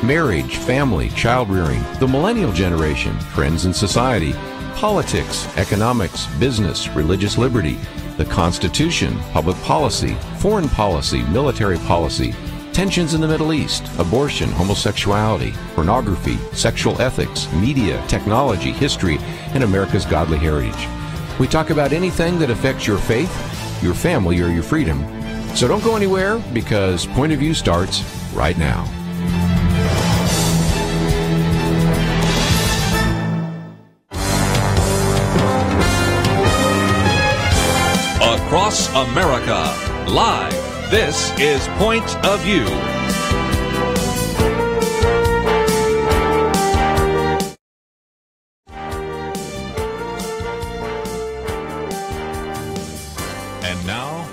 marriage, family, child-rearing, the millennial generation, trends in society, politics, economics, business, religious liberty, the Constitution, public policy, foreign policy, military policy, tensions in the Middle East, abortion, homosexuality, pornography, sexual ethics, media, technology, history, and America's godly heritage. We talk about anything that affects your faith, your family, or your freedom. So don't go anywhere, because Point of View starts right now. Across America, live, this is Point of View. And now,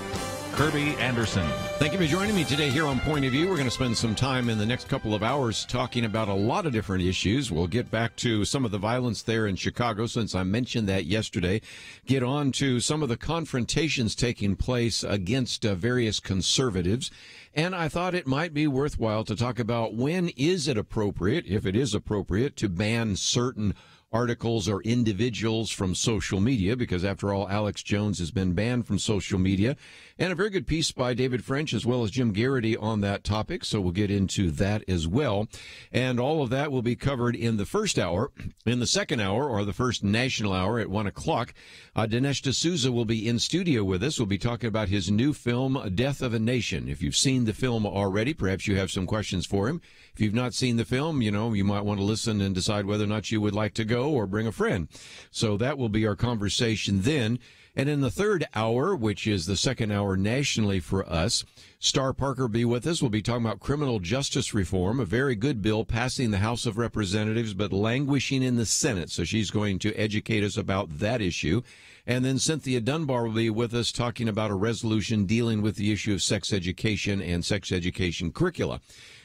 Kerby Anderson. Thank you for joining me today here on Point of View. We're going to spend some time in the next couple of hours talking about a lot of different issues. We'll get back to some of the violence there in Chicago, since I mentioned that yesterday. Get on to some of the confrontations taking place against various conservatives. And I thought it might be worthwhile to talk about when is it appropriate, if it is appropriate, to ban certain articles or individuals from social media, because after all, Alex Jones has been banned from social media. And a very good piece by David French as well as Jim Garrity on that topic, so we'll get into that as well. And all of that will be covered in the first hour. In the second hour, or the first national hour at 1 o'clock, Dinesh D'Souza will be in studio with us. We'll be talking about his new film, Death of a Nation. If you've seen the film already, perhaps you have some questions for him. If you've not seen the film, you might want to listen and decide whether or not you would like to go or bring a friend. So that will be our conversation then. And in the third hour, which is the second hour nationally for us, Star Parker will be with us. We'll be talking about criminal justice reform, a very good bill passing the House of Representatives but languishing in the Senate. So she's going to educate us about that issue. And then Cynthia Dunbar will be with us talking about a resolution dealing with the issue of sex education and sex education curricula.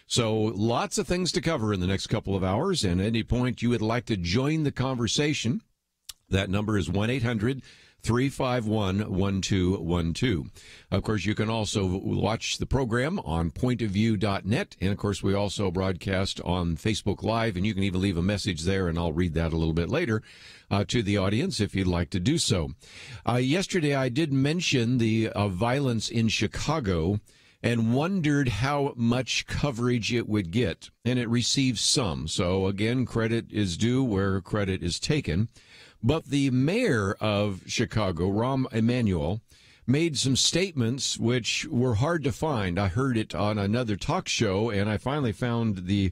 So lots of things to cover in the next couple of hours. And at any point you would like to join the conversation, that number is 1-800-351-1212. Of course, you can also watch the program on pointofview.net. And, of course, we also broadcast on Facebook Live, and you can even leave a message there, and I'll read that a little bit later to the audience if you'd like to do so. Yesterday, I did mention the violence in Chicago and wondered how much coverage it would get, and it received some. So, again, credit is due where credit is taken. But the mayor of Chicago, Rahm Emanuel, made some statements which were hard to find. I heard it on another talk show, and I finally found the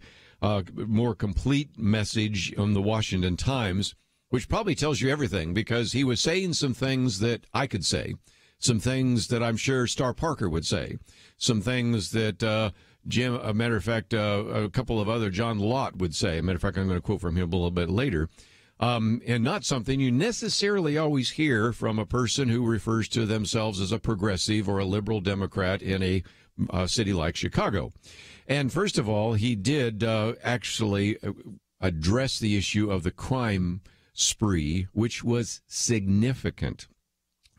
more complete message on the Washington Times, which probably tells you everything, because he was saying some things that I could say, some things that I'm sure Star Parker would say, some things that Jim, a matter of fact, a couple of other, John Lott would say. A matter of fact, I'm going to quote from him a little bit later. And not something you necessarily always hear from a person who refers to themselves as a progressive or a liberal Democrat in a city like Chicago. And first of all, he did actually address the issue of the crime spree, which was significant.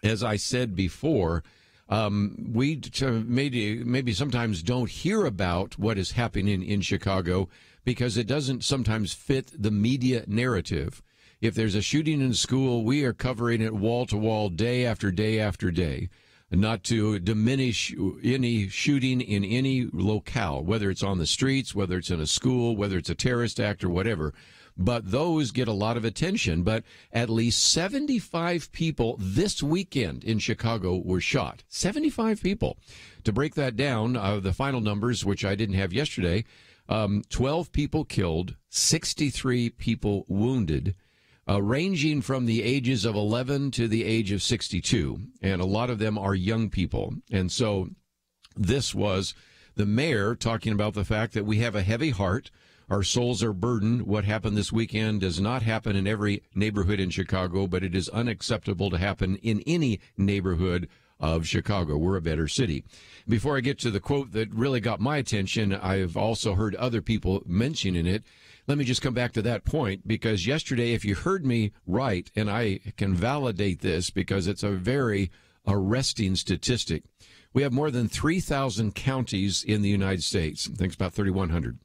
As I said before, we maybe sometimes don't hear about what is happening in Chicago because it doesn't sometimes fit the media narrative. If there's a shooting in a school, we are covering it wall to wall, day after day after day, not to diminish any shooting in any locale, whether it's on the streets, whether it's in a school, whether it's a terrorist act or whatever. But those get a lot of attention. But at least 75 people this weekend in Chicago were shot. 75 people. To break that down, the final numbers, which I didn't have yesterday, 12 people killed, 63 people wounded, ranging from the ages of 11 to the age of 62. And a lot of them are young people. And so this was the mayor talking about the fact that we have a heavy heart. Our souls are burdened. What happened this weekend does not happen in every neighborhood in Chicago, but it is unacceptable to happen in any neighborhood of Chicago. We're a better city. Before I get to the quote that really got my attention, I've also heard other people mentioning it. Let me just come back to that point, because yesterday, if you heard me right, and I can validate this because it's a very arresting statistic, we have more than 3,000 counties in the United States. I think it's about 3,100.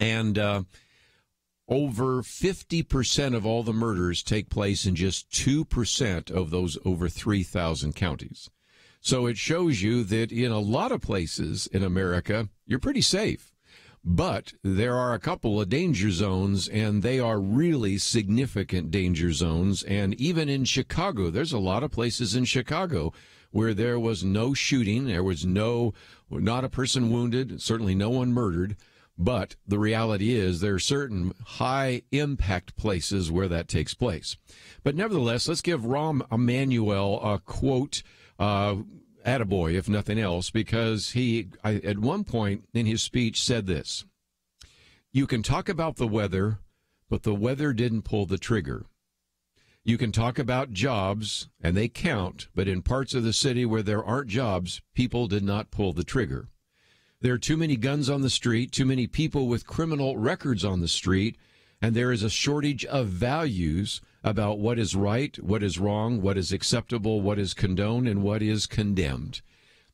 And over 50% of all the murders take place in just 2% of those over 3,000 counties. So it shows you that in a lot of places in America, you're pretty safe. But there are a couple of danger zones, and they are really significant danger zones. And even in Chicago, there's a lot of places in Chicago where there was no shooting, there was not a person wounded, certainly no one murdered. But the reality is there are certain high-impact places where that takes place. But nevertheless, let's give Rahm Emanuel a quote, attaboy, if nothing else, because he, at one point in his speech, said this: "You can talk about the weather, but the weather didn't pull the trigger. You can talk about jobs, and they count, but in parts of the city where there aren't jobs, people did not pull the trigger. There are too many guns on the street, too many people with criminal records on the street, and there is a shortage of values about what is right, what is wrong, what is acceptable, what is condoned, and what is condemned."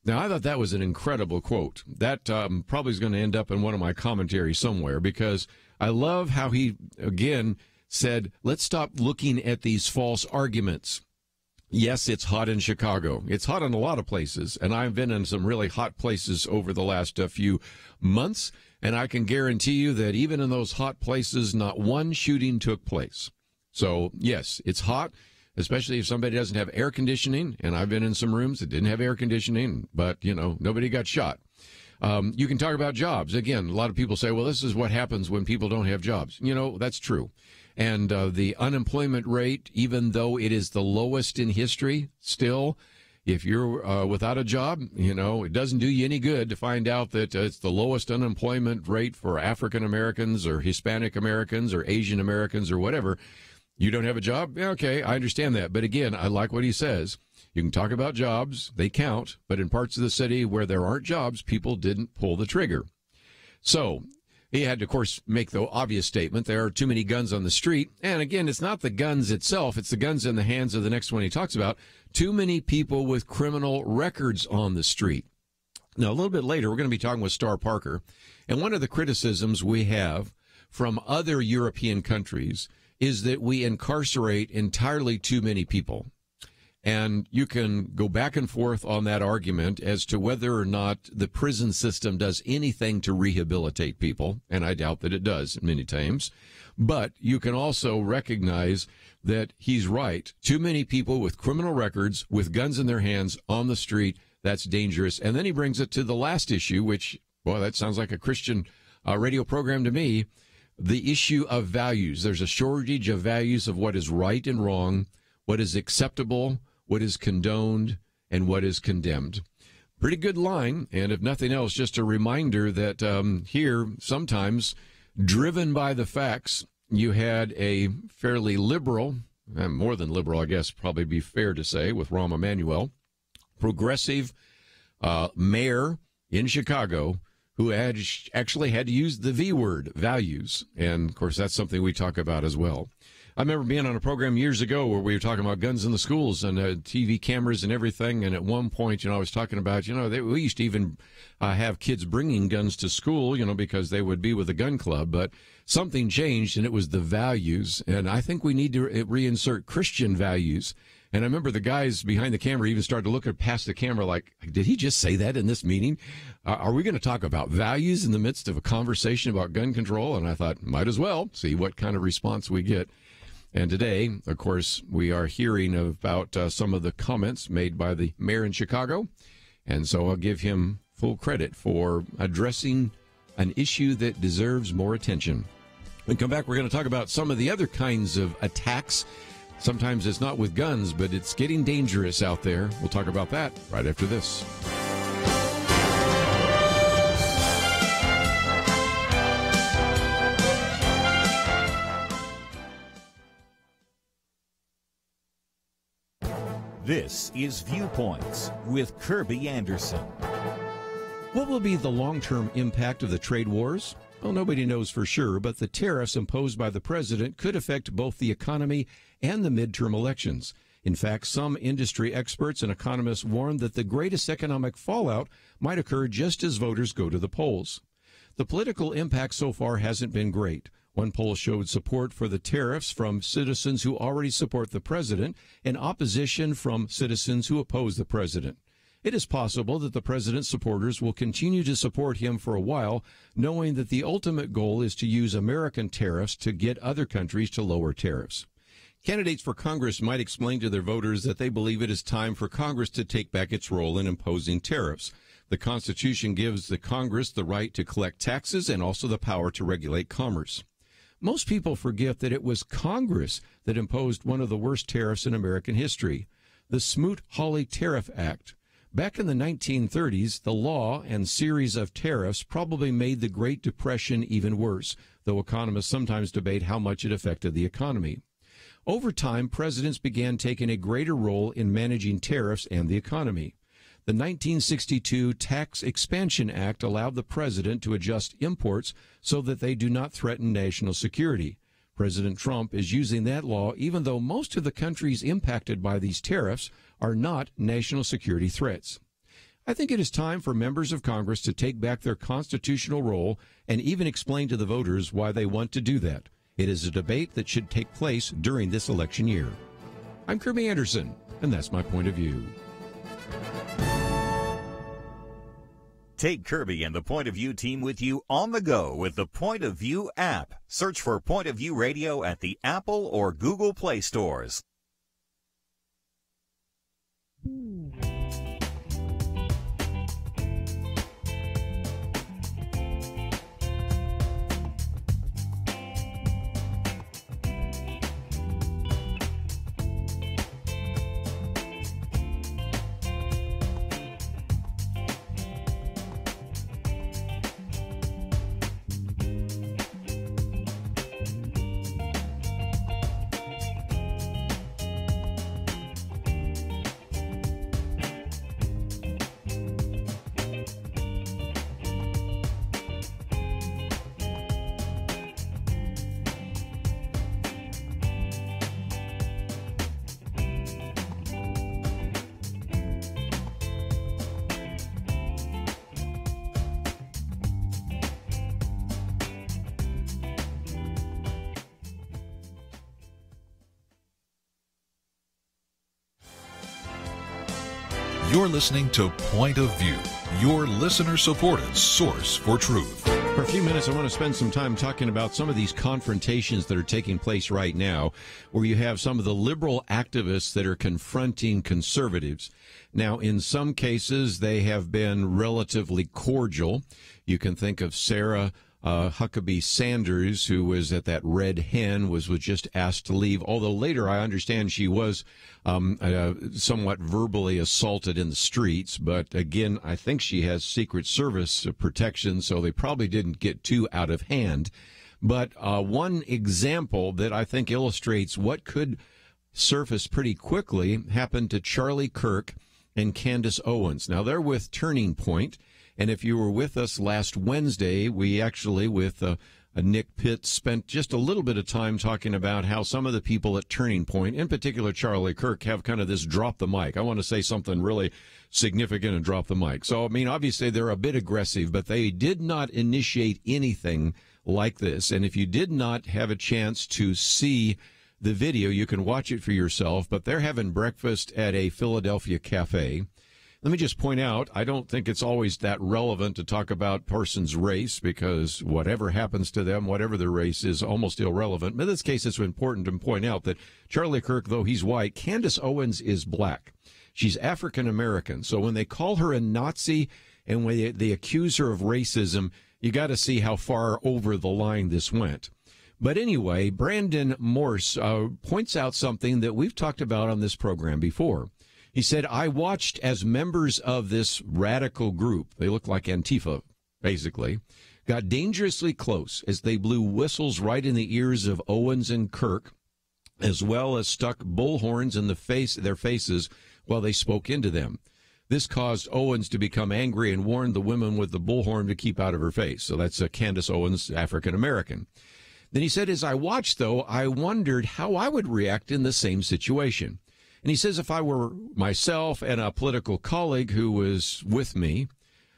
Now, I thought that was an incredible quote. That probably is going to end up in one of my commentaries somewhere, because I love how he, again, said, let's stop looking at these false arguments. Yes, it's hot in Chicago. It's hot in a lot of places, and I've been in some really hot places over the last few months, and I can guarantee you that even in those hot places, not one shooting took place. So, yes, it's hot, especially if somebody doesn't have air conditioning, and I've been in some rooms that didn't have air conditioning, but, nobody got shot. You can talk about jobs. Again, a lot of people say, well, this is what happens when people don't have jobs. That's true. And the unemployment rate, even though it is the lowest in history, still, if you're without a job, it doesn't do you any good to find out that it's the lowest unemployment rate for African Americans or Hispanic Americans or Asian Americans or whatever. You don't have a job? Yeah, okay, I understand that. But again, I like what he says. You can talk about jobs. They count. But in parts of the city where there aren't jobs, people didn't pull the trigger. So he had to, of course, make the obvious statement, there are too many guns on the street. And again, it's not the guns itself, it's the guns in the hands of the next one he talks about. Too many people with criminal records on the street. Now, a little bit later, we're going to be talking with Star Parker. And one of the criticisms we have from other European countries is that we incarcerate entirely too many people. And you can go back and forth on that argument as to whether or not the prison system does anything to rehabilitate people, and I doubt that it does many times. But you can also recognize that he's right. Too many people with criminal records, with guns in their hands on the street, that's dangerous. And then he brings it to the last issue, which, boy, that sounds like a Christian radio program to me, the issue of values. There's a shortage of values of what is right and wrong, what is acceptable, what is condoned, and what is condemned. Pretty good line, and if nothing else, just a reminder that here, sometimes, driven by the facts, you had a fairly liberal, more than liberal, I guess, probably be fair to say, with Rahm Emanuel, progressive mayor in Chicago who had actually had to use the V word, values. And, of course, that's something we talk about as well. I remember being on a program years ago where we were talking about guns in the schools and TV cameras and everything. And at one point, I was talking about, we used to even have kids bringing guns to school, because they would be with a gun club. But something changed, and it was the values. And I think we need to reinsert Christian values. And I remember the guys behind the camera even started to look past the camera like, did he just say that in this meeting? Are we going to talk about values in the midst of a conversation about gun control? And I thought, might as well see what kind of response we get. And today, of course, we are hearing about some of the comments made by the mayor in Chicago. And so I'll give him full credit for addressing an issue that deserves more attention. When we come back, we're going to talk about some of the other kinds of attacks. Sometimes it's not with guns, but it's getting dangerous out there. We'll talk about that right after this. This is Viewpoints with Kerby Anderson. What will be the long-term impact of the trade wars? Well, nobody knows for sure, but the tariffs imposed by the president could affect both the economy and the midterm elections. In fact, some industry experts and economists warn that the greatest economic fallout might occur just as voters go to the polls. The political impact so far hasn't been great. One poll showed support for the tariffs from citizens who already support the president and opposition from citizens who oppose the president. It is possible that the president's supporters will continue to support him for a while, knowing that the ultimate goal is to use American tariffs to get other countries to lower tariffs. Candidates for Congress might explain to their voters that they believe it is time for Congress to take back its role in imposing tariffs. The Constitution gives the Congress the right to collect taxes and also the power to regulate commerce. Most people forget that it was Congress that imposed one of the worst tariffs in American history, the Smoot-Hawley Tariff Act. Back in the 1930s, the law and series of tariffs probably made the Great Depression even worse, though economists sometimes debate how much it affected the economy. Over time, presidents began taking a greater role in managing tariffs and the economy. The 1962 Tax Expansion Act allowed the president to adjust imports so that they do not threaten national security. President Trump is using that law even though most of the countries impacted by these tariffs are not national security threats. I think it is time for members of Congress to take back their constitutional role and even explain to the voters why they want to do that. It is a debate that should take place during this election year. I'm Kerby Anderson, and that's my point of view. Take Kerby and the Point of View team with you on the go with the Point of View app. Search for Point of View Radio at the Apple or Google Play stores. You're listening to Point of View, your listener-supported source for truth. For a few minutes, I want to spend some time talking about some of these confrontations that are taking place right now, where you have some of the liberal activists that are confronting conservatives. Now, in some cases, they have been relatively cordial. You can think of Sarah Huckabee Sanders, who was at that Red Hen, was just asked to leave, although later I understand she was somewhat verbally assaulted in the streets. But again, I think she has Secret Service protection, so they probably didn't get too out of hand. But one example that I think illustrates what could surface pretty quickly happened to Charlie Kirk and Candace Owens. Now, they're with Turning Point. And if you were with us last Wednesday, we actually, with Nick Pitt, spent just a little bit of time talking about how some of the people at Turning Point, in particular Charlie Kirk, have kind of this drop the mic. I want to say something really significant and drop the mic. So, I mean, obviously they're a bit aggressive, but they did not initiate anything like this. And if you did not have a chance to see the video, you can watch it for yourself. But they're having breakfast at a Philadelphia cafe. Let me just point out, I don't think it's always that relevant to talk about a person's race, because whatever happens to them, whatever their race, is almost irrelevant. But in this case, it's important to point out that Charlie Kirk, though he's white, Candace Owens is black. She's African American. So when they call her a Nazi and when they accuse her of racism, you got to see how far over the line this went. But anyway, Brandon Morse points out something that we've talked about on this program before. He said, I watched as members of this radical group, they look like Antifa, basically, got dangerously close as they blew whistles right in the ears of Owens and Kirk, as well as stuck bullhorns in their faces while they spoke into them. This caused Owens to become angry and warned the women with the bullhorn to keep out of her face. So that's Candace Owens, African American. Then he said, as I watched, though, I wondered how I would react in the same situation. And he says, if I were myself and a political colleague who was with me,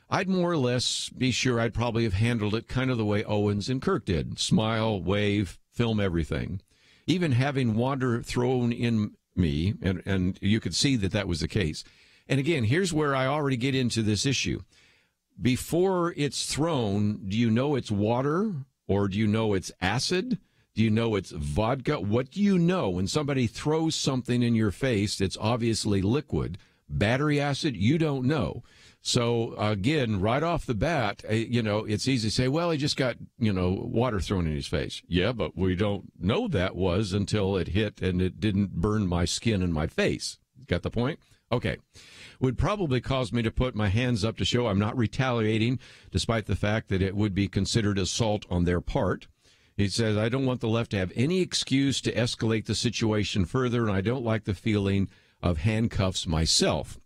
I'd more or less be sure I'd probably have handled it kind of the way Owens and Kirk did. Smile, wave, film everything. Even having water thrown in me, and you could see that was the case. And again, here's where I already get into this issue. Before it's thrown, do you know it's water, or do you know it's acid? Do you know it's vodka? What do you know when somebody throws something in your face that's obviously liquid? Battery acid? You don't know. So, again, right off the bat, it's easy to say, well, he just got, water thrown in his face. Yeah, but we don't know that was until it hit and it didn't burn my skin and my face. Got the point? Okay. Would probably cause me to put my hands up to show I'm not retaliating, despite the fact that it would be considered assault on their part. He says, I don't want the left to have any excuse to escalate the situation further, and I don't like the feeling of handcuffs myself.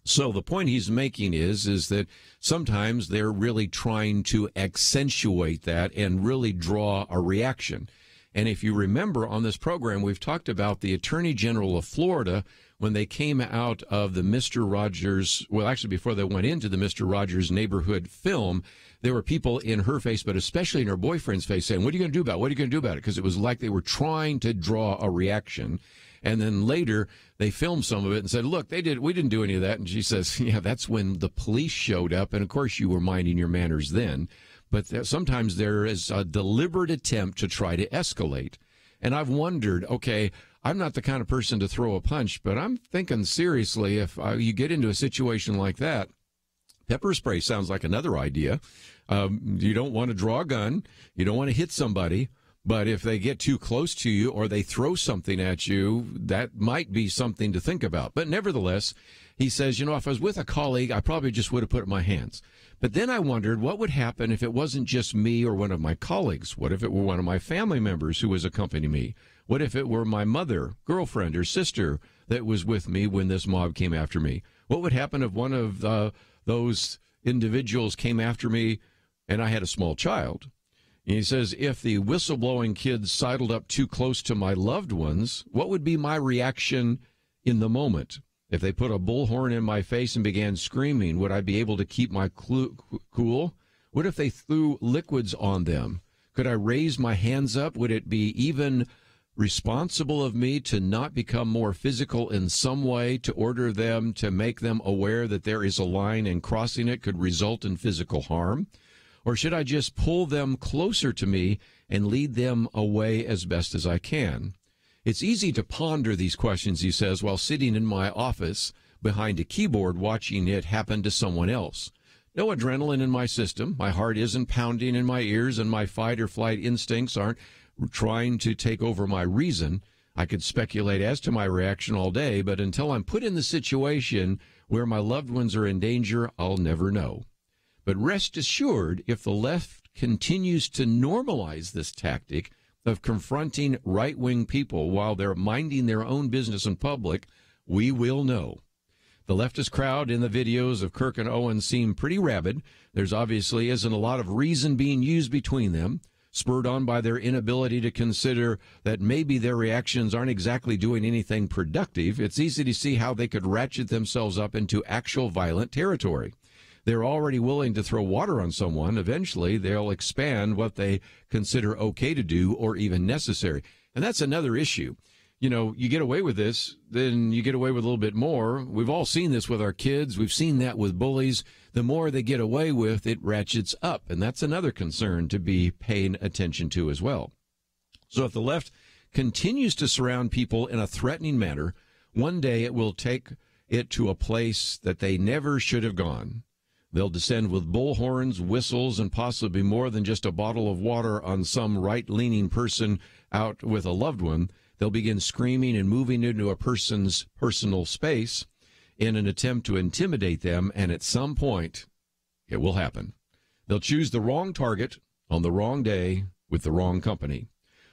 So the point he's making is that sometimes they're really trying to accentuate that and really draw a reaction. And if you remember on this program, we've talked about the Attorney General of Florida when they came out of the Mr. Rogers, well, actually before they went into the Mr. Rogers Neighborhood film, there were people in her face, but especially in her boyfriend's face, saying, what are you going to do about it? What are you going to do about it? Because it was like they were trying to draw a reaction. And then later they filmed some of it and said, look, we didn't do any of that. And she says, yeah, that's when the police showed up. And of course you were minding your manners then. But sometimes there is a deliberate attempt to try to escalate. And I've wondered, okay, I'm not the kind of person to throw a punch, but I'm thinking seriously, if you get into a situation like that, pepper spray sounds like another idea. You don't want to draw a gun. You don't want to hit somebody. But if they get too close to you or they throw something at you, that might be something to think about. But nevertheless, he says, if I was with a colleague, I probably just would have put it in my hands. But then I wondered what would happen if it wasn't just me or one of my colleagues. What if it were one of my family members who was accompanying me? What if it were my mother, girlfriend, or sister that was with me when this mob came after me? What would happen if one of those individuals came after me and I had a small child? And he says, if the whistleblowing kids sidled up too close to my loved ones, what would be my reaction in the moment? If they put a bullhorn in my face and began screaming, would I be able to keep my cool? What if they threw liquids on them? Could I raise my hands up? Would it be even responsible of me to not become more physical in some way, to order them, to make them aware that there is a line and crossing it could result in physical harm? Or should I just pull them closer to me and lead them away as best as I can? It's easy to ponder these questions, he says, while sitting in my office behind a keyboard watching it happen to someone else. No adrenaline in my system. My heart isn't pounding in my ears, and my fight or flight instincts aren't trying to take over my reason. I could speculate as to my reaction all day, but until I'm put in the situation where my loved ones are in danger, I'll never know. But rest assured, if the left continues to normalize this tactic of confronting right-wing people while they're minding their own business in public, we will know. The leftist crowd in the videos of Kirk and Owen seem pretty rabid. There's obviously isn't a lot of reason being used between them, spurred on by their inability to consider that maybe their reactions aren't exactly doing anything productive. It's easy to see how they could ratchet themselves up into actual violent territory. They're already willing to throw water on someone. Eventually, they'll expand what they consider okay to do or even necessary. And that's another issue. You get away with this, then you get away with a little bit more. We've all seen this with our kids. We've seen that with bullies. The more they get away with, it ratchets up. And that's another concern to be paying attention to as well. So if the left continues to surround people in a threatening manner, one day it will take it to a place that they never should have gone. They'll descend with bullhorns, whistles, and possibly more than just a bottle of water on some right-leaning person out with a loved one. They'll begin screaming and moving into a person's personal space in an attempt to intimidate them, and at some point, it will happen. They'll choose the wrong target on the wrong day with the wrong company.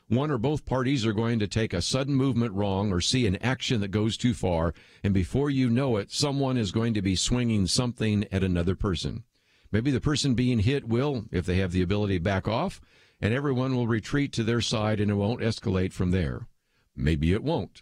One or both parties are going to take a sudden movement wrong or see an action that goes too far, and before you know it, someone is going to be swinging something at another person. Maybe the person being hit will, if they have the ability, back off, and everyone will retreat to their side and it won't escalate from there. Maybe it won't.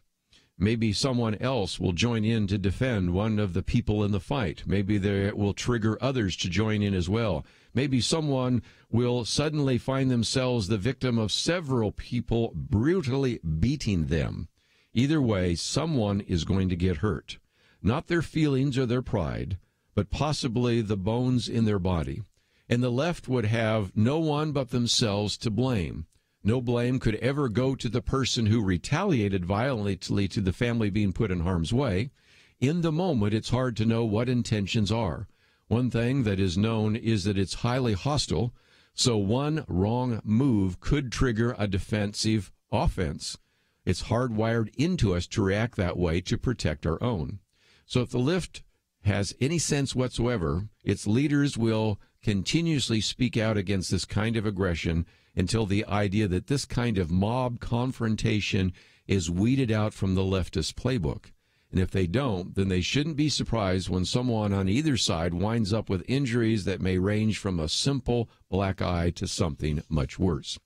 Maybe someone else will join in to defend one of the people in the fight. Maybe they will trigger others to join in as well. Maybe someone will suddenly find themselves the victim of several people brutally beating them. Either way, someone is going to get hurt. Not their feelings or their pride, but possibly the bones in their body. And the left would have no one but themselves to blame. No blame could ever go to the person who retaliated violently to the family being put in harm's way. In the moment, it's hard to know what intentions are. One thing that is known is that it's highly hostile, so one wrong move could trigger a defensive offense. It's hardwired into us to react that way to protect our own. So if the left has any sense whatsoever, its leaders will continuously speak out against this kind of aggression until the idea that this kind of mob confrontation is weeded out from the leftist playbook. And if they don't, then they shouldn't be surprised when someone on either side winds up with injuries that may range from a simple black eye to something much worse.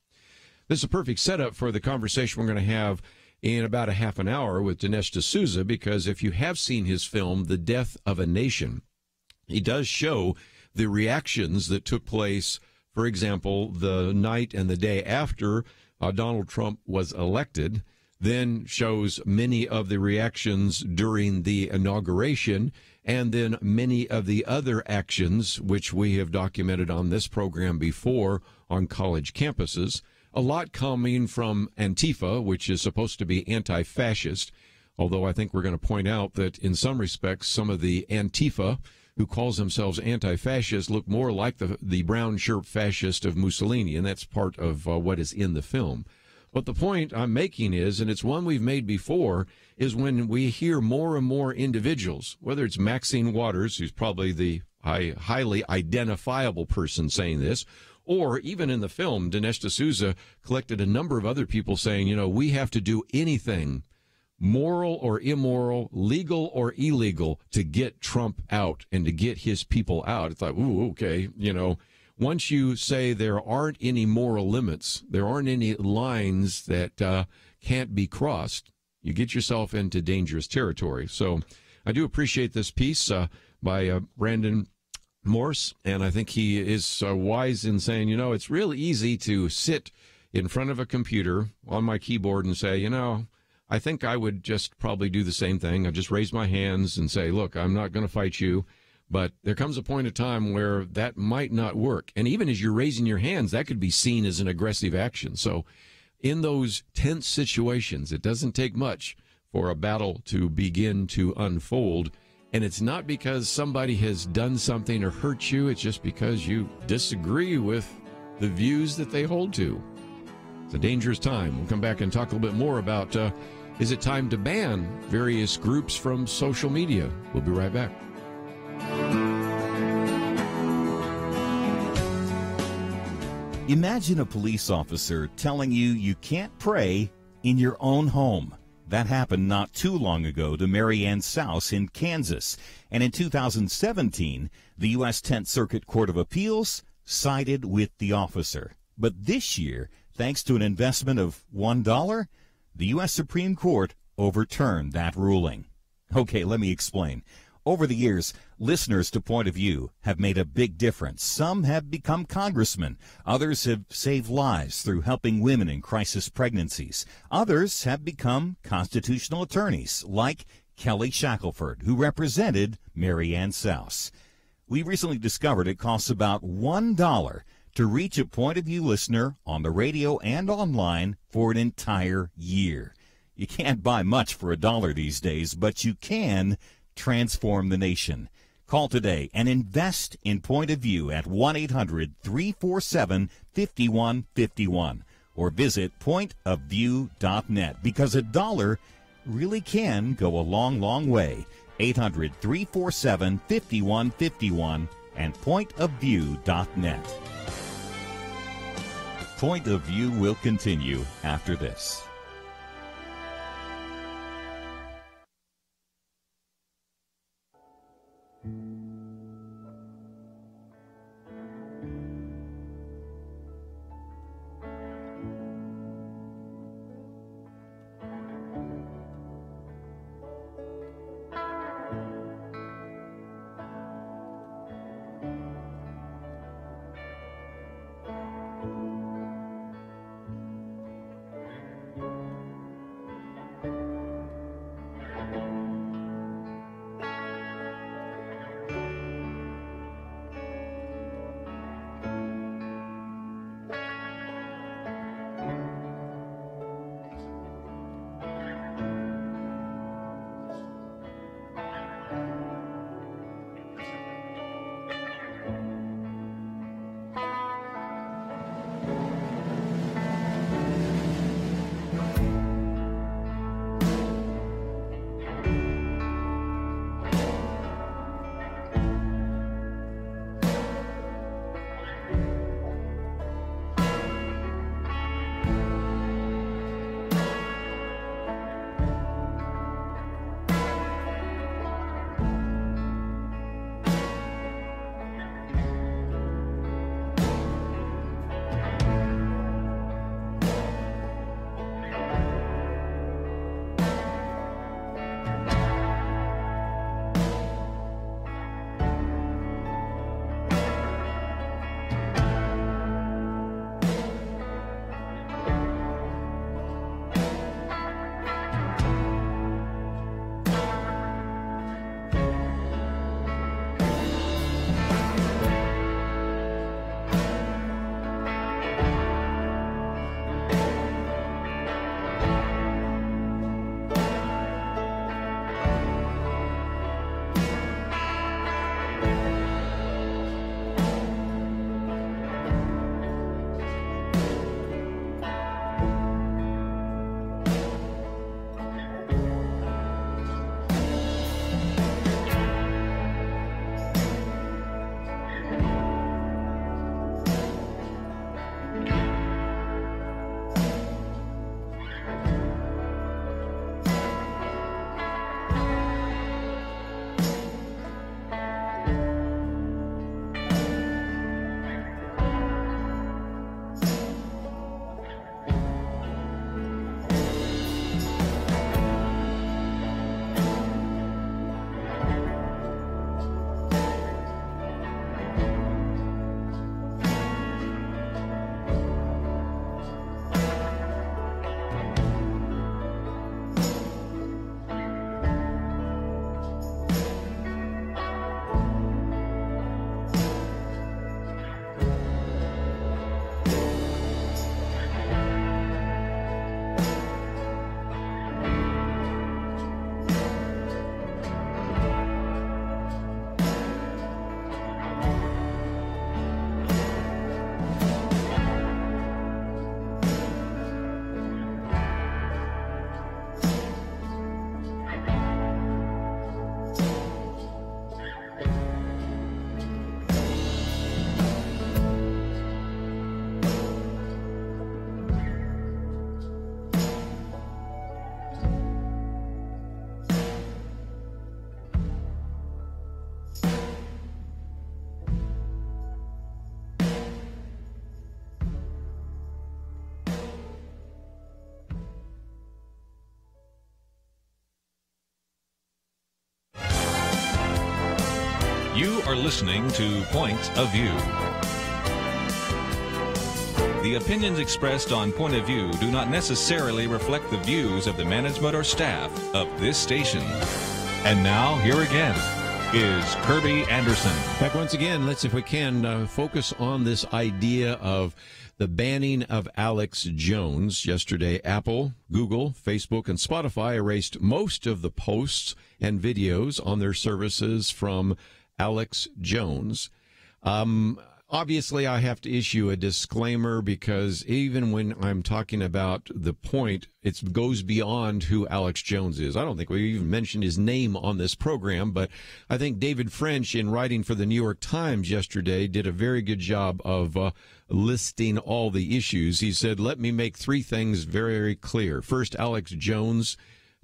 This is a perfect setup for the conversation we're going to have in about a half an hour with Dinesh D'Souza, because if you have seen his film, The Death of a Nation, he does show the reactions that took place, for example, the night and the day after Donald Trump was elected, then shows many of the reactions during the inauguration, and then many of the other actions which we have documented on this program before on college campuses. A lot coming from Antifa, which is supposed to be anti-fascist, although I think we're going to point out that in some respects some of the Antifa who calls themselves anti-fascist look more like the brown shirt fascist of Mussolini, and that's part of what is in the film. But the point I'm making is, and it's one we've made before, is when we hear more and more individuals, whether it's Maxine Waters, who's probably the highly identifiable person saying this, or even in the film, Dinesh D'Souza collected a number of other people saying, you know, we have to do anything, moral or immoral, legal or illegal, to get Trump out and to get his people out. It's like, ooh, okay, you know. Once you say there aren't any moral limits, there aren't any lines that can't be crossed, you get yourself into dangerous territory. So I do appreciate this piece by Brandon Morse, and I think he is wise in saying, you know, it's real easy to sit in front of a computer on my keyboard and say, you know, I think I would just probably do the same thing. I'd just raise my hands and say, look, I'm not going to fight you. But there comes a point of time where that might not work. And even as you're raising your hands, that could be seen as an aggressive action. So in those tense situations, it doesn't take much for a battle to begin to unfold. And it's not because somebody has done something or hurt you. It's just because you disagree with the views that they hold to. It's a dangerous time. We'll come back and talk a little bit more about, is it time to ban various groups from social media? We'll be right back. Imagine a police officer telling you you can't pray in your own home. That happened not too long ago to Mary Ann Souse in Kansas. And in 2017, the U.S. 10th Circuit Court of Appeals sided with the officer. But this year, thanks to an investment of $1, the U.S. Supreme Court overturned that ruling. Okay, let me explain. Over the years, listeners to Point of View have made a big difference. Some have become congressmen. Others have saved lives through helping women in crisis pregnancies. Others have become constitutional attorneys, like Kelly Shackelford, who represented Mary Ann Souse. We recently discovered it costs about $1 to reach a Point of View listener on the radio and online for an entire year. You can't buy much for $1 these days, but you can transform the nation. Call today and invest in Point of View at 1-800-347-5151 or visit pointofview.net, because $1 really can go a long, long way. 800-347-5151 and pointofview.net. Point of View will continue after this. are listening to Point of View. The opinions expressed on Point of View do not necessarily reflect the views of the management or staff of this station. And now, here again is Kerby Anderson. Back once again, let's, if we can, focus on this idea of the banning of Alex Jones. Yesterday, Apple, Google, Facebook, and Spotify erased most of the posts and videos on their services from Alex Jones. Obviously, I have to issue a disclaimer because even when I'm talking about the point, it goes beyond who Alex Jones is. I don't think we even mentioned his name on this program, but I think David French, in writing for the New York Times yesterday, did a very good job of listing all the issues. He said, let me make three things very, very clear. First, Alex Jones,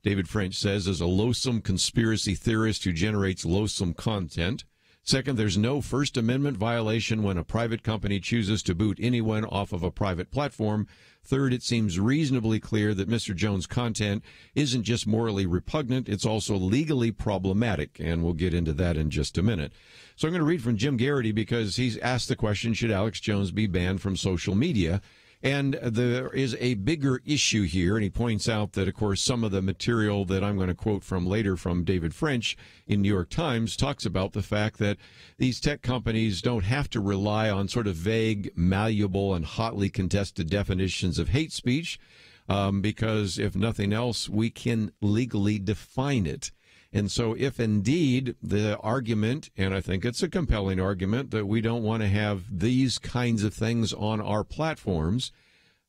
David French says, is a loathsome conspiracy theorist who generates loathsome content. Second, there's no First Amendment violation when a private company chooses to boot anyone off of a private platform. Third, it seems reasonably clear that Mr. Jones' content isn't just morally repugnant, it's also legally problematic, and we'll get into that in just a minute. So I'm going to read from Jim Garrity because he's asked the question, should Alex Jones be banned from social media? And there is a bigger issue here, and he points out that, of course, some of the material that I'm going to quote from later from David French in New York Times talks about the fact that these tech companies don't have to rely on sort of vague, malleable, and hotly contested definitions of hate speech because, if nothing else, we can legally define it. And so if indeed the argument, and I think it's a compelling argument, that we don't want to have these kinds of things on our platforms,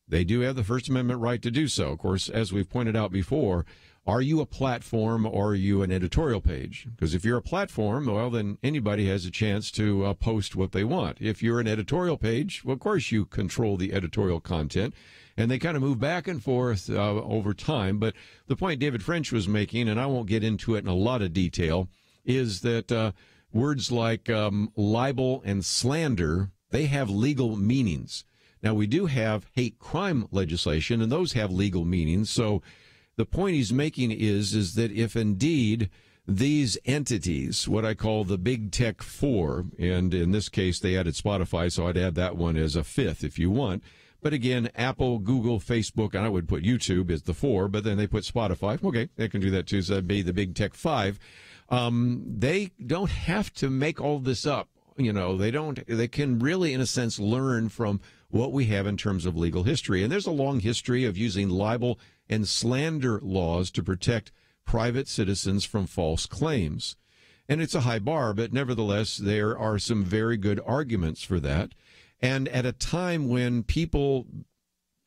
they do have the First Amendment right to do so. Of course, as we've pointed out before, are you a platform or are you an editorial page? Because if you're a platform, well, then anybody has a chance to post what they want. If you're an editorial page, well, of course you control the editorial content. And they kind of move back and forth over time. But the point David French was making, and I won't get into it in a lot of detail, is that words like libel and slander, they have legal meanings. Now, we do have hate crime legislation, and those have legal meanings. So the point he's making is that if indeed these entities, what I call the big tech four, and in this case they added Spotify, so I'd add that one as a fifth if you want. But again, Apple, Google, Facebook, and I would put YouTube as the four, but then they put Spotify. Okay, they can do that too, so that'd be the big tech five. They don't have to make all this up. You know, they can really, in a sense, learn from what we have in terms of legal history. And there's a long history of using libel and slander laws to protect private citizens from false claims. And it's a high bar, but nevertheless, there are some very good arguments for that. And at a time when people,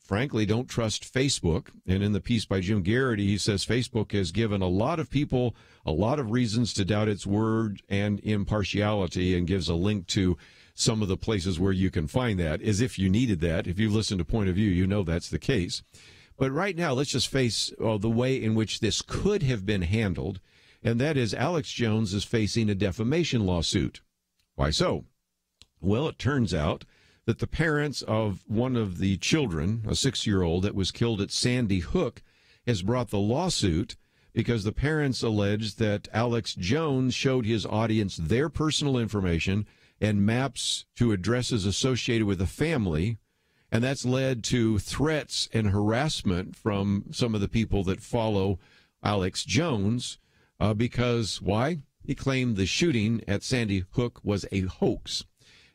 frankly, don't trust Facebook, and in the piece by Jim Garrity, he says Facebook has given a lot of people a lot of reasons to doubt its word and impartiality, and gives a link to some of the places where you can find that, as if you needed that. If you listen to Point of View, you know that's the case. But right now, let's just face the way in which this could have been handled, and that is Alex Jones is facing a defamation lawsuit. Why so? Well, it turns out that the parents of one of the children, a 6-year-old that was killed at Sandy Hook, has brought the lawsuit because the parents allege that Alex Jones showed his audience their personal information and maps to addresses associated with the family, and that's led to threats and harassment from some of the people that follow Alex Jones because, why? He claimed the shooting at Sandy Hook was a hoax.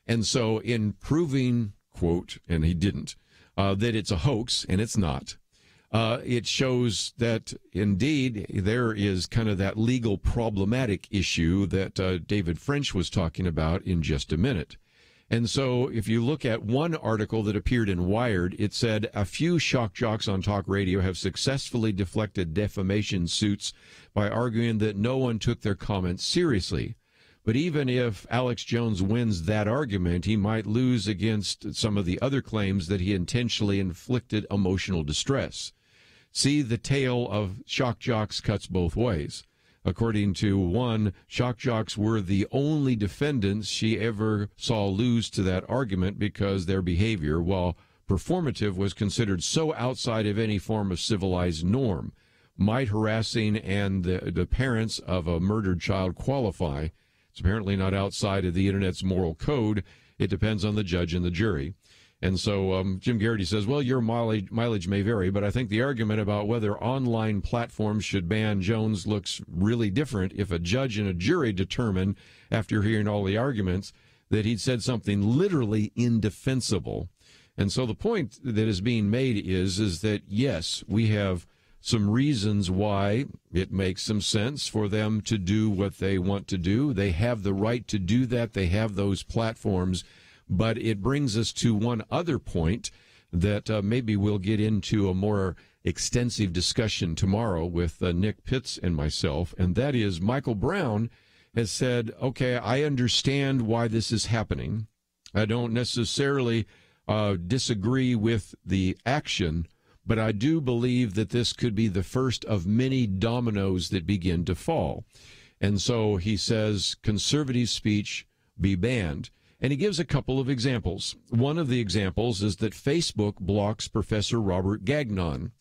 And so in proving, quote, and he didn't, that it's a hoax, and it's not, it shows that indeed there is kind of that legal problematic issue that David French was talking about in just a minute. And so if you look at one article that appeared in Wired, it said a few shock jocks on talk radio have successfully deflected defamation suits by arguing that no one took their comments seriously. But even if Alex Jones wins that argument, he might lose against some of the other claims that he intentionally inflicted emotional distress. See, the tale of shock jocks cuts both ways. According to one, shock jocks were the only defendants she ever saw lose to that argument because their behavior, while performative, was considered so outside of any form of civilized norm. Might harassing and the parents of a murdered child qualify? It's apparently not outside of the Internet's moral code. It depends on the judge and the jury. And so Jim Garrity says, well, your mileage may vary, but I think the argument about whether online platforms should ban Jones looks really different if a judge and a jury determine, after hearing all the arguments, that he'd said something literally indefensible. And so the point that is being made is that, yes, we have some reasons why it makes some sense for them to do what they want to do. They have the right to do that. They have those platforms. But it brings us to one other point that maybe we'll get into a more extensive discussion tomorrow with Nick Pitts and myself, and that is Michael Brown has said, okay, I understand why this is happening. I don't necessarily disagree with the action, but I do believe that this could be the first of many dominoes that begin to fall. And so he says conservative speech be banned. And he gives a couple of examples. One of the examples is that Facebook blocks Professor Robert Gagnon.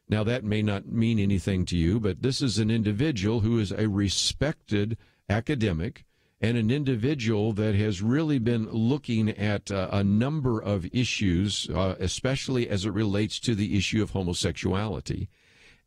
Now, that may not mean anything to you, but this is an individual who is a respected academic and an individual that has really been looking at a number of issues, especially as it relates to the issue of homosexuality.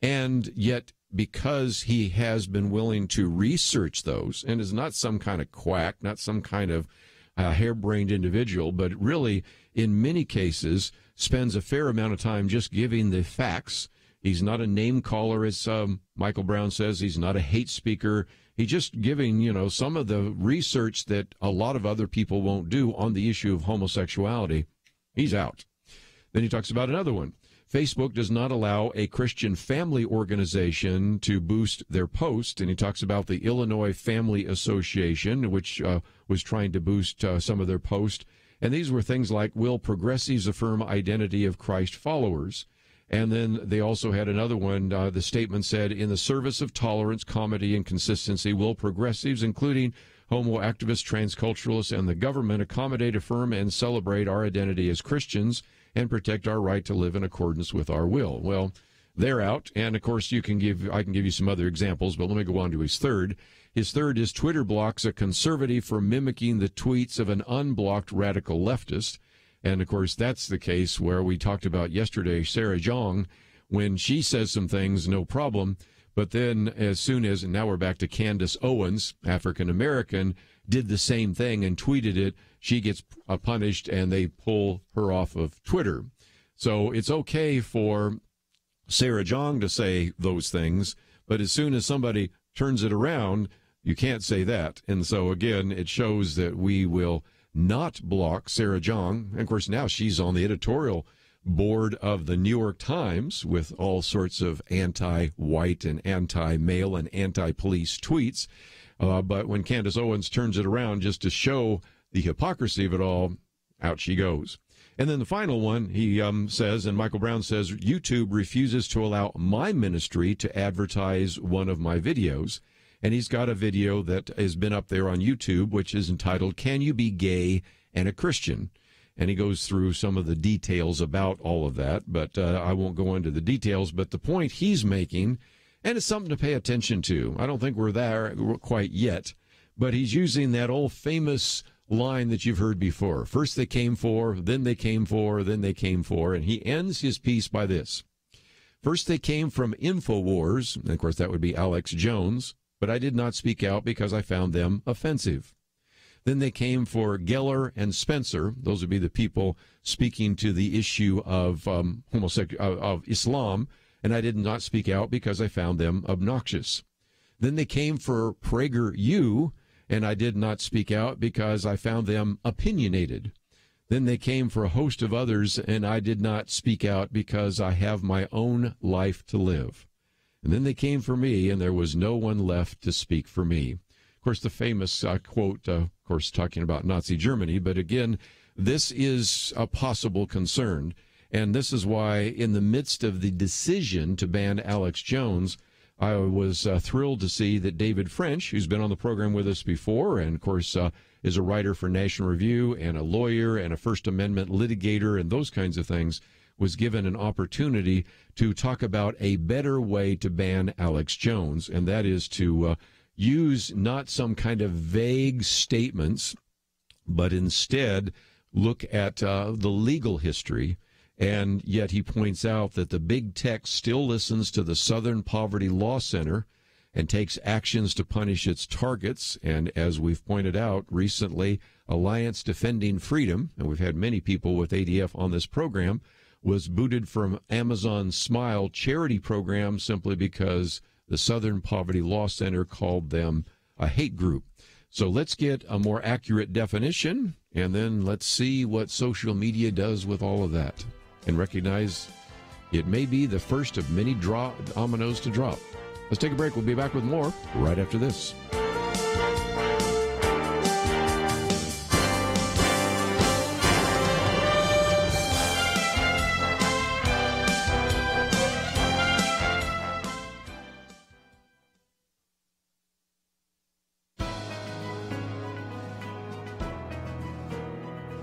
And yet, because he has been willing to research those and is not some kind of quack, not some kind of harebrained individual, but really, in many cases, spends a fair amount of time just giving the facts. He's not a name caller, as Michael Brown says. He's not a hate speaker. He's just giving, some of the research that a lot of other people won't do on the issue of homosexuality. He's out. Then he talks about another one. Facebook does not allow a Christian family organization to boost their post, and he talks about the Illinois Family Association, which was trying to boost some of their posts. And these were things like, will progressives affirm identity of Christ followers? And then they also had another one. The statement said, in the service of tolerance, comedy, and consistency, will progressives, including homo activists, transculturalists, and the government, accommodate, affirm, and celebrate our identity as Christians and protect our right to live in accordance with our will? Well, they're out. And, of course, I can give you some other examples, but let me go on to his third. His third is Twitter blocks a conservative for mimicking the tweets of an unblocked radical leftist. And, of course, that's the case where we talked about yesterday, Sarah Jeong, when she says some things, no problem. But then as soon as, and now we're back to Candace Owens, African-American, did the same thing and tweeted it, she gets punished and they pull her off of Twitter. So it's okay for Sarah Jeong to say those things, but as soon as somebody turns it around, you can't say that. And so, again, it shows that we will not block Sarah Jeong. And, of course, now she's on the editorial board of the New York Times with all sorts of anti-white and anti-male and anti-police tweets. But when Candace Owens turns it around just to show the hypocrisy of it all, out she goes. And then the final one, he says, and Michael Brown says, YouTube refuses to allow my ministry to advertise one of my videos. And he's got a video that has been up there on YouTube, which is entitled, Can You Be Gay and a Christian? And he goes through some of the details about all of that, but I won't go into the details. But the point he's making, and it's something to pay attention to. I don't think we're there quite yet, but he's using that old famous line that you've heard before. First they came for, then they came for, then they came for. And he ends his piece by this. First they came from InfoWars, and of course that would be Alex Jones, but I did not speak out because I found them offensive. Then they came for Geller and Spencer. Those would be the people speaking to the issue of of Islam, and I did not speak out because I found them obnoxious. Then they came for PragerU, and I did not speak out because I found them opinionated. Then they came for a host of others, and I did not speak out because I have my own life to live. And then they came for me, and there was no one left to speak for me. Of course, the famous quote, of course, talking about Nazi Germany. But again, this is a possible concern. And this is why, in the midst of the decision to ban Alex Jones, I was thrilled to see that David French, who's been on the program with us before, and, of course, is a writer for National Review and a lawyer and a First Amendment litigator and those kinds of things, was given an opportunity to talk about a better way to ban Alex Jones, and that is to use not some kind of vague statements, but instead look at the legal history. And yet he points out that the big tech still listens to the Southern Poverty Law Center and takes actions to punish its targets. And as we've pointed out recently, Alliance Defending Freedom, and we've had many people with ADF on this program, was booted from Amazon's Smile charity program simply because the Southern Poverty Law Center called them a hate group. So let's get a more accurate definition, and then let's see what social media does with all of that, and recognize it may be the first of many dominoes to drop. Let's take a break. We'll be back with more right after this.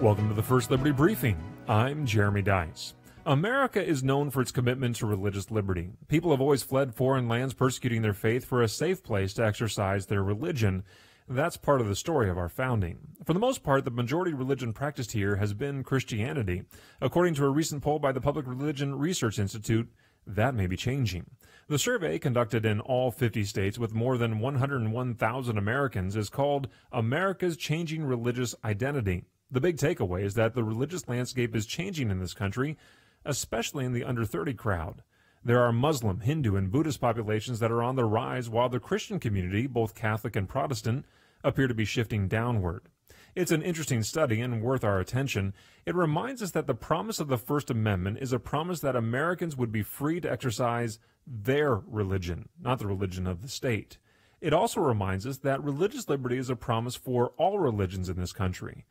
Welcome to the First Liberty Briefing. I'm Jeremy Dice. America is known for its commitment to religious liberty. People have always fled foreign lands persecuting their faith for a safe place to exercise their religion. That's part of the story of our founding. For the most part, the majority religion practiced here has been Christianity. According to a recent poll by the Public Religion Research Institute, that may be changing. The survey, conducted in all 50 states with more than 101,000 Americans, is called America's Changing Religious Identity. The big takeaway is that the religious landscape is changing in this country, especially in the under 30 crowd. There are Muslim, Hindu, and Buddhist populations that are on the rise, while the Christian community, both Catholic and Protestant, appear to be shifting downward. It's an interesting study and worth our attention. It reminds us that the promise of the First Amendment is a promise that Americans would be free to exercise their religion, not the religion of the state. It also reminds us that religious liberty is a promise for all religions in this country.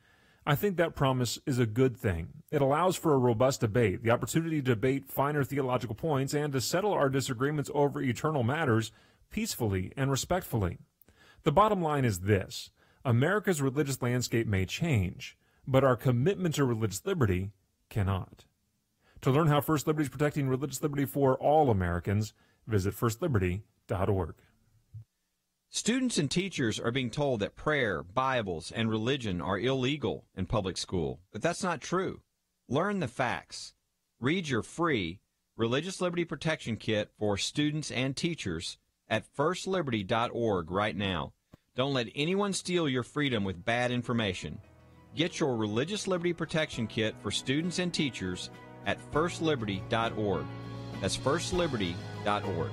I think that promise is a good thing. It allows for a robust debate, the opportunity to debate finer theological points, and to settle our disagreements over eternal matters peacefully and respectfully. The bottom line is this: America's religious landscape may change, but our commitment to religious liberty cannot. To learn how First Liberty is protecting religious liberty for all Americans, visit firstliberty.org. Students and teachers are being told that prayer, Bibles, and religion are illegal in public school, but that's not true. Learn the facts. Read your free Religious Liberty Protection Kit for students and teachers at firstliberty.org right now. Don't let anyone steal your freedom with bad information. Get your Religious Liberty Protection Kit for students and teachers at firstliberty.org. That's firstliberty.org.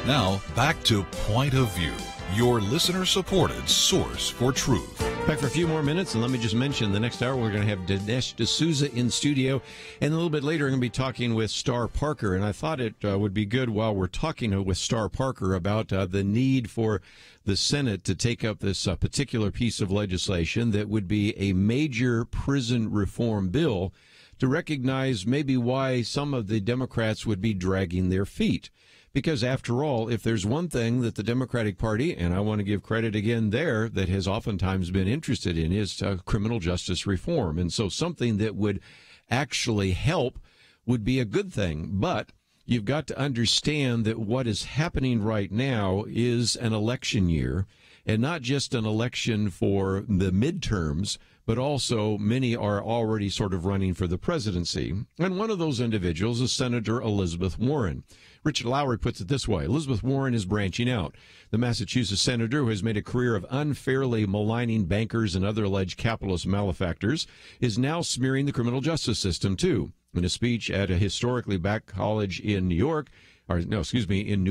Now, back to Point of View, your listener-supported source for truth. Back for a few more minutes, and let me just mention the next hour we're going to have Dinesh D'Souza in studio, and a little bit later I'm going to be talking with Star Parker, and I thought it would be good while we're talking with Star Parker about the need for the Senate to take up this particular piece of legislation that would be a major prison reform bill to recognize maybe why some of the Democrats would be dragging their feet. Because after all, if there's one thing that the Democratic Party, and I want to give credit again there, that has oftentimes been interested in is criminal justice reform. And so something that would actually help would be a good thing. But you've got to understand that what is happening right now is an election year, and not just an election for the midterms, but also many are already sort of running for the presidency. And one of those individuals is Senator Elizabeth Warren. Richard Lowry puts it this way: Elizabeth Warren is branching out. The Massachusetts senator, who has made a career of unfairly maligning bankers and other alleged capitalist malefactors, is now smearing the criminal justice system, too. In a speech at a historically black college in New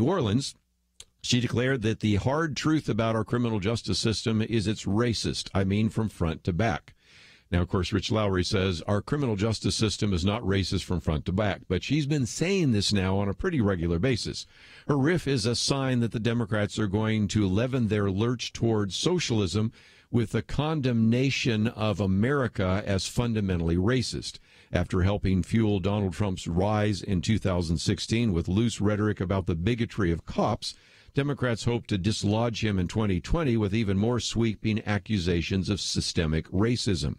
Orleans, she declared that the hard truth about our criminal justice system is it's racist. I mean, from front to back. Now, of course, Rich Lowry says our criminal justice system is not racist from front to back, but she's been saying this now on a pretty regular basis. Her riff is a sign that the Democrats are going to leaven their lurch towards socialism with a condemnation of America as fundamentally racist. After helping fuel Donald Trump's rise in 2016 with loose rhetoric about the bigotry of cops, Democrats hope to dislodge him in 2020 with even more sweeping accusations of systemic racism.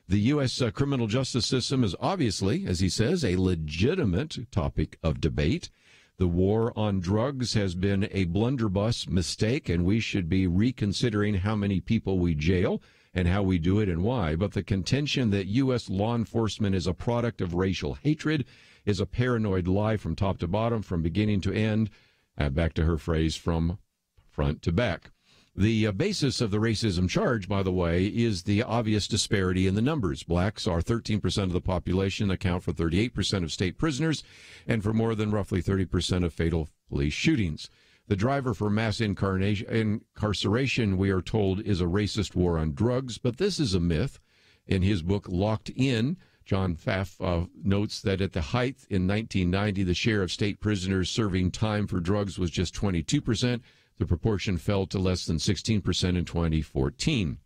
The U.S. Criminal justice system is obviously, as he says, a legitimate topic of debate. The war on drugs has been a blunderbuss mistake, and we should be reconsidering how many people we jail and how we do it and why. But the contention that U.S. law enforcement is a product of racial hatred is a paranoid lie from top to bottom, from beginning to end. Back to her phrase, from front to back. The basis of the racism charge, by the way, is the obvious disparity in the numbers. Blacks are 13% of the population, account for 38% of state prisoners, and for more than roughly 30% of fatal police shootings. The driver for mass incarceration, we are told, is a racist war on drugs, but this is a myth. In his book, Locked In, John Pfaff notes that at the height in 1990, the share of state prisoners serving time for drugs was just 22%. The proportion fell to less than 16% in 2014.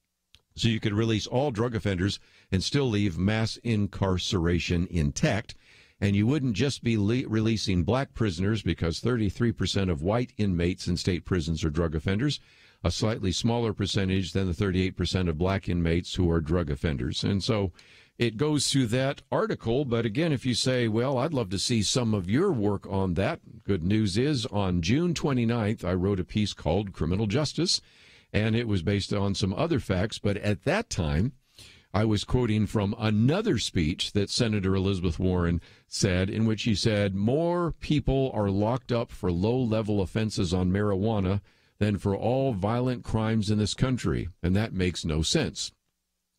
So you could release all drug offenders and still leave mass incarceration intact. And you wouldn't just be releasing black prisoners, because 33% of white inmates in state prisons are drug offenders, a slightly smaller percentage than the 38% of black inmates who are drug offenders. And so it goes through that article. But again, if you say, well, I'd love to see some of your work on that, good news is on June 29th, I wrote a piece called Criminal Justice, and it was based on some other facts. But at that time, I was quoting from another speech that Senator Elizabeth Warren said, in which she said, more people are locked up for low-level offenses on marijuana than for all violent crimes in this country, and that makes no sense.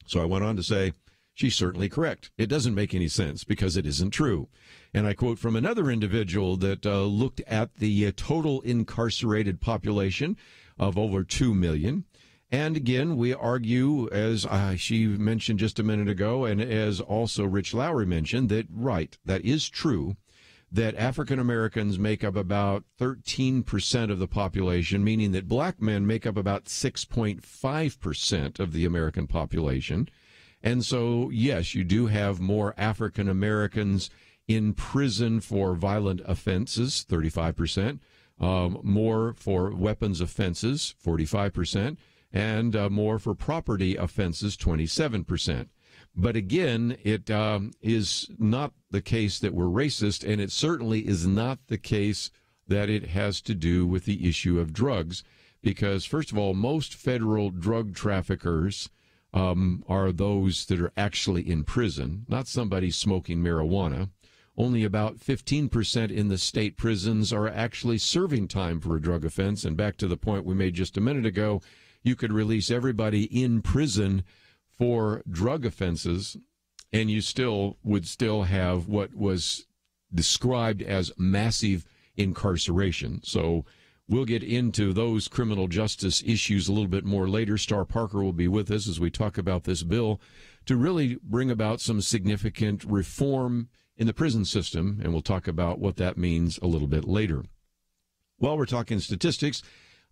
So I went on to say, she's certainly correct. It doesn't make any sense because it isn't true. And I quote from another individual that looked at the total incarcerated population of over 2 million. And again, we argue, as she mentioned just a minute ago, and as also Rich Lowry mentioned, that, right, that is true, that African Americans make up about 13% of the population, meaning that black men make up about 6.5% of the American population. And so, yes, you do have more African Americans in prison for violent offenses, 35%, more for weapons offenses, 45%, and more for property offenses, 27%. But again, it is not the case that we're racist, and it certainly is not the case that it has to do with the issue of drugs, because, first of all, most federal drug traffickers are those that are actually in prison, not somebody smoking marijuana. Only about 15% in the state prisons are actually serving time for a drug offense. And back to the point we made just a minute ago, you could release everybody in prison for drug offenses, and you would still have what was described as massive incarceration. So we'll get into those criminal justice issues a little bit more later. Star Parker will be with us as we talk about this bill to really bring about some significant reform in the prison system, and we'll talk about what that means a little bit later. While we're talking statistics,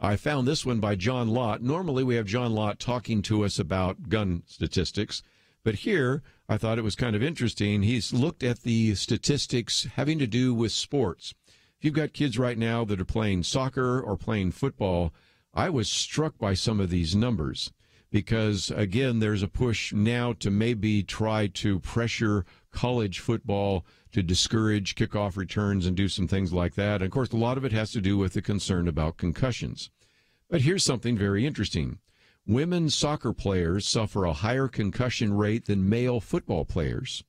I found this one by John Lott. Normally we have John Lott talking to us about gun statistics, but here I thought it was kind of interesting. He's looked at the statistics having to do with sports. If you've got kids right now that are playing soccer or playing football, I was struck by some of these numbers because, again, there's a push now to maybe try to pressure college football to discourage kickoff returns and do some things like that. And, of course, a lot of it has to do with the concern about concussions. But here's something very interesting. women's soccer players suffer a higher concussion rate than male football players,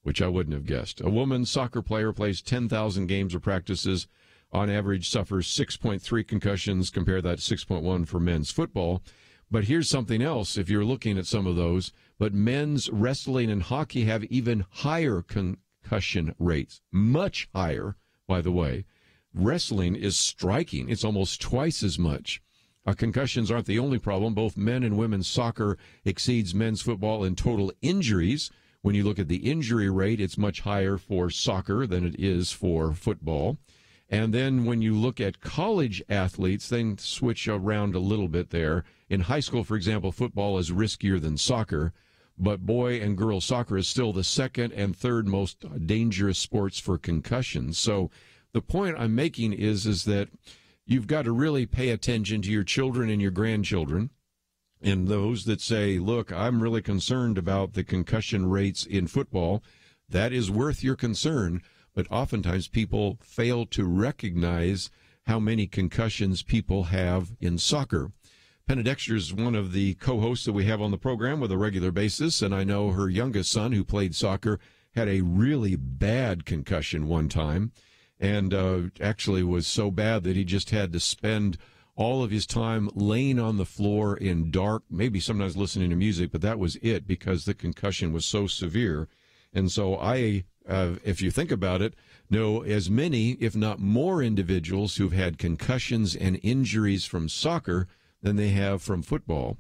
which I wouldn't have guessed. A woman's soccer player plays 10,000 games or practices, on average suffers 6.3 concussions, compare that to 6.1 for men's football. But here's something else, if you're looking at some of those, but men's wrestling and hockey have even higher concussion rates, much higher, by the way. Wrestling is striking. It's almost twice as much. Concussions aren't the only problem. Both men and women's soccer exceeds men's football in total injuries. When you look at the injury rate, it's much higher for soccer than it is for football. And then when you look at college athletes, they switch around a little bit there. In high school, for example, football is riskier than soccer, but boy and girl soccer is still the second and third most dangerous sports for concussions. So the point I'm making is that you've got to really pay attention to your children and your grandchildren, and those that say, look, I'm really concerned about the concussion rates in football. That is worth your concern. But oftentimes people fail to recognize how many concussions people have in soccer. Penna Dexter is one of the co-hosts that we have on the program with a regular basis, and I know her youngest son, who played soccer, had a really bad concussion one time, and actually was so bad that he just had to spend all of his time laying on the floor in dark, maybe sometimes listening to music, but that was it because the concussion was so severe. And so if you think about it, know as many, if not more, individuals who've had concussions and injuries from soccer than they have from football.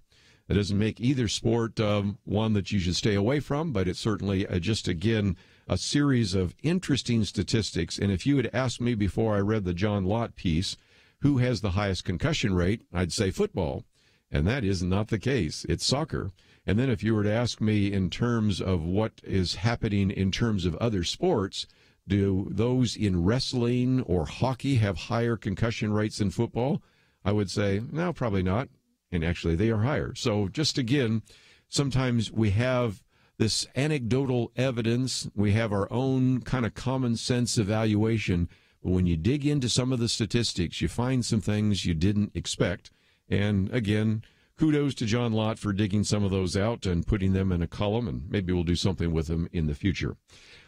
That doesn't make either sport one that you should stay away from, but it's certainly just, again, a series of interesting statistics. And if you had asked me before I read the John Lott piece, who has the highest concussion rate, I'd say football. And that is not the case. It's soccer. And then if you were to ask me in terms of what is happening in terms of other sports, do those in wrestling or hockey have higher concussion rates than football? I would say, no, probably not. And actually, they are higher. So just again, sometimes we have this anecdotal evidence. We have our own kind of common sense evaluation. But when you dig into some of the statistics, you find some things you didn't expect. And again, kudos to John Lott for digging some of those out and putting them in a column, and maybe we'll do something with them in the future.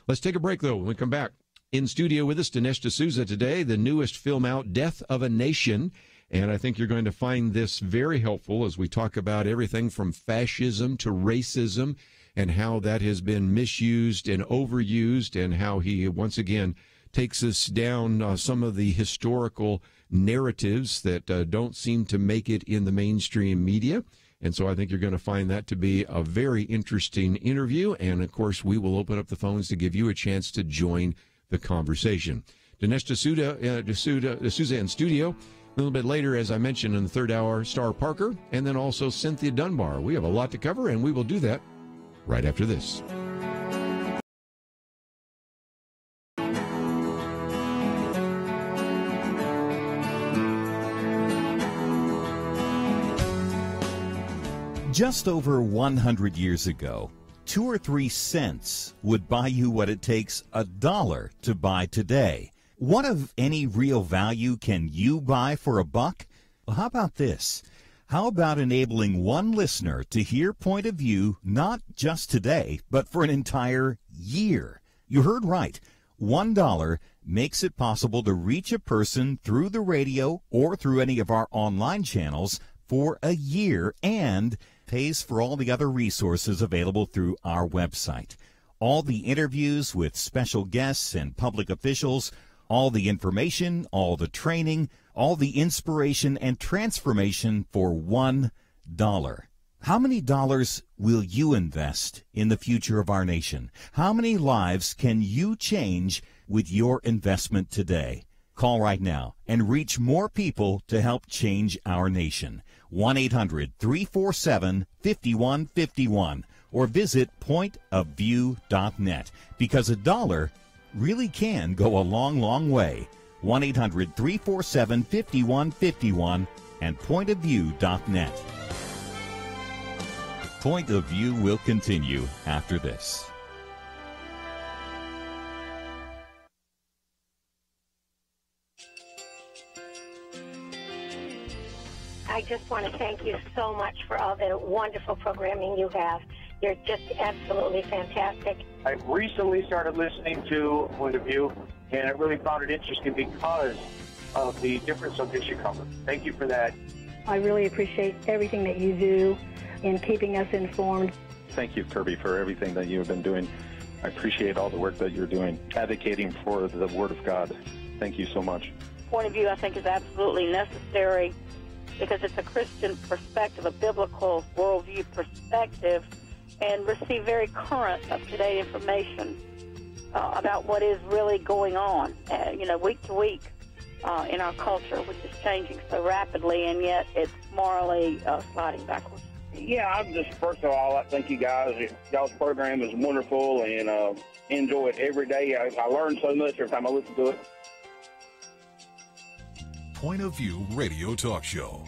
Let's take a break, though. When we come back, in studio with us, Dinesh D'Souza today, the newest film out, Death of a Nation. And I think you're going to find this very helpful as we talk about everything from fascism to racism and how that has been misused and overused, and how he, once again, takes us down some of the historical narratives that don't seem to make it in the mainstream media. And so I think you're going to find that to be a very interesting interview. And, of course, we will open up the phones to give you a chance to join the conversation. Dinesh D'Souza in studio. A little bit later, as I mentioned in the third hour, Star Parker, and then also Cynthia Dunbar. We have a lot to cover, and we will do that right after this. Just over 100 years ago, 2 or 3 cents would buy you what it takes $1 to buy today. What of any real value can you buy for $1? Well, how about this? How about enabling one listener to hear Point of View not just today, but for an entire year? You heard right. $1 makes it possible to reach a person through the radio or through any of our online channels for a year, and pays for all the other resources available through our website. All the interviews with special guests and public officials, all the information, all the training, all the inspiration and transformation for $1. How many dollars will you invest in the future of our nation? How many lives can you change with your investment today? Call right now and reach more people to help change our nation. 1-800-347-5151 or visit pointofview.net, because $1 really can go a long, long way. 1-800-347-5151 and pointofview.net. Point of View will continue after this. I I just want to thank you so much for all the wonderful programming you have. You're just absolutely fantastic. I recently started listening to Point of View, and I really found it interesting because of the different subjects you cover. Thank you for that. I really appreciate everything that you do in keeping us informed. Thank you, Kerby, for everything that you have been doing. I appreciate all the work that you're doing, advocating for the Word of God. Thank you so much. Point of View, I think, is absolutely necessary because it's a Christian perspective, a biblical worldview perspective, and receive very current, up-to-date information about what is really going on, week to week in our culture, which is changing so rapidly, and yet it's morally sliding backwards. Yeah, I'm just, first of all, I thank you guys. Y'all's program is wonderful, and enjoy it every day. I learn so much every time I listen to it. Point of View Radio Talk Show.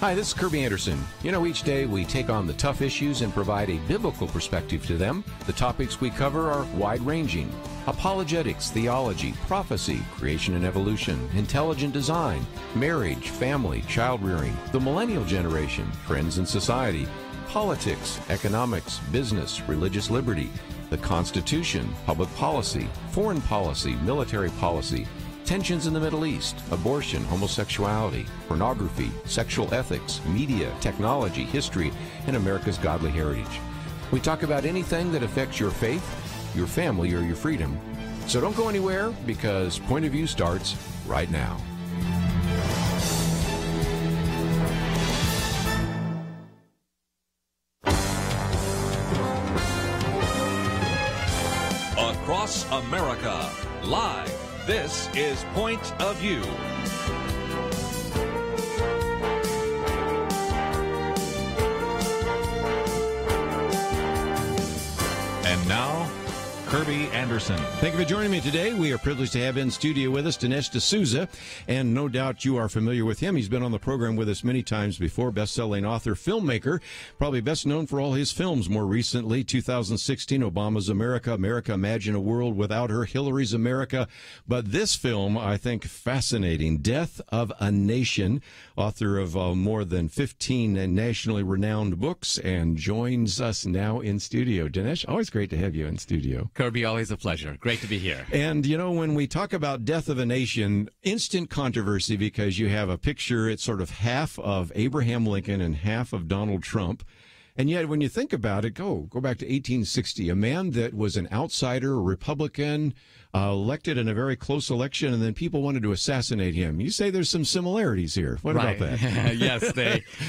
Hi, this is Kerby Anderson. You know, each day we take on the tough issues and provide a biblical perspective to them. The topics we cover are wide-ranging: apologetics, theology, prophecy, creation and evolution, intelligent design, marriage, family, child-rearing, the millennial generation, trends in society, politics, economics, business, religious liberty, the Constitution, public policy, foreign policy, military policy, tensions in the Middle East, abortion, homosexuality, pornography, sexual ethics, media, technology, history, and America's godly heritage. We talk about anything that affects your faith, your family, or your freedom. So don't go anywhere, because Point of View starts right now. Across America, live. This is Point of View. And now, Kerby Anderson. Thank you for joining me today. We are privileged to have in studio with us Dinesh D'Souza, and no doubt you are familiar with him. He's been on the program with us many times before, best-selling author, filmmaker, probably best known for all his films. More recently, 2016, Obama's America, America Imagine a World Without Her, Hillary's America. But this film, I think, fascinating, Death of a Nation, author of more than 15 nationally renowned books, and joins us now in studio. Dinesh, always great to have you in studio. Kerby, always a pleasure. Great to be here. And, you know, when we talk about Death of a Nation, instant controversy, because you have a picture, it's sort of half of Abraham Lincoln and half of Donald Trump. And yet, when you think about it, go back to 1860, a man that was an outsider, a Republican, elected in a very close election, and then people wanted to assassinate him. You say there's some similarities here. What about that? Yes,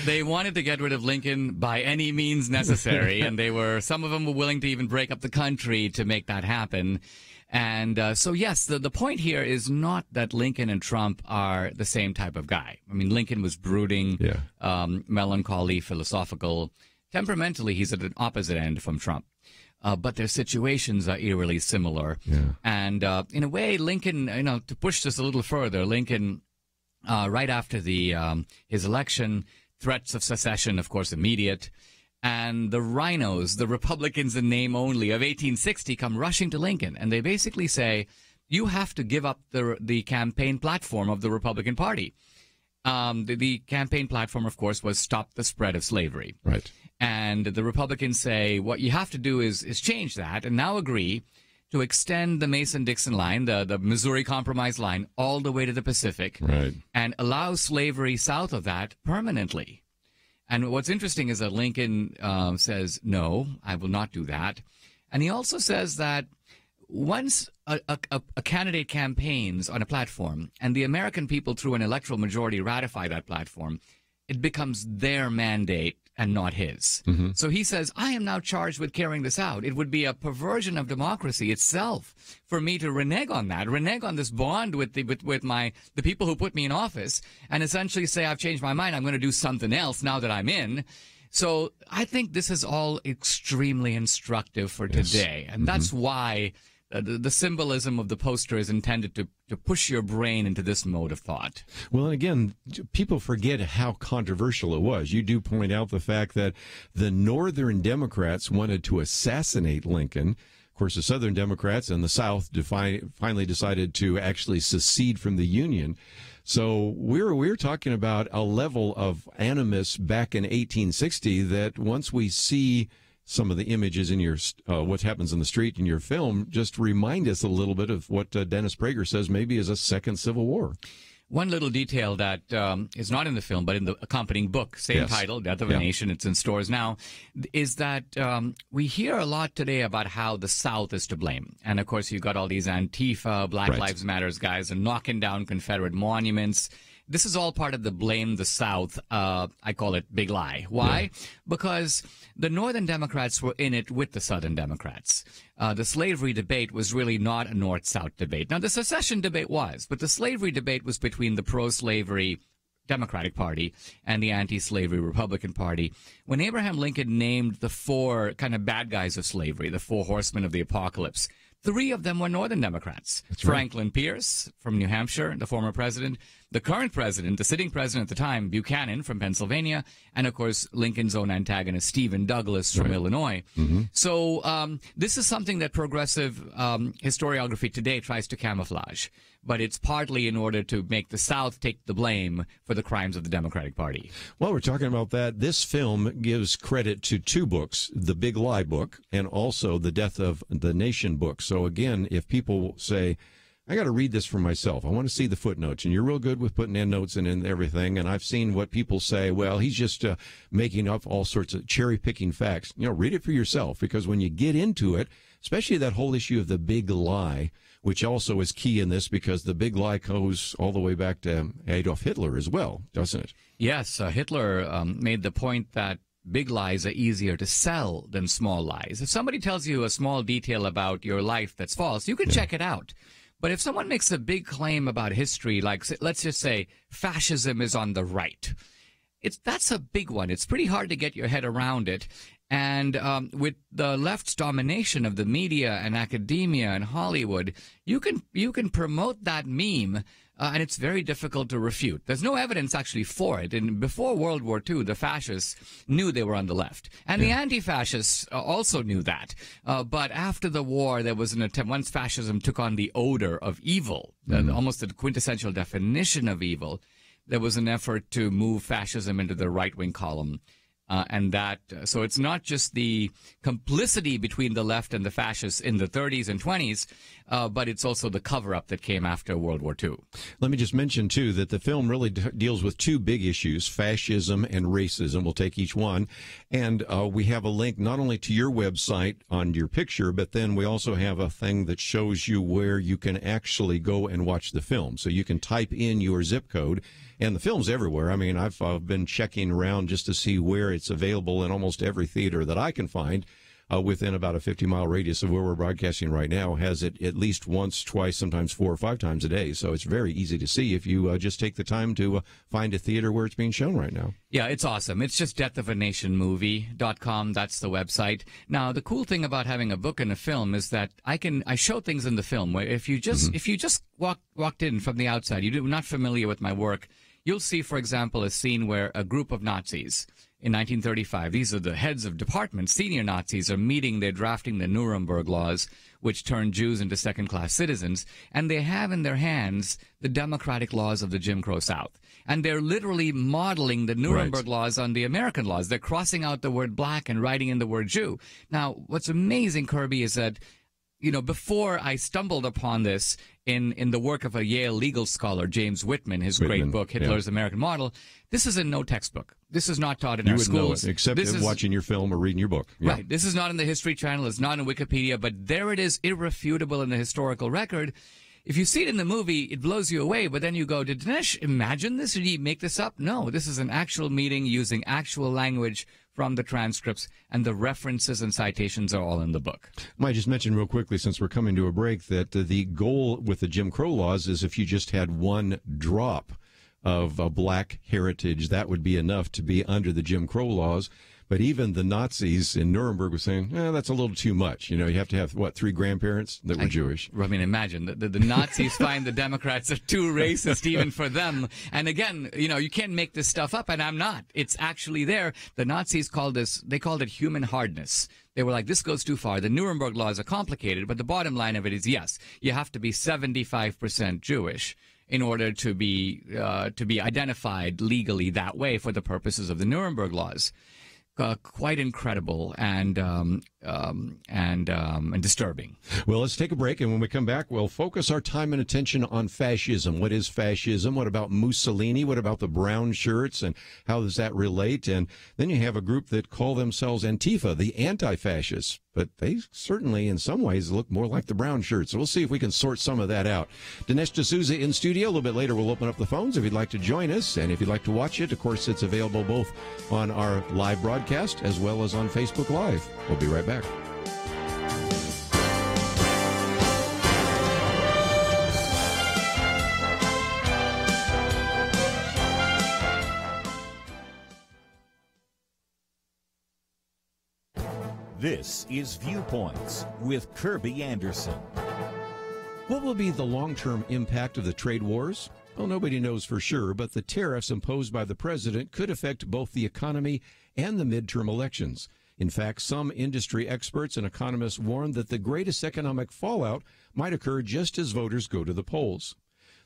they wanted to get rid of Lincoln by any means necessary, and some of them were willing to even break up the country to make that happen. And so, yes, the point here is not that Lincoln and Trump are the same type of guy. I mean, Lincoln was brooding, melancholy, philosophical. Temperamentally, he's at an opposite end from Trump. But their situations are eerily similar. Yeah. And in a way, Lincoln, to push this a little further, Lincoln, right after his election, threats of secession, of course, immediate. And the rhinos, the Republicans in name only of 1860, come rushing to Lincoln. And they basically say, you have to give up the campaign platform of the Republican Party. The campaign platform, of course, was stop the spread of slavery. Right. And the Republicans say what you have to do is change that and now agree to extend the Mason-Dixon line, the Missouri Compromise line, all the way to the Pacific, right, and allow slavery south of that permanently. And what's interesting is that Lincoln says, no, I will not do that. And he also says that once a candidate campaigns on a platform and the American people through an electoral majority ratify that platform, it becomes their mandate and not his. Mm-hmm. So he says, I am now charged with carrying this out. It would be a perversion of democracy itself for me to renege on this bond with the people who put me in office, and essentially say, I've changed my mind, I'm going to do something else now that I'm in. So I think this is all extremely instructive for today. And that's why the symbolism of the poster is intended to push your brain into this mode of thought. Well, and again, people forget how controversial it was. You do point out the fact that the Northern Democrats wanted to assassinate Lincoln. Of course, the Southern Democrats and the South finally decided to actually secede from the Union. So we're talking about a level of animus back in 1860 that once we see some of the images in your what happens in the street in your film, just remind us a little bit of what Dennis Prager says maybe is a second Civil War. One little detail that is not in the film, but in the accompanying book, same title, Death of a Nation, it's in stores now, is that we hear a lot today about how the South is to blame. And, of course, you've got all these Antifa, Black Lives Matters guys and knocking down Confederate monuments. This is all part of the blame the South, I call it big lie. Why? Yeah. Because the Northern Democrats were in it with the Southern Democrats. The slavery debate was really not a North-South debate. Now, the secession debate was, but the slavery debate was between the pro-slavery Democratic Party and the anti-slavery Republican Party. When Abraham Lincoln named the four kind of bad guys of slavery, the four horsemen of the apocalypse, 3 of them were Northern Democrats. Franklin Pierce from New Hampshire, the former president, the current president, the sitting president at the time, Buchanan from Pennsylvania, and, of course, Lincoln's own antagonist, Stephen Douglas from Illinois. So this is something that progressive historiography today tries to camouflage, but it's partly in order to make the South take the blame for the crimes of the Democratic Party. Well, we're talking about that. This film gives credit to 2 books, the Big Lie book and also the Death of the Nation book. So, again, if people say, I got to read this for myself, I want to see the footnotes, and you're real good with putting endnotes and everything, and I've seen what people say, well, he's just making up all sorts of cherry-picking facts. Read it for yourself, because when you get into it, especially that whole issue of the big lie, which also is key in this, because the big lie goes all the way back to Adolf Hitler as well, doesn't it? Yes, Hitler made the point that big lies are easier to sell than small lies. If somebody tells you a small detail about your life that's false, you can check it out. But if someone makes a big claim about history, like let's just say fascism is on the right, that's a big one. It's pretty hard to get your head around it. And with the left's domination of the media and academia and Hollywood, you can promote that meme, and it's very difficult to refute. There's no evidence actually for it. And before World War II, the fascists knew they were on the left, and the anti-fascists also knew that. But after the war, there was an attempt. Once fascism took on the odor of evil, almost the quintessential definition of evil, there was an effort to move fascism into the right-wing column. So it's not just the complicity between the left and the fascists in the 30s and 20s, but it's also the cover-up that came after World War II. Let me just mention, too, that the film really deals with 2 big issues, fascism and racism. We'll take each one. And we have a link not only to your website on your picture, but then we also have a thing that shows you where you can actually go and watch the film. So you can type in your zip code. And the film's everywhere. I mean, I've been checking around just to see where it's available in almost every theater that I can find within about a 50-mile radius of where we're broadcasting right now. Has it at least once, twice, sometimes 4 or 5 times a day. So it's very easy to see if you just take the time to find a theater where it's being shown right now. Yeah, it's awesome. It's just deathofanationmovie.com. That's the website. Now, the cool thing about having a book and a film is that I show things in the film where if you just walked in from the outside, you're not familiar with my work, you'll see, for example, a scene where a group of Nazis in 1935, these are the heads of departments, senior Nazis, are meeting, they're drafting the Nuremberg laws, which turned Jews into second-class citizens, and they have in their hands the democratic laws of the Jim Crow South. And they're literally modeling the Nuremberg laws on the American laws. They're crossing out the word black and writing in the word Jew. Now, what's amazing, Kerby, is that before I stumbled upon this in the work of a Yale legal scholar, James Whitman, his great book, Hitler's American Model, this is in no textbook. This is not taught in our schools. Know it, except watching your film or reading your book. Yeah. Right. This is not in the History Channel. It's not in Wikipedia, but there it is, irrefutable in the historical record. If you see it in the movie, it blows you away, but then you go, did Dinesh imagine this? Did he make this up? No, this is an actual meeting using actual language from the transcripts, and the references and citations are all in the book. I might just mention real quickly, since we're coming to a break, that the goal with the Jim Crow laws is if you just had 1 drop of black heritage, that would be enough to be under the Jim Crow laws. But even the Nazis in Nuremberg were saying, that's a little too much. You have to have, 3 grandparents that were Jewish. I mean, imagine the Nazis find the Democrats are too racist even for them. And again, you can't make this stuff up, and I'm not. It's actually there. The Nazis called it human hardness. They were like, this goes too far. The Nuremberg laws are complicated, but the bottom line of it is, yes, you have to be 75% Jewish in order to be identified legally that way for the purposes of the Nuremberg laws. Quite incredible and disturbing. Well, let's take a break, and when we come back, we'll focus our time and attention on fascism. What is fascism? What about Mussolini? What about the brown shirts, and how does that relate? And then you have a group that call themselves Antifa, the anti-fascists, but they certainly, in some ways, look more like the brown shirts. So we'll see if we can sort some of that out. Dinesh D'Souza in studio. A little bit later, we'll open up the phones if you'd like to join us. And if you'd like to watch it, of course, it's available both on our live broadcast as well as on Facebook Live. We'll be right back. This is Viewpoints with Kerby Anderson. What will be the long-term impact of the trade wars? Well, nobody knows for sure, but the tariffs imposed by the president could affect both the economy and the midterm elections. In fact, some industry experts and economists warn that the greatest economic fallout might occur just as voters go to the polls.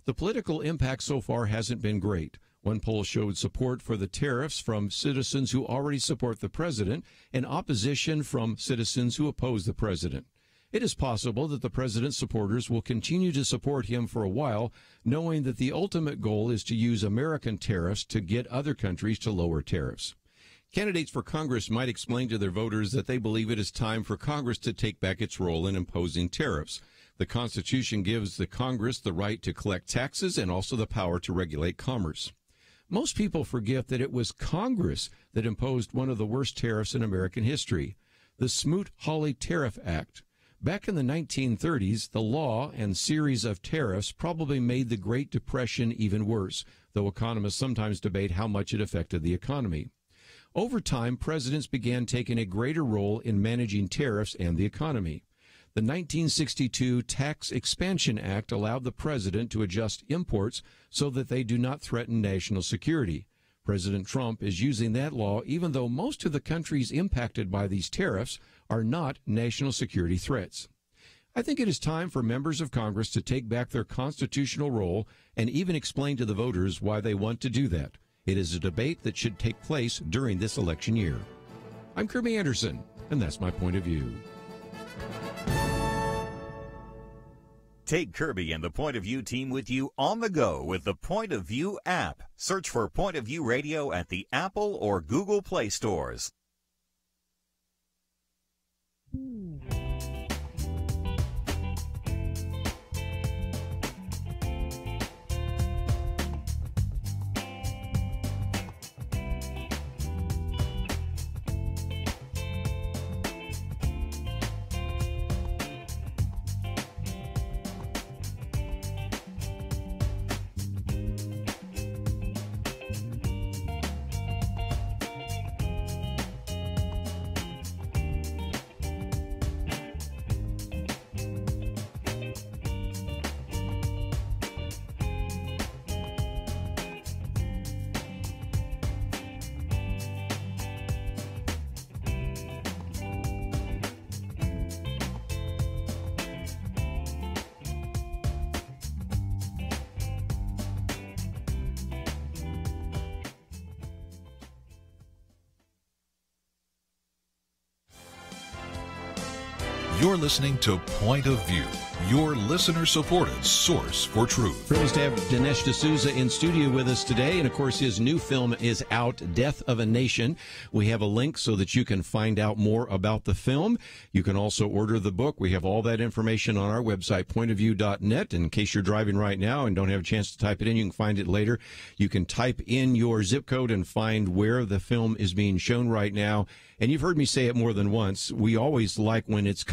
The political impact so far hasn't been great. One poll showed support for the tariffs from citizens who already support the president and opposition from citizens who oppose the president. It is possible that the president's supporters will continue to support him for a while, knowing that the ultimate goal is to use American tariffs to get other countries to lower tariffs. Candidates for Congress might explain to their voters that they believe it is time for Congress to take back its role in imposing tariffs. The Constitution gives the Congress the right to collect taxes and also the power to regulate commerce. Most people forget that it was Congress that imposed one of the worst tariffs in American history, the Smoot-Hawley Tariff Act. Back in the 1930s, the law and series of tariffs probably made the Great Depression even worse, though economists sometimes debate how much it affected the economy. Over time, presidents began taking a greater role in managing tariffs and the economy. The 1962 Tax Expansion Act allowed the president to adjust imports so that they do not threaten national security. President Trump is using that law even though most of the countries impacted by these tariffs are not national security threats. I think it is time for members of Congress to take back their constitutional role and even explain to the voters why they want to do that. It is a debate that should take place during this election year. I'm Kerby Anderson, and that's my point of view. Take Kerby and the Point of View team with you on the go with the Point of View app. Search for Point of View Radio at the Apple or Google Play stores. You're listening to Point of View, your listener-supported source for truth. Privileged to have Dinesh D'Souza in studio with us today, and of course his new film is out, Death of a Nation. We have a link so that you can find out more about the film. You can also order the book. We have all that information on our website, pointofview.net. In case you're driving right now and don't have a chance to type it in, you can find it later. You can type in your zip code and find where the film is being shown right now. And you've heard me say it more than once. We always like when it's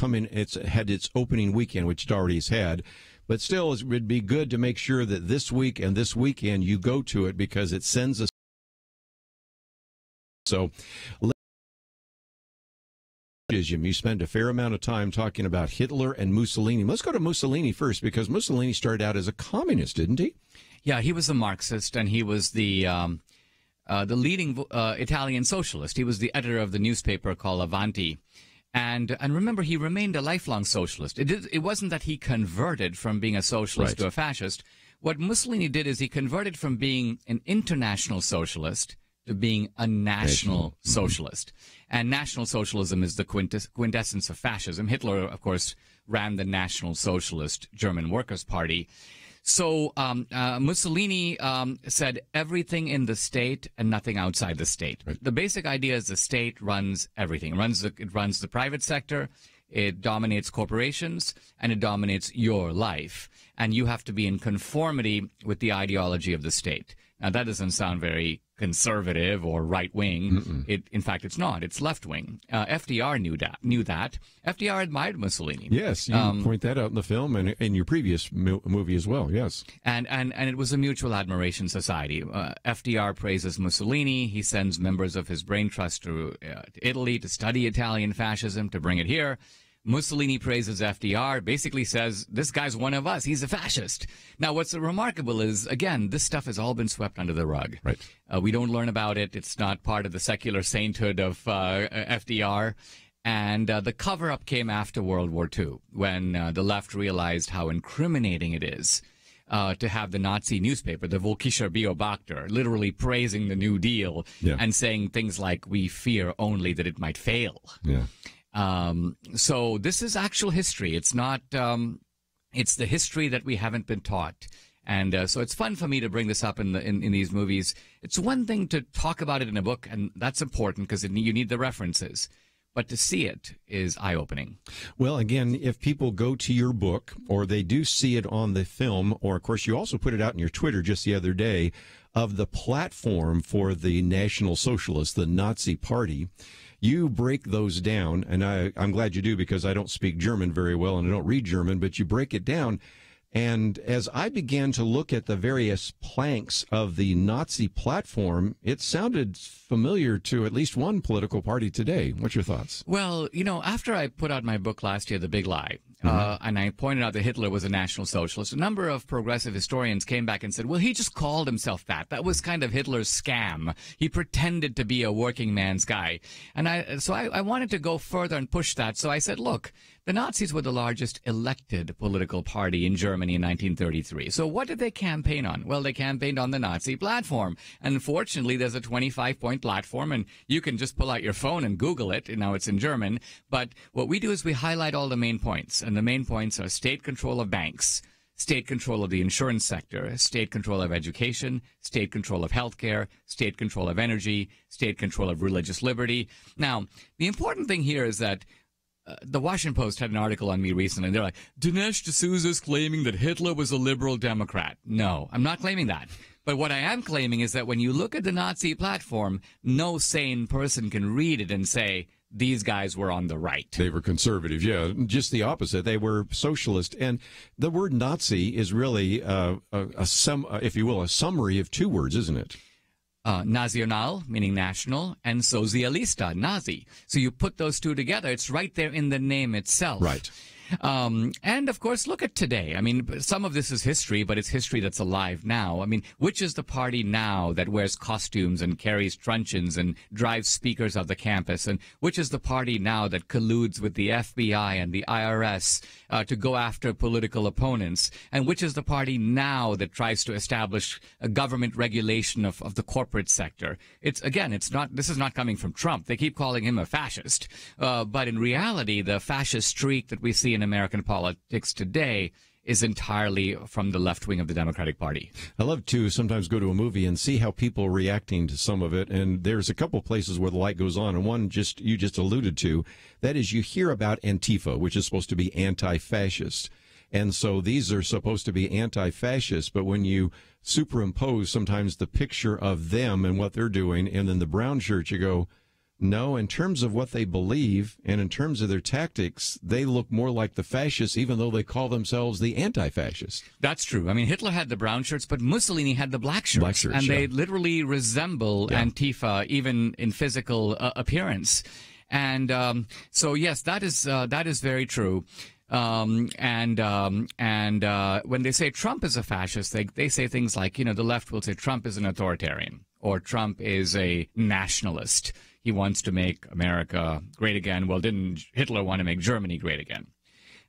had its opening weekend, which it already has had. But still, it would be good to make sure that this week and this weekend you go to it because it sends us. So, you spend a fair amount of time talking about Hitler and Mussolini. Let's go to Mussolini first because Mussolini started out as a communist, didn't he? Yeah, he was a Marxist, and he was the leading Italian socialist. He was the editor of the newspaper called Avanti. And remember, he remained a lifelong socialist. It wasn't that he converted from being a socialist to a fascist. What Mussolini did is he converted from being an international socialist to being a national socialist. And National Socialism is the quintessence of fascism. Hitler, of course, ran the National Socialist German Workers' Party. So Mussolini said everything in the state and nothing outside the state. Right. The basic idea is the state runs everything. It runs the private sector, it dominates corporations, and it dominates your life. And you have to be in conformity with the ideology of the state. Now, that doesn't sound very conservative or right-wing. In fact, it's not. It's left-wing. FDR knew that. FDR admired Mussolini. Yes, you point that out in the film and in your previous movie as well, yes. And it was a mutual admiration society. FDR praises Mussolini. He sends members of his brain trust to Italy to study Italian fascism, to bring it here. Mussolini praises FDR, basically says, this guy's one of us. He's a fascist. Now, what's remarkable is, again, this stuff has all been swept under the rug. Right. We don't learn about it. It's not part of the secular sainthood of FDR. And the cover-up came after World War II, when the left realized how incriminating it is to have the Nazi newspaper, the Völkischer Beobachter, literally praising the New Deal and saying things like, we fear only that it might fail. Yeah. So this is actual history. It's not, it's the history that we haven't been taught. And so it's fun for me to bring this up in these movies. It's one thing to talk about it in a book, and that's important because you need the references. But to see it is eye-opening. Well, again, if people go to your book or they do see it on the film, or, of course, you also put it out in your Twitter just the other day of the platform for the National Socialists, the Nazi Party, you break those down, and I'm glad you do because I don't speak German very well and I don't read German, but you break it down. And as I began to look at the various planks of the Nazi platform, it sounded familiar to at least one political party today. What's your thoughts? Well, after I put out my book last year, The Big Lie, and I pointed out that Hitler was a National Socialist, a number of progressive historians came back and said, well, he just called himself that. That was kind of Hitler's scam. He pretended to be a working man's guy. And so I wanted to go further and push that. So I said, look, the Nazis were the largest elected political party in Germany in 1933. So what did they campaign on? Well, they campaigned on the Nazi platform. And unfortunately, there's a 25-point platform, and you can just pull out your phone and Google it. Now it's in German. But what we do is we highlight all the main points. And the main points are state control of banks, state control of the insurance sector, state control of education, state control of healthcare, state control of energy, state control of religious liberty. Now, the important thing here is that the Washington Post had an article on me recently, and they're like, Dinesh D'Souza is claiming that Hitler was a liberal Democrat. No, I'm not claiming that. But what I am claiming is that when you look at the Nazi platform, no sane person can read it and say, these guys were on the right. They were conservative, yeah. Just the opposite. They were socialist. And the word Nazi is really, if you will, a summary of two words, isn't it? Nacional, meaning national, and Socialista, Nazi. So you put those two together, it's right there in the name itself. Right. And, of course, look at today. I mean, some of this is history, but it's history that's alive now. I mean, which is the party now that wears costumes and carries truncheons and drives speakers of the campus? And which is the party now that colludes with the FBI and the IRS to go after political opponents? And which is the party now that tries to establish a government regulation of the corporate sector? This is not coming from Trump. They keep calling him a fascist. But in reality, the fascist streak that we see in American politics today is entirely from the left wing of the Democratic Party. I love to sometimes go to a movie and see how people are reacting to some of it. And there's a couple of places where the light goes on. And one you just alluded to, that is you hear about Antifa, which is supposed to be anti-fascist. And so these are supposed to be anti-fascist. But when you superimpose sometimes the picture of them and what they're doing, and then the brown shirt, you go, no, in terms of what they believe and in terms of their tactics, they look more like the fascists, even though they call themselves the anti-fascists. That's true. I mean, Hitler had the brown shirts, but Mussolini had the black shirts. And they literally resemble Antifa, even in physical appearance. And so, yes, that is very true. When they say Trump is a fascist, they say things like, the left will say Trump is an authoritarian or Trump is a nationalist. He wants to make America great again. Well, didn't Hitler want to make Germany great again?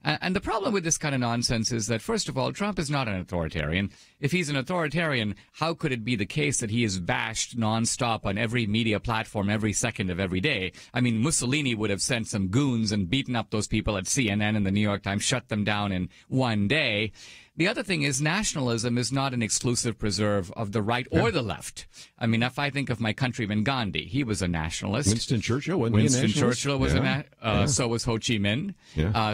And the problem with this kind of nonsense is that, first of all, Trump is not an authoritarian. If he's an authoritarian, how could it be the case that he is bashed nonstop on every media platform every second of every day? I mean, Mussolini would have sent some goons and beaten up those people at CNN and the New York Times, shut them down in one day. The other thing is nationalism is not an exclusive preserve of the right or the left. I mean, if I think of my countryman Gandhi, he was a nationalist. Winston Churchill, wasn't he a nationalist? Churchill was so was Ho Chi Minh.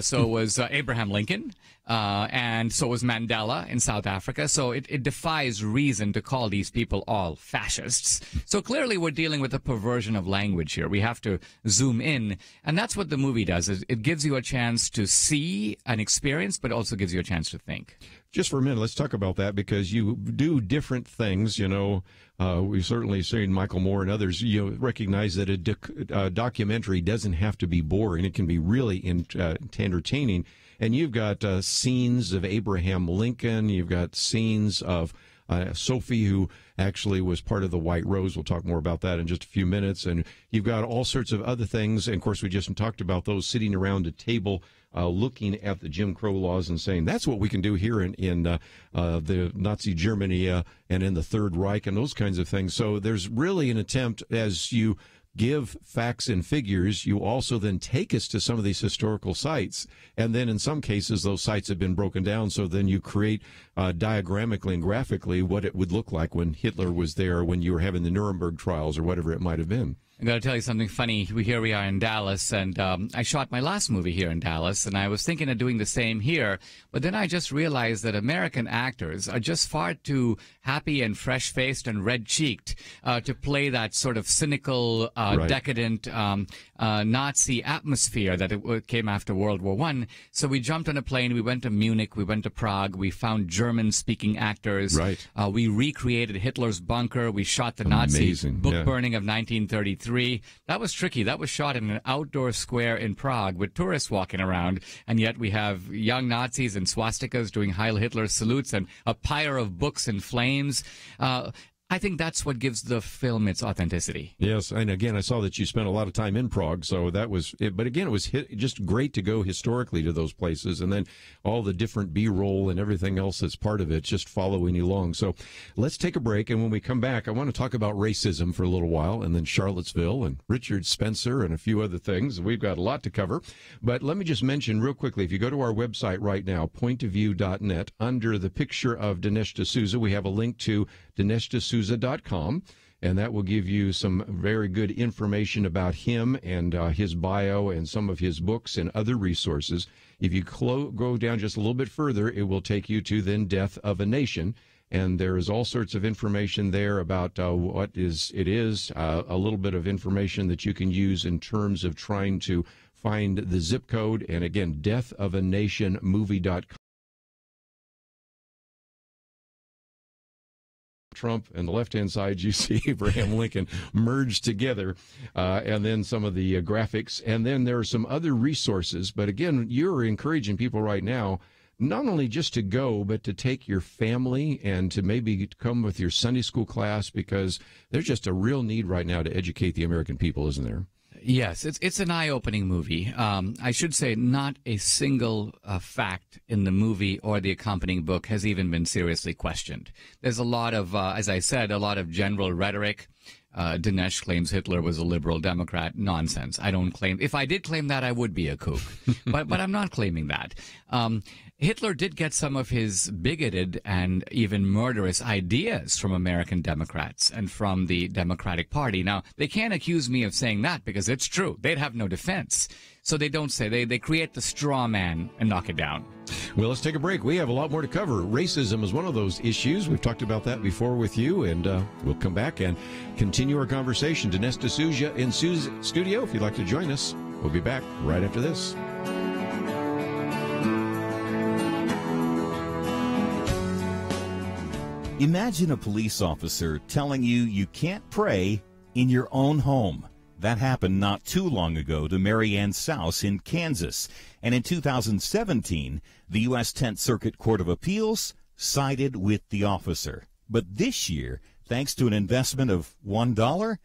So was Abraham Lincoln. and so was Mandela in South Africa. So it defies reason to call these people all fascists. So clearly we're dealing with a perversion of language here. We have to zoom in, and that's what the movie does. It gives you a chance to see an experience, but also gives you a chance to think. Just for a minute, let's talk about that, because you do different things. We've certainly seen Michael Moore and others, recognize that a documentary doesn't have to be boring. It can be really entertaining. And you've got scenes of Abraham Lincoln. You've got scenes of Sophie, who actually was part of the White Rose. We'll talk more about that in just a few minutes. And you've got all sorts of other things. And, of course, we just talked about those sitting around a table looking at the Jim Crow laws and saying, that's what we can do here in the Nazi Germany and in the Third Reich and those kinds of things. So there's really an attempt, as you give facts and figures, you also then take us to some of these historical sites. And then in some cases, those sites have been broken down. So then you create diagrammically and graphically what it would look like when Hitler was there, when you were having the Nuremberg trials or whatever it might have been. I'm going to tell you something funny. Here we are in Dallas, and I shot my last movie here in Dallas, and I was thinking of doing the same here, but then I just realized that American actors are just far too happy and fresh-faced and red-cheeked to play that sort of cynical, decadent Nazi atmosphere that it came after World War I. So we jumped on a plane, we went to Munich, we went to Prague, we found German-speaking actors. Right. We recreated Hitler's bunker, we shot the Nazi book burning of 1933. That was tricky. That was shot in an outdoor square in Prague with tourists walking around, and yet we have young Nazis and swastikas doing Heil Hitler salutes and a pyre of books in flames. I think that's what gives the film its authenticity. Yes, and again, I saw that you spent a lot of time in Prague, so that was it. But again, it was just great to go historically to those places, and then all the different B-roll and everything else that's part of it, just following you along. So let's take a break, and when we come back, I want to talk about racism for a little while, and then Charlottesville and Richard Spencer and a few other things. We've got a lot to cover, but let me just mention real quickly, if you go to our website right now, pointofview.net, under the picture of Dinesh D'Souza, we have a link to DineshD'Souza.com, and that will give you some very good information about him and his bio and some of his books and other resources. If you go down just a little bit further, it will take you to then Death of a Nation, and there is all sorts of information there about what it is, a little bit of information that you can use in terms of trying to find the zip code, and again, deathofanationmovie.com. Trump, and the left-hand side, you see Abraham Lincoln merged together, and then some of the graphics. And then there are some other resources. But again, you're encouraging people right now not only just to go, but to take your family and to maybe come with your Sunday school class, because there's just a real need right now to educate the American people, isn't there? Yes, it's an eye-opening movie. I should say not a single fact in the movie or the accompanying book has even been seriously questioned. There's a lot of, as I said, a lot of general rhetoric. Dinesh claims Hitler was a liberal Democrat. Nonsense. I don't claim. If I did claim that, I would be a kook. but I'm not claiming that. Hitler did get some of his bigoted and even murderous ideas from American Democrats and from the Democratic Party. Now, they can't accuse me of saying that because it's true. They'd have no defense. So they don't say. They create the straw man and knock it down. Well, let's take a break. We have a lot more to cover. Racism is one of those issues. We've talked about that before with you, and we'll come back and continue our conversation. Dinesh D'Souza in studio, if you'd like to join us. We'll be back right after this. Imagine a police officer telling you you can't pray in your own home. That happened not too long ago to Mary Ann Souse in Kansas. And in 2017, the U.S. 10th Circuit Court of Appeals sided with the officer. But this year, thanks to an investment of $1,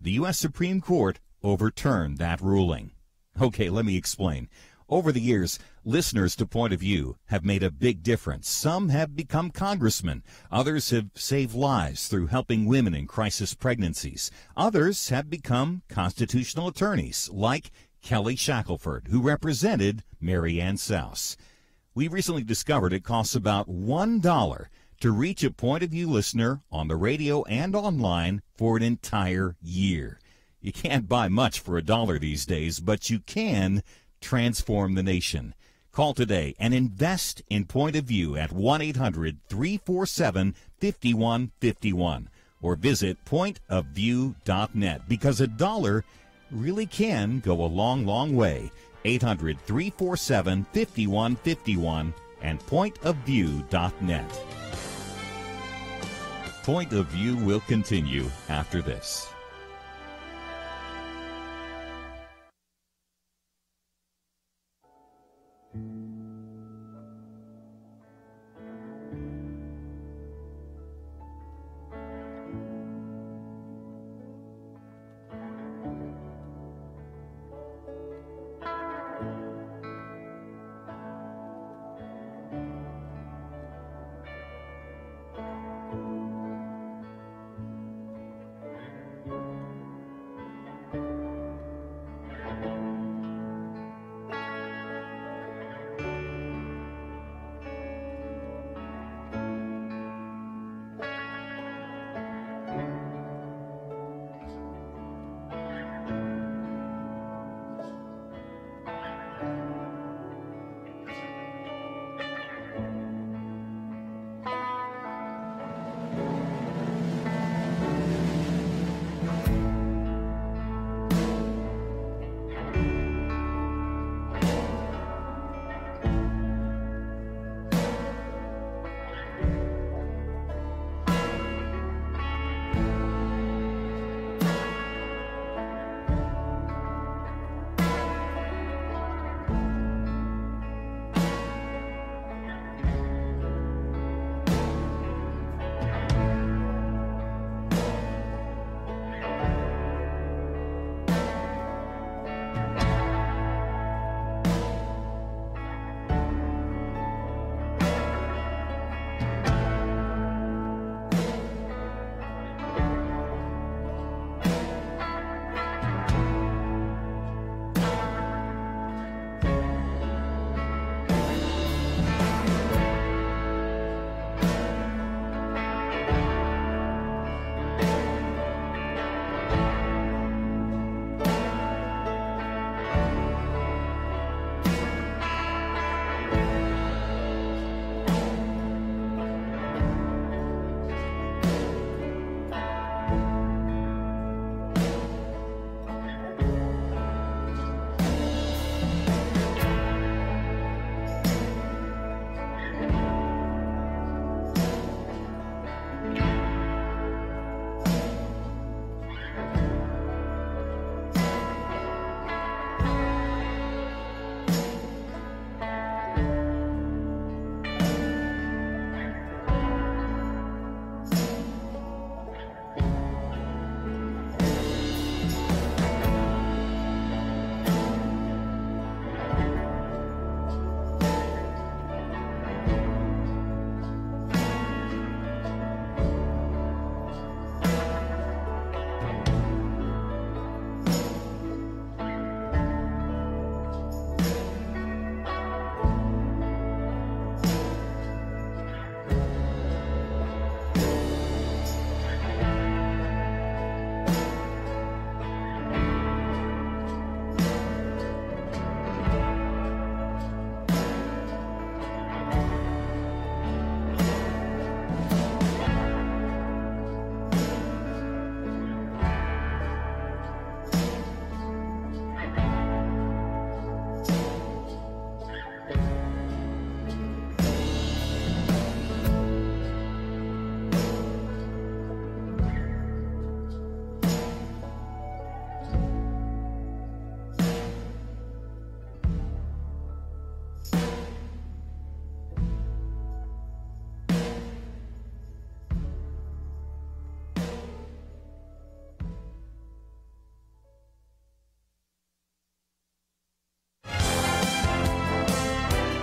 the U.S. Supreme Court overturned that ruling. Okay, let me explain. Over the years, listeners to Point of View have made a big difference. Some have become congressmen. Others have saved lives through helping women in crisis pregnancies. Others have become constitutional attorneys, like Kelly Shackelford, who represented Mary Ann Souse. We recently discovered it costs about $1 to reach a Point of View listener on the radio and online for an entire year. You can't buy much for $1 these days, but you can transform the nation. Call today and invest in Point of View at 1-800-347-5151 or visit pointofview.net, because a dollar really can go a long, long way. 800-347-5151 and pointofview.net. Point of View will continue after this.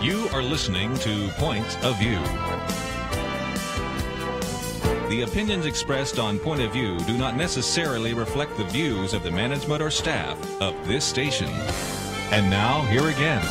You are listening to Point of View. The opinions expressed on Point of View do not necessarily reflect the views of the management or staff of this station. And now, here again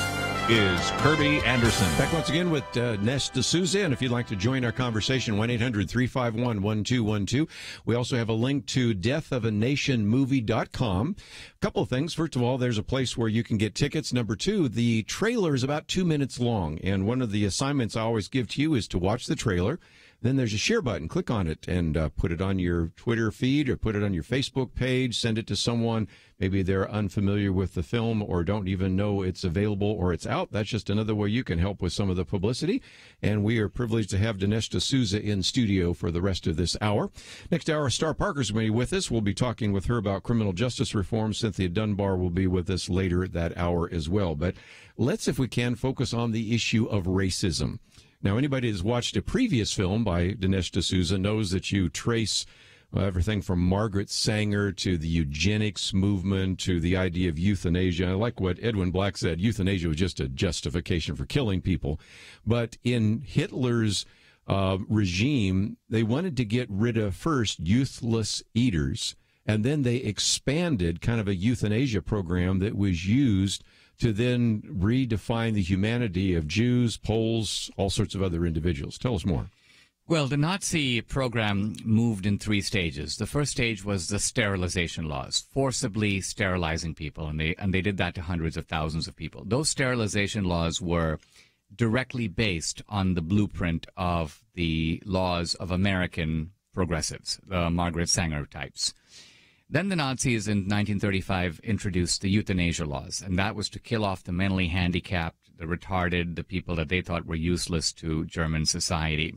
is Kerby Anderson. Back once again with Dinesh D'Souza, and if you'd like to join our conversation, 1-800-351-1212. We also have a link to deathofanationmovie.com. A couple of things. First of all, there's a place where you can get tickets. Number two, the trailer is about 2 minutes long, and one of the assignments I always give to you is to watch the trailer. Then there's a share button. Click on it and put it on your Twitter feed or put it on your Facebook page. Send it to someone. Maybe they're unfamiliar with the film or don't even know it's available or it's out. That's just another way you can help with some of the publicity. And we are privileged to have Dinesh D'Souza in studio for the rest of this hour. Next hour, Star Parker's going to be with us. We'll be talking with her about criminal justice reform. Cynthia Dunbar will be with us later that hour as well. But let's, if we can, focus on the issue of racism. Now, anybody who's watched a previous film by Dinesh D'Souza knows that you trace everything from Margaret Sanger to the eugenics movement to the idea of euthanasia. I like what Edwin Black said. Euthanasia was just a justification for killing people. But in Hitler's regime, they wanted to get rid of first youthless eaters, and then they expanded kind of a euthanasia program that was used to then redefine the humanity of Jews, Poles, all sorts of other individuals. Tell us more. Well, the Nazi program moved in 3 stages. The first stage was the sterilization laws, forcibly sterilizing people, and they did that to hundreds of thousands of people. Those sterilization laws were directly based on the blueprint of the laws of American progressives, the Margaret Sanger types. Then the Nazis in 1935 introduced the euthanasia laws, and that was to kill off the mentally handicapped, the retarded, the people that they thought were useless to German society.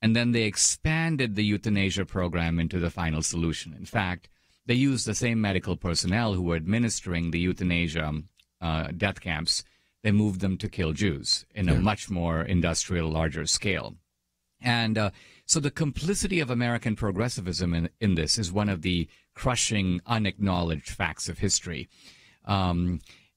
And then they expanded the euthanasia program into the final solution. In fact, they used the same medical personnel who were administering the euthanasia death camps. They moved them to kill Jews in a much more industrial, larger scale. And so the complicity of American progressivism in this is one of the crushing, unacknowledged facts of history.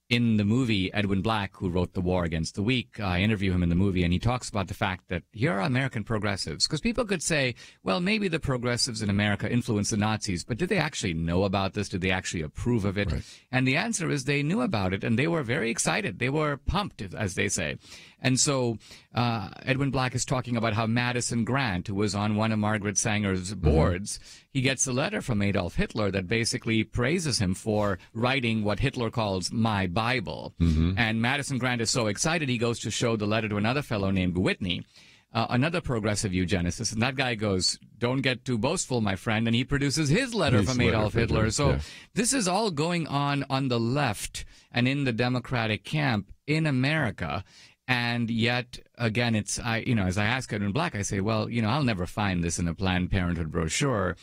In the movie, Edwin Black, who wrote The War Against the Weak, I interview him in the movie, and he talks about the fact that here are American progressives. Because people could say, well, maybe the progressives in America influenced the Nazis, but did they actually know about this? Did they actually approve of it? Right. And the answer is they knew about it, and they were very excited. They were pumped, as they say. And so Edwin Black is talking about how Madison Grant, who was on one of Margaret Sanger's boards, he gets a letter from Adolf Hitler that basically praises him for writing what Hitler calls my Bible. And Madison Grant is so excited, he goes to show the letter to another fellow named Whitney, another progressive eugenicist. And that guy goes, don't get too boastful, my friend. And he produces his letter from Adolf Hitler. So this is all going on the left and in the Democratic camp in America. And yet, again, it's, as I ask Edwin Black, I say, well, I'll never find this in a Planned Parenthood brochure.